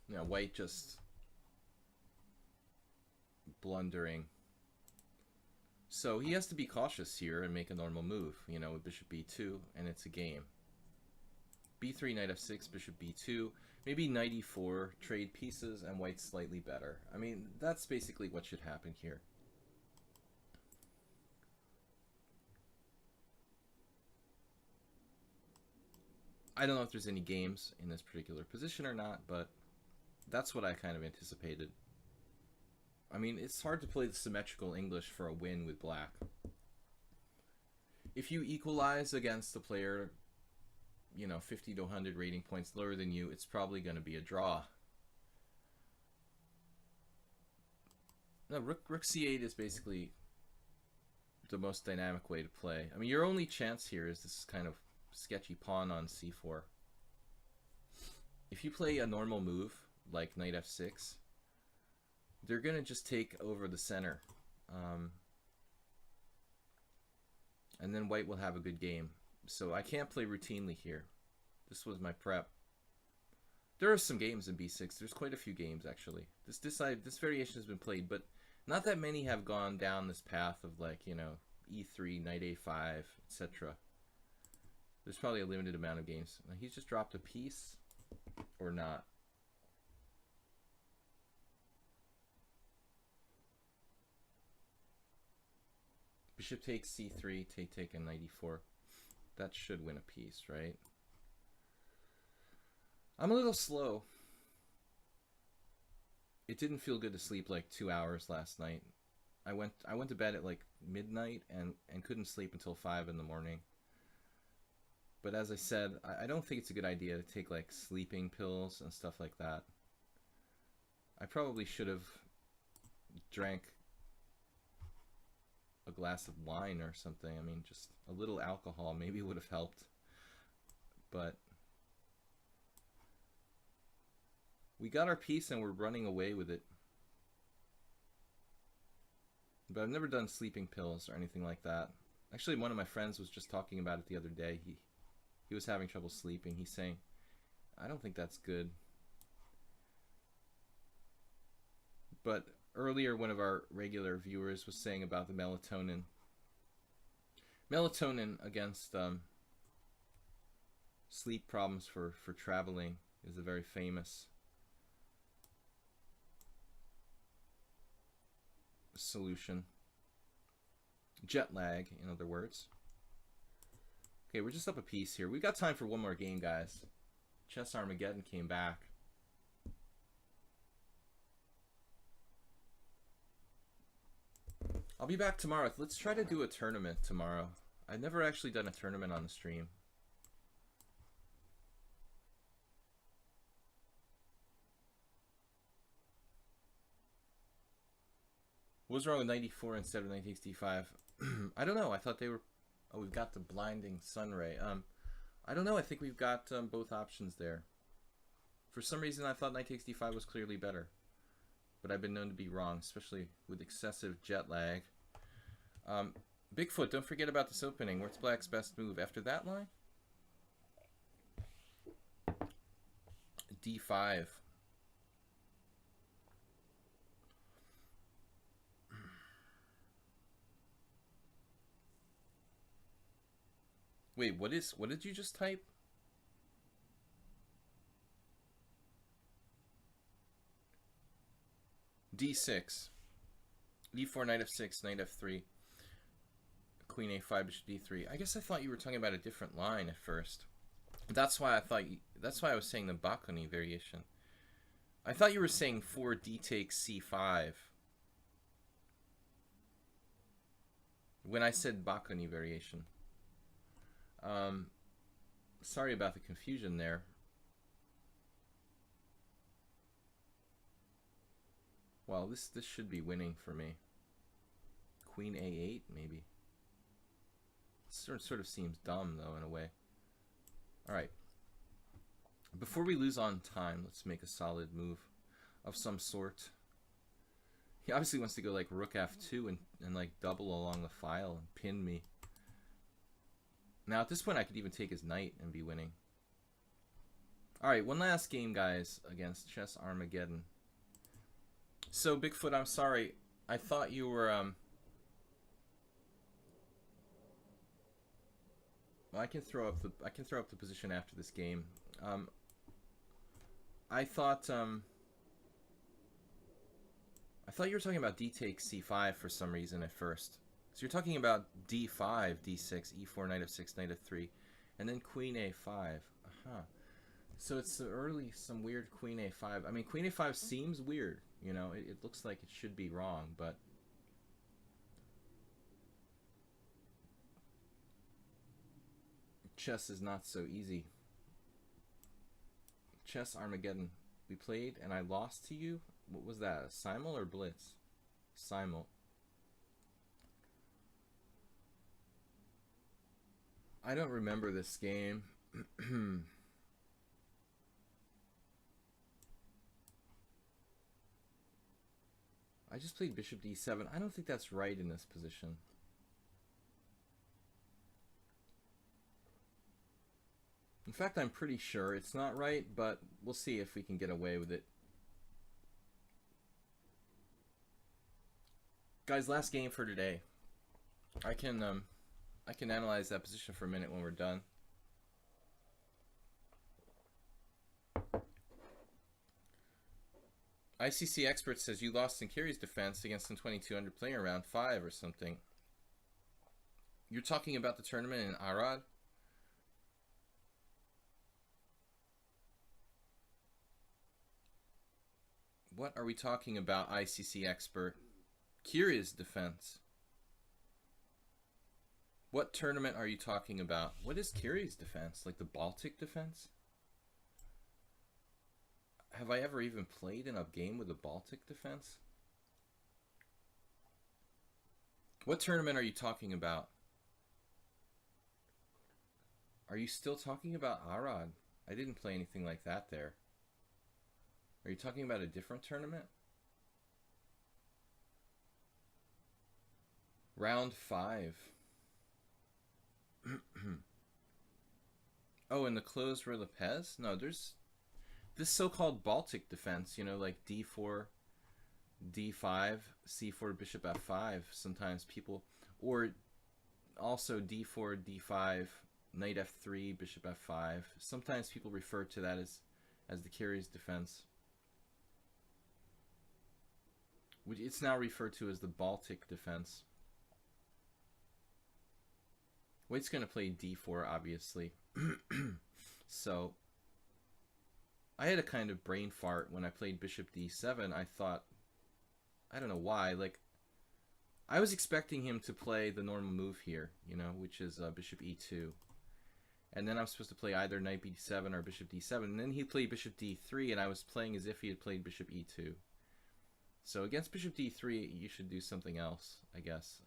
Now white just blundering. So he has to be cautious here and make a normal move, you know, with bishop b2, and it's a game. b3, knight f6, bishop b2, maybe knight e4, trade pieces, and white's slightly better. I mean, that's basically what should happen here. I don't know if there's any games in this particular position or not, but that's what I kind of anticipated. I mean, it's hard to play the symmetrical English for a win with black. If you equalize against a player, you know, 50 to 100 rating points lower than you, it's probably going to be a draw. No, rook c8 is basically the most dynamic way to play. I mean, your only chance here is this kind of sketchy pawn on c4. If you play a normal move like knight f6, they're gonna just take over the center. and then white will have a good game. So I can't play routinely here. This was my prep. There are some games in b6. There's quite a few games, actually. This variation has been played, but not that many have gone down this path of, like, you know, e3, knight a5, etc. There's probably a limited amount of games. He's just dropped a piece, or not. Bishop takes c3, take, and knight e4. That should win a piece, right? I'm a little slow. It didn't feel good to sleep like 2 hours last night. I went to bed at like midnight and couldn't sleep until 5 in the morning. But as I said, I don't think it's a good idea to take like sleeping pills and stuff like that. I probably should have drank a glass of wine or something. I mean, just a little alcohol maybe would have helped. But we got our piece and we're running away with it. But I've never done sleeping pills or anything like that. Actually, one of my friends was just talking about it the other day. He was having trouble sleeping. He's saying, I don't think that's good. But earlier, one of our regular viewers was saying about the melatonin. Melatonin against sleep problems for traveling is a very famous solution. Jet lag, in other words. Okay, we're just up a piece here. We've got time for one more game, guys. Chess Armageddon came back. I'll be back tomorrow. Let's try to do a tournament tomorrow. I've never actually done a tournament on the stream. What was wrong with 94 instead of 1965? I don't know. I thought they were... Oh, we've got the blinding sun ray. I don't know. I think we've got both options there. For some reason, I thought 1965 was clearly better. But I've been known to be wrong, especially with excessive jet lag. Bigfoot, don't forget about this opening. What's black's best move? After that line? D5. Wait, what did you just type? D6. D4, knight f6, knight f3. Queen a5, bishop d3. I guess I thought you were talking about a different line at first. That's why I was saying the Baccani variation. I thought you were saying 4d takes c5. When I said Baccani variation. Sorry about the confusion there. Well, this should be winning for me. Queen a8, maybe. Sort of seems dumb, though, in a way. Alright. Before we lose on time, let's make a solid move of some sort. He obviously wants to go like rook f2 and like double along the file and pin me. Now, at this point, I could even take his knight and be winning. Alright, one last game, guys, against Chess Armageddon. So, Bigfoot, I'm sorry. I thought you were, well, I can throw up the position after this game. I thought you were talking about d takes c5 for some reason at first. So you're talking about d5, d6, e4, knight f6, knight f3, and then queen a5. So it's some weird queen a5. I mean, queen a5 seems weird. You know, it looks like it should be wrong, but chess is not so easy. Chess Armageddon. We played and I lost to you. What was that? A simul or blitz? Simul. I don't remember this game. I just played bishop d7. I don't think that's right in this position. In fact, I'm pretty sure it's not right, but we'll see if we can get away with it. Guys, last game for today. I can analyze that position for a minute when we're done. ICC expert says you lost in Kyrie's defense against some 2200 playing around 5 or something. You're talking about the tournament in Arad? What are we talking about, ICC expert? Kyrie's defense. What tournament are you talking about? What is Kyrie's defense? Like the Baltic defense? Have I ever even played in a game with a Baltic defense? What tournament are you talking about? Are you still talking about Arad? I didn't play anything like that there. Are you talking about a different tournament? Round 5. Oh, and the closed were Lopez? No, there's this so-called Baltic defense, you know, like d4, d5, c4, bishop f5. Sometimes people, or also d4, d5, knight f3, bishop f5. Sometimes people refer to that as the Kyrie's defense. It's now referred to as the Baltic defense. White's going to play d4, obviously. So, I had a kind of brain fart when I played bishop d7. I thought, I don't know why, like, I was expecting him to play the normal move here, you know, which is bishop e2. And then I'm supposed to play either knight b7 or bishop d7. And then he played bishop d3, and I was playing as if he had played bishop e2. So against bishop d3, you should do something else, I guess.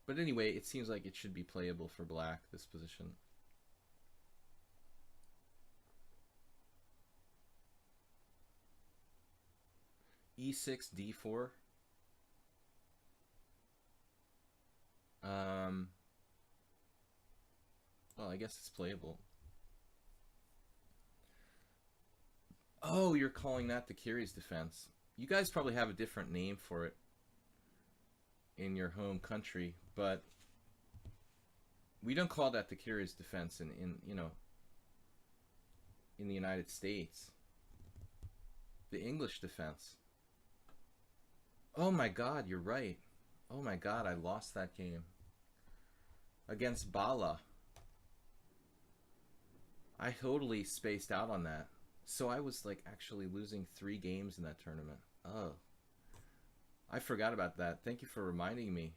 But anyway, it seems like it should be playable for black, this position. e6, d4. Well, I guess it's playable. Oh, you're calling that the Kyrie's defense. You guys probably have a different name for it in your home country, but we don't call that the Kyrie's defense in you know, in the United States. The English defense. Oh my god, you're right. Oh my god, I lost that game against Bala. I totally spaced out on that. So I was like actually losing 3 games in that tournament. Oh, I forgot about that. Thank you for reminding me.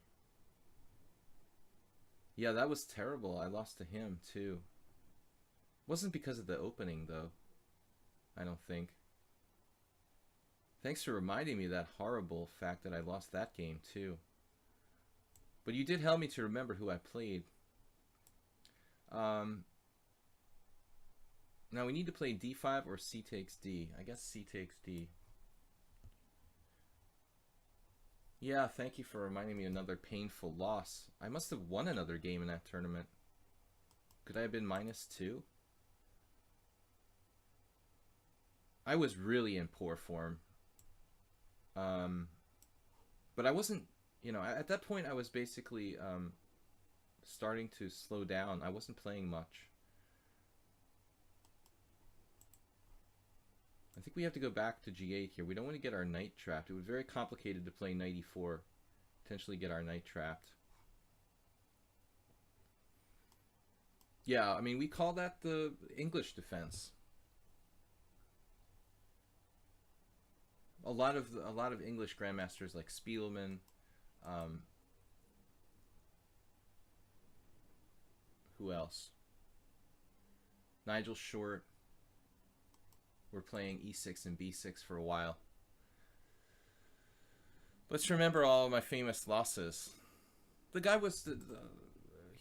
Yeah, that was terrible. I lost to him too. Wasn't because of the opening though, I don't think. Thanks for reminding me of that horrible fact that I lost that game too. But you did help me to remember who I played. Now we need to play d5 or c takes d. I guess c takes d. Yeah, thank you for reminding me of another painful loss. I must have won another game in that tournament. Could I have been -2? I was really in poor form. But I wasn't, you know, at that point I was basically starting to slow down. I wasn't playing much. I think we have to go back to g8 here. We don't want to get our knight trapped. It would be very complicated to play knight e4. Potentially get our knight trapped. Yeah, I mean, we call that the English defense. A lot of English grandmasters like Spielman, who else? Nigel Short. We're playing e6 and b6 for a while. Let's remember all of my famous losses. The guy was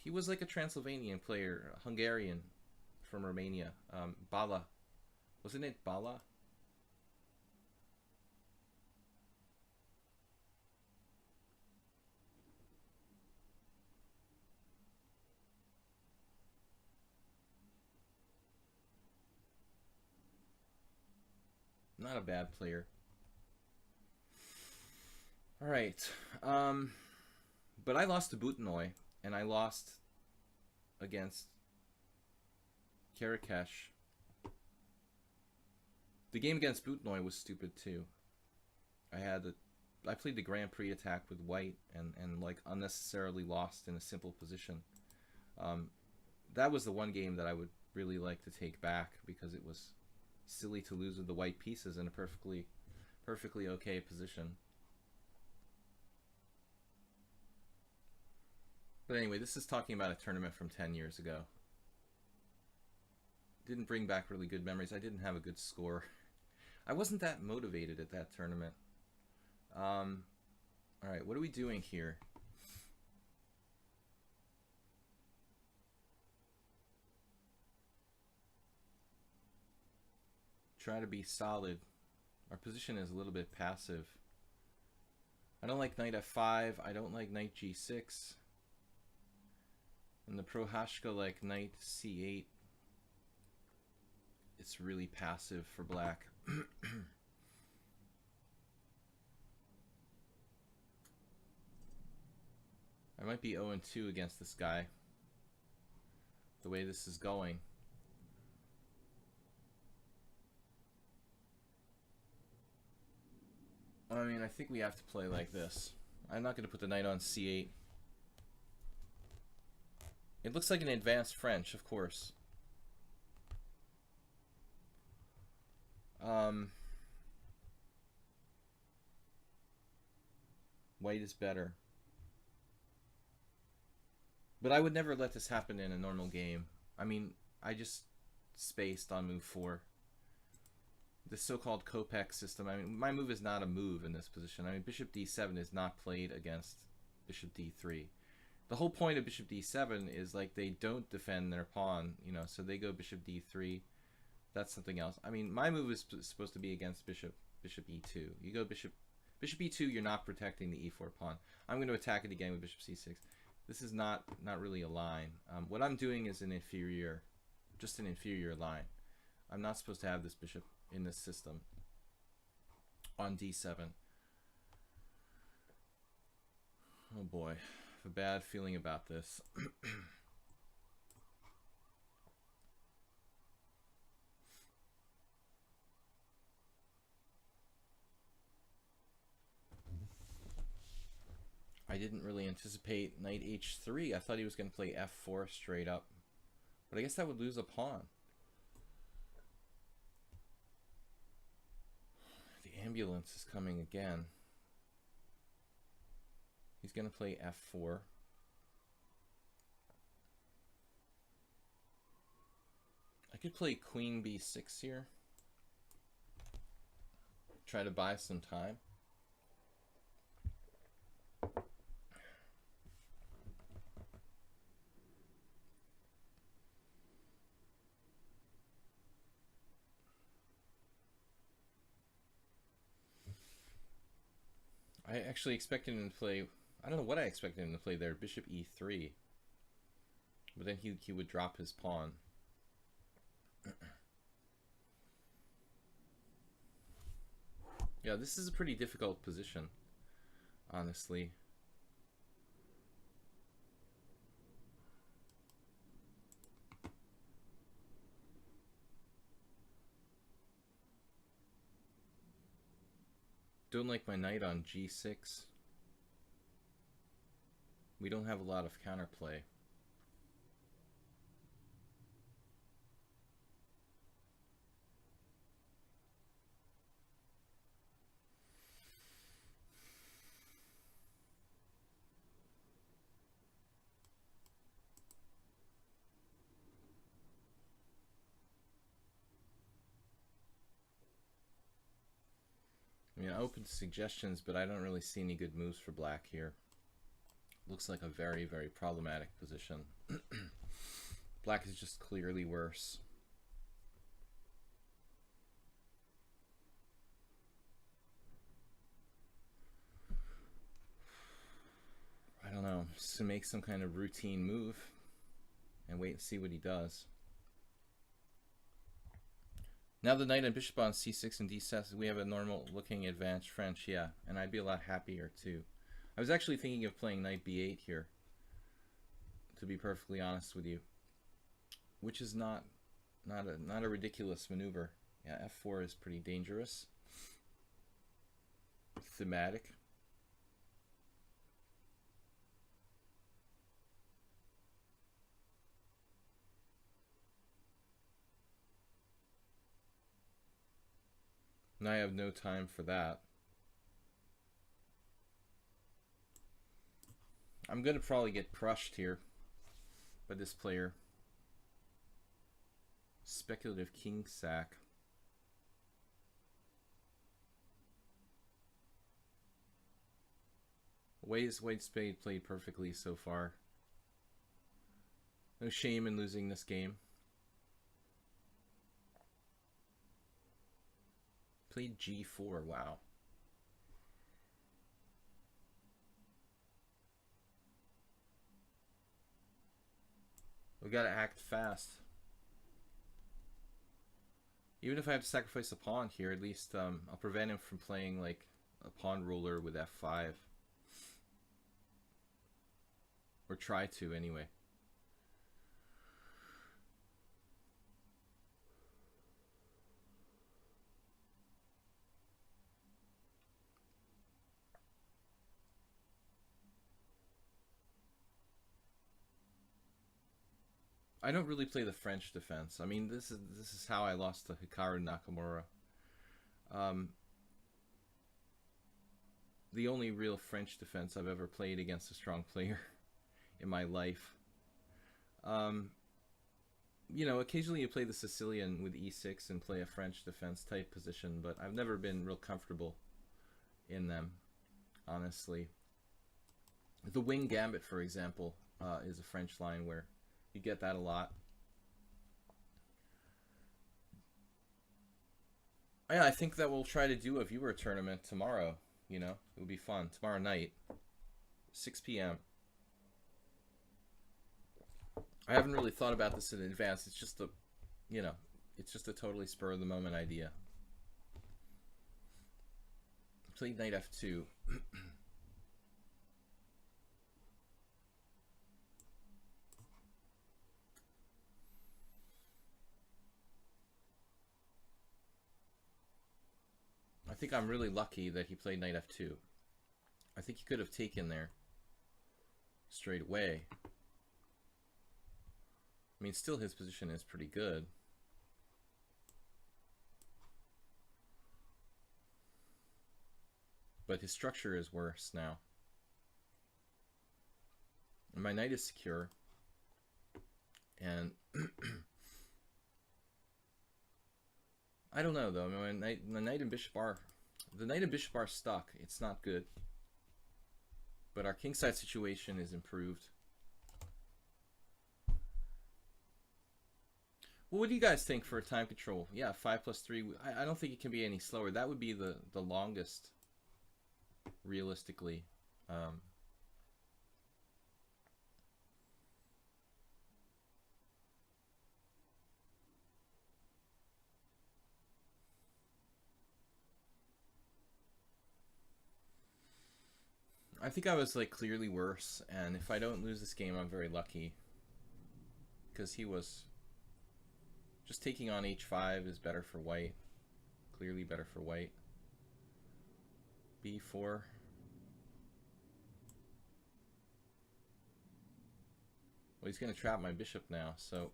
he was like a Transylvanian player, a Hungarian from Romania. Bala, wasn't it Bala? Not a bad player. All right. But I lost to Butanoy, and I lost against Karakash. The game against Butanoy was stupid too. I played the Grand Prix attack with white and like unnecessarily lost in a simple position. That was the one game that I would really like to take back because it was silly to lose with the white pieces in a perfectly okay position. But anyway, this is talking about a tournament from 10 years ago. Didn't bring back really good memories. I didn't have a good score. I wasn't that motivated at that tournament. Alright, what are we doing here? Try to be solid. Our position is a little bit passive. I don't like knight f5. I don't like knight g6. And the Prohashka like knight c8. It's really passive for black. I might be 0-2 against this guy. The way this is going. I mean, I think we have to play like this. I'm not going to put the knight on c8. It looks like an advanced French, of course. White is better. But I would never let this happen in a normal game. I mean, I just spaced on move 4. This so-called Kopek system, I mean, my move is not a move in this position. I mean, bishop d7 is not played against bishop d3. The whole point of bishop d7 is like they don't defend their pawn, you know, so they go bishop d3. That's something else. I mean, my move is supposed to be against bishop e2. You go bishop e2, you're not protecting the e4 pawn. I'm going to attack it again with bishop c6. This is not really a line. What I'm doing is just an inferior line. I'm not supposed to have this bishop in this system on d7. Oh boy, I have a bad feeling about this. I didn't really anticipate knight h3. I thought he was going to play f4 straight up. But I guess that would lose a pawn. The ambulance is coming again. He's going to play f4. I could play queen b6 here. Try to buy some time. I actually expected him to play, I don't know what I expected him to play there, bishop e3. But then he would drop his pawn. Yeah, this is a pretty difficult position, honestly. Don't like my knight on g6. We don't have a lot of counterplay. I mean, open to suggestions, but I don't really see any good moves for black here. Looks like a very, very problematic position. Black is just clearly worse. I don't know, just to make some kind of routine move and wait and see what he does. Now the knight and bishop on c6 and d7, we have a normal looking advanced French, yeah, and I'd be a lot happier too. I was actually thinking of playing knight b8 here, to be perfectly honest with you, which is not a ridiculous maneuver. Yeah, f4 is pretty dangerous. Thematic. And I have no time for that. I'm going to probably get crushed here by this player. Speculative king sack. White spade played perfectly so far. No shame in losing this game. Played g4, wow. We gotta act fast. Even if I have to sacrifice a pawn here, at least I'll prevent him from playing like a pawn roller with f5. Or try to, anyway. I don't really play the French defense. I mean, this is how I lost to Hikaru Nakamura. The only real French defense I've ever played against a strong player in my life. You know, occasionally you play the Sicilian with e6 and play a French defense type position, but I've never been real comfortable in them, honestly. The wing gambit, for example, is a French line where you get that a lot. Yeah, I think that we'll try to do a viewer tournament tomorrow. You know, it would be fun. Tomorrow night, 6 p.m. I haven't really thought about this in advance. It's just a, you know, it's just a totally spur of the moment idea. Played knight f2. I think I'm really lucky that he played knight f2. I think he could have taken there straight away. I mean, still his position is pretty good. But his structure is worse now. And my knight is secure. And I don't know though. I mean, the knight and bishop are stuck. It's not good. But our kingside situation is improved. Well, what do you guys think for time control? Yeah, 5+3. I don't think it can be any slower. That would be the longest, realistically. I think I was like clearly worse, and if I don't lose this game, I'm very lucky. Because he was just taking on h5 is better for white. Clearly better for white. b4. Well, he's going to trap my bishop now, so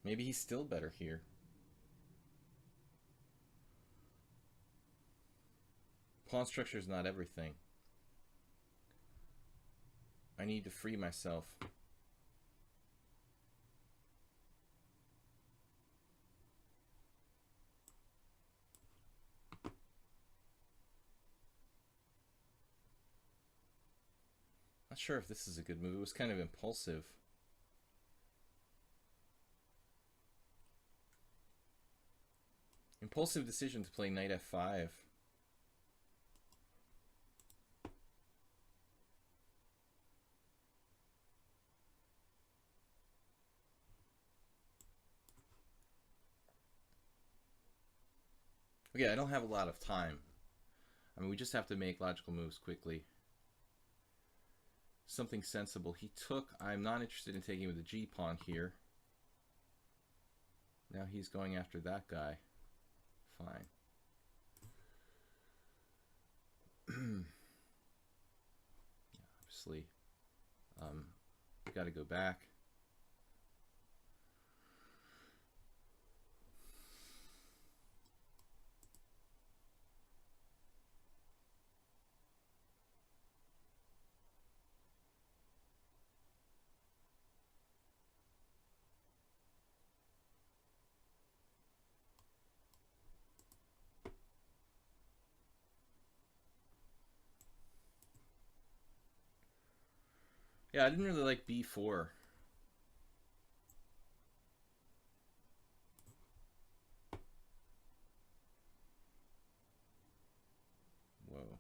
maybe he's still better here. Pawn structure is not everything. I need to free myself. Not sure if this is a good move. It was kind of impulsive. Impulsive decision to play knight f5. Okay, I don't have a lot of time. I mean, we just have to make logical moves quickly. Something sensible. He took... I'm not interested in taking with the G-pawn here. Now he's going after that guy. Fine. Obviously, got to go back. Yeah, I didn't really like b4. Whoa.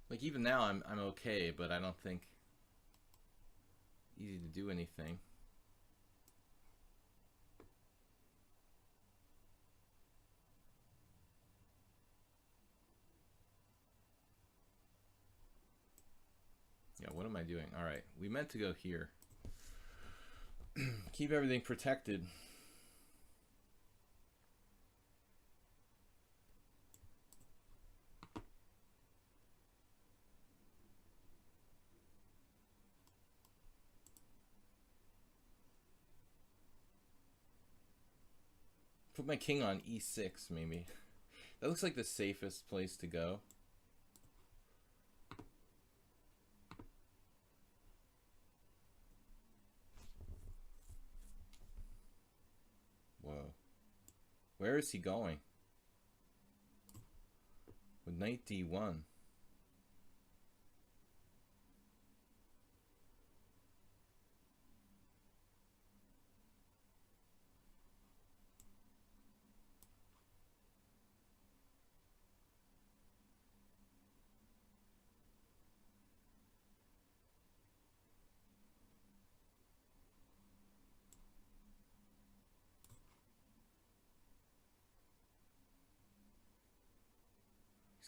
Like, even now I'm okay, but I don't think easy to do anything. Yeah, what am I doing? All right, we meant to go here. Keep everything protected. Put my king on e6, maybe. That looks like the safest place to go. Whoa. Where is he going? With knight d1.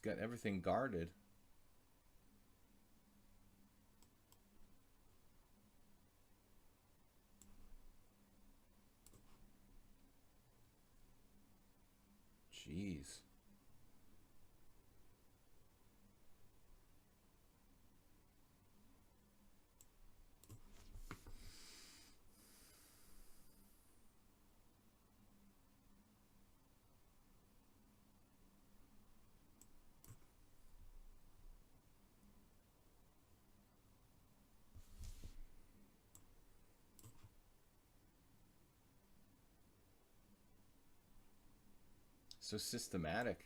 He's got everything guarded. Jeez. So systematic.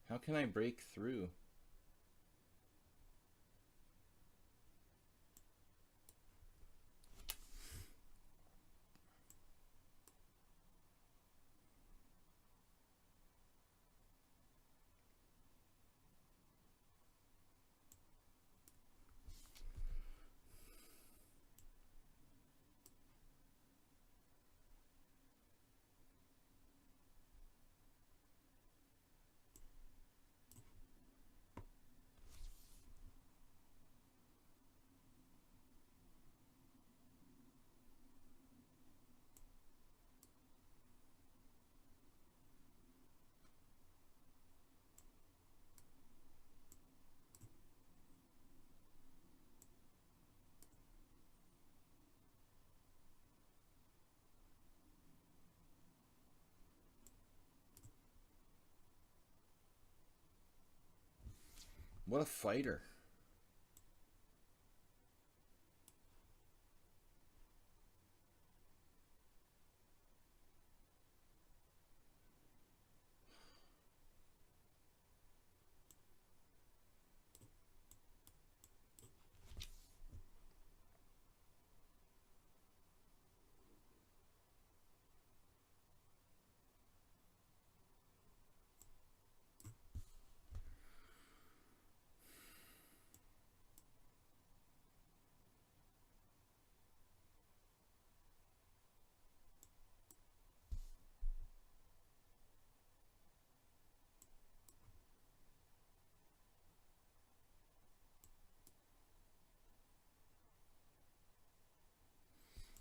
How can I break through? What a fighter.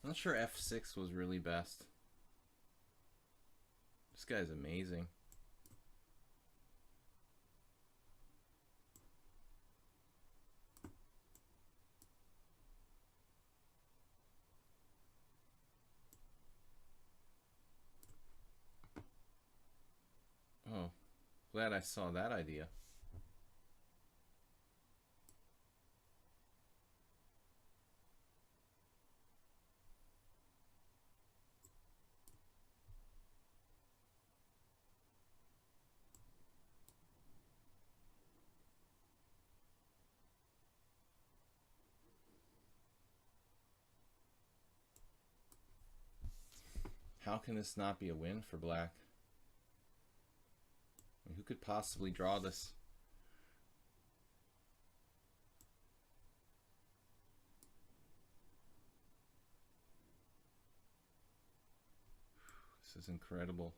I'm not sure F6 was really best. This guy's amazing. Oh, glad I saw that idea. How can this not be a win for black? I mean, who could possibly draw this? This is incredible.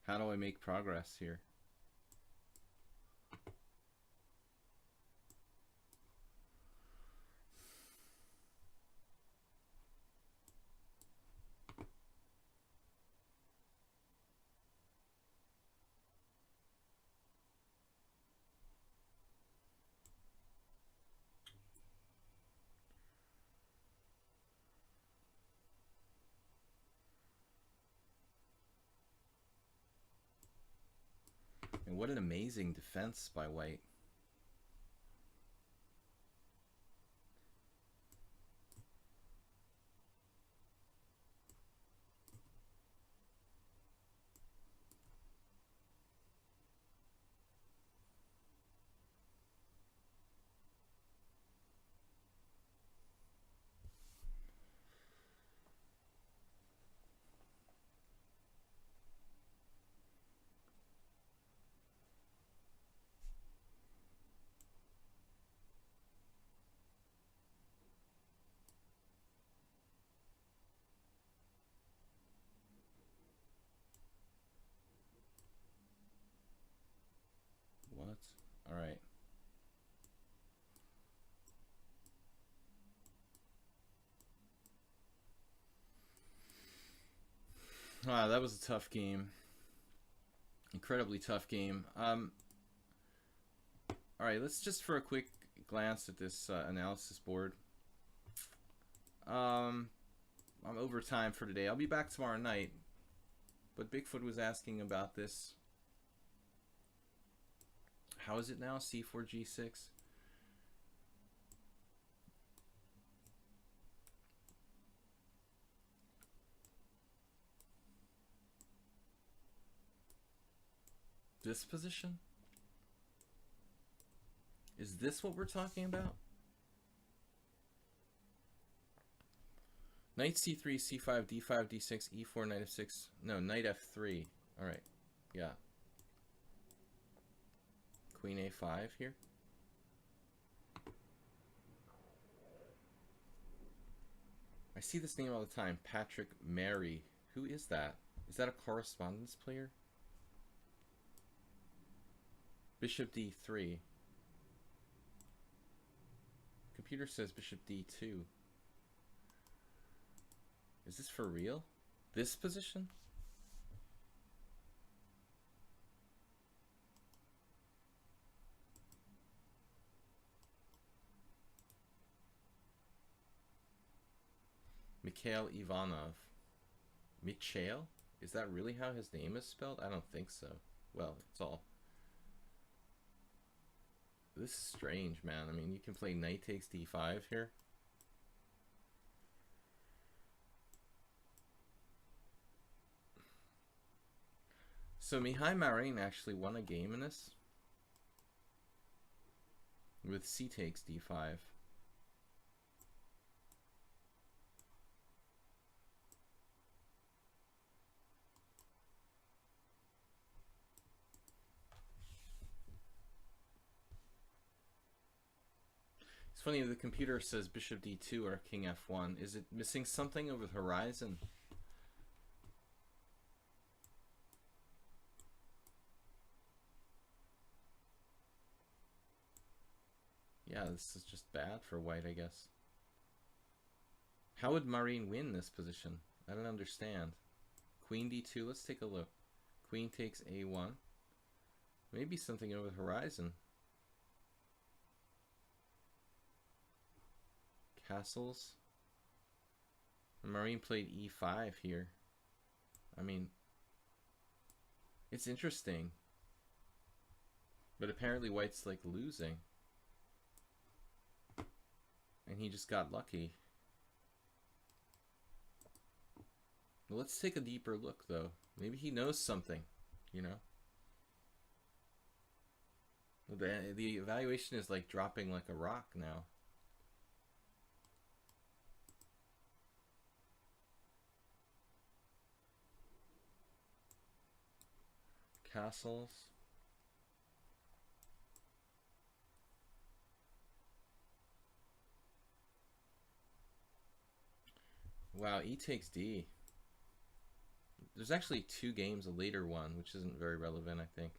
How do I make progress here? And what an amazing defense by white. What? All right. Wow, that was a tough game. Incredibly tough game. All right, let's just for a quick glance at this analysis board. I'm over time for today. I'll be back tomorrow night. But Bigfoot was asking about this. How is it now? C4, G6? This position? Is this what we're talking about? Knight c3, c5, d5, d6, e4, knight f6. No, knight f3. All right. Yeah. Queen a5 here. I see this name all the time. Patrick Mary. Who is that? Is that a correspondence player? Bishop d3. Computer says bishop d2. Is this for real? This position? Mikhail Ivanov. Mikhail? Is that really how his name is spelled? I don't think so. Well, it's all. This is strange, man. I mean, you can play knight takes d5 here. So Mihai Marin actually won a game in this with c takes d5. It's funny, the computer says bishop d2 or king f1. Is it missing something over the horizon? Yeah, this is just bad for white, I guess. How would Marin win this position? I don't understand. Queen d2, let's take a look. Queen takes a1. Maybe something over the horizon. Castles. Marin played e5 here. I mean, it's interesting. But apparently white's like losing. And he just got lucky. Well, let's take a deeper look, though. Maybe he knows something, you know? The evaluation is like dropping like a rock now. Castles. Wow, e takes d. There's actually 2 games, a later one, which isn't very relevant, I think.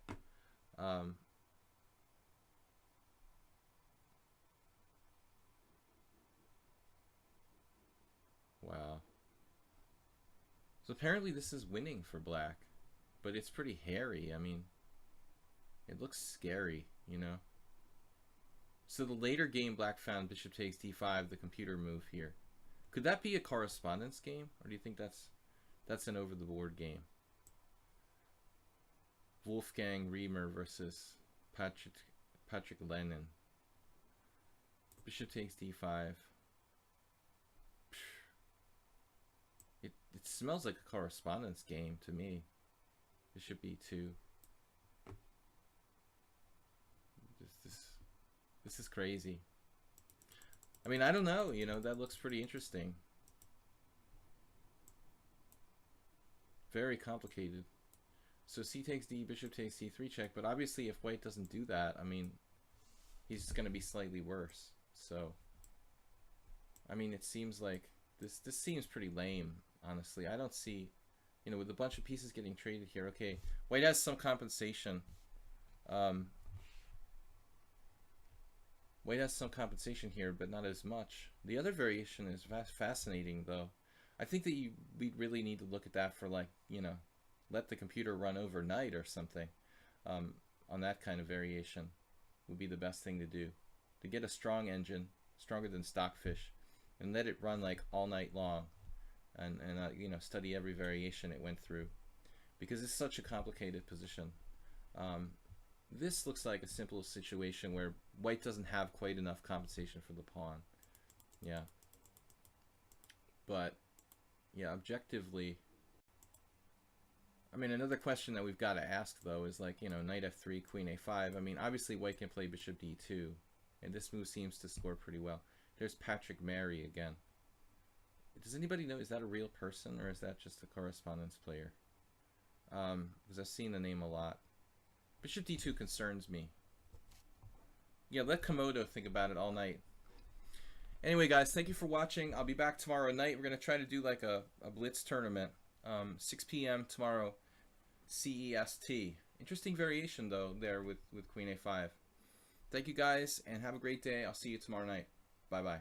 Wow. So apparently this is winning for black, but it's pretty hairy. I mean, it looks scary, you know? So the later game black found bishop takes d5, the computer move here. Could that be a correspondence game, or do you think that's an over-the-board game? Wolfgang Riemer versus Patrick Lennon. Bishop takes d5. It smells like a correspondence game to me. Bishop e2. This is crazy. I mean, I don't know, you know, that looks pretty interesting. Very complicated. So c takes d, bishop takes c3 check, but obviously if white doesn't do that, I mean, he's just going to be slightly worse. So, I mean, it seems like this seems pretty lame, honestly. I don't see, you know, with a bunch of pieces getting traded here. Okay, white has some compensation. White has some compensation here, but not as much. The other variation is fascinating, though. I think that we really need to look at that for, like, you know, let the computer run overnight or something. On that kind of variation would be the best thing to do. To get a strong engine, stronger than Stockfish, and let it run like all night long, and you know, study every variation it went through, because it's such a complicated position. This looks like a simple situation where white doesn't have quite enough compensation for the pawn. Yeah. But, yeah, objectively, I mean, another question that we've got to ask, though, is like, you know, knight f3, queen a5. I mean, obviously white can play bishop d2, and this move seems to score pretty well. There's Patrick Mary again. Does anybody know, is that a real person, or is that just a correspondence player? Because I've seen the name a lot. Bishop d2 concerns me. Yeah, let Komodo think about it all night. Anyway, guys, thank you for watching. I'll be back tomorrow night. We're going to try to do like a blitz tournament. 6 p.m. tomorrow, CEST. Interesting variation, though, there with queen a5. Thank you, guys, and have a great day. I'll see you tomorrow night. Bye-bye.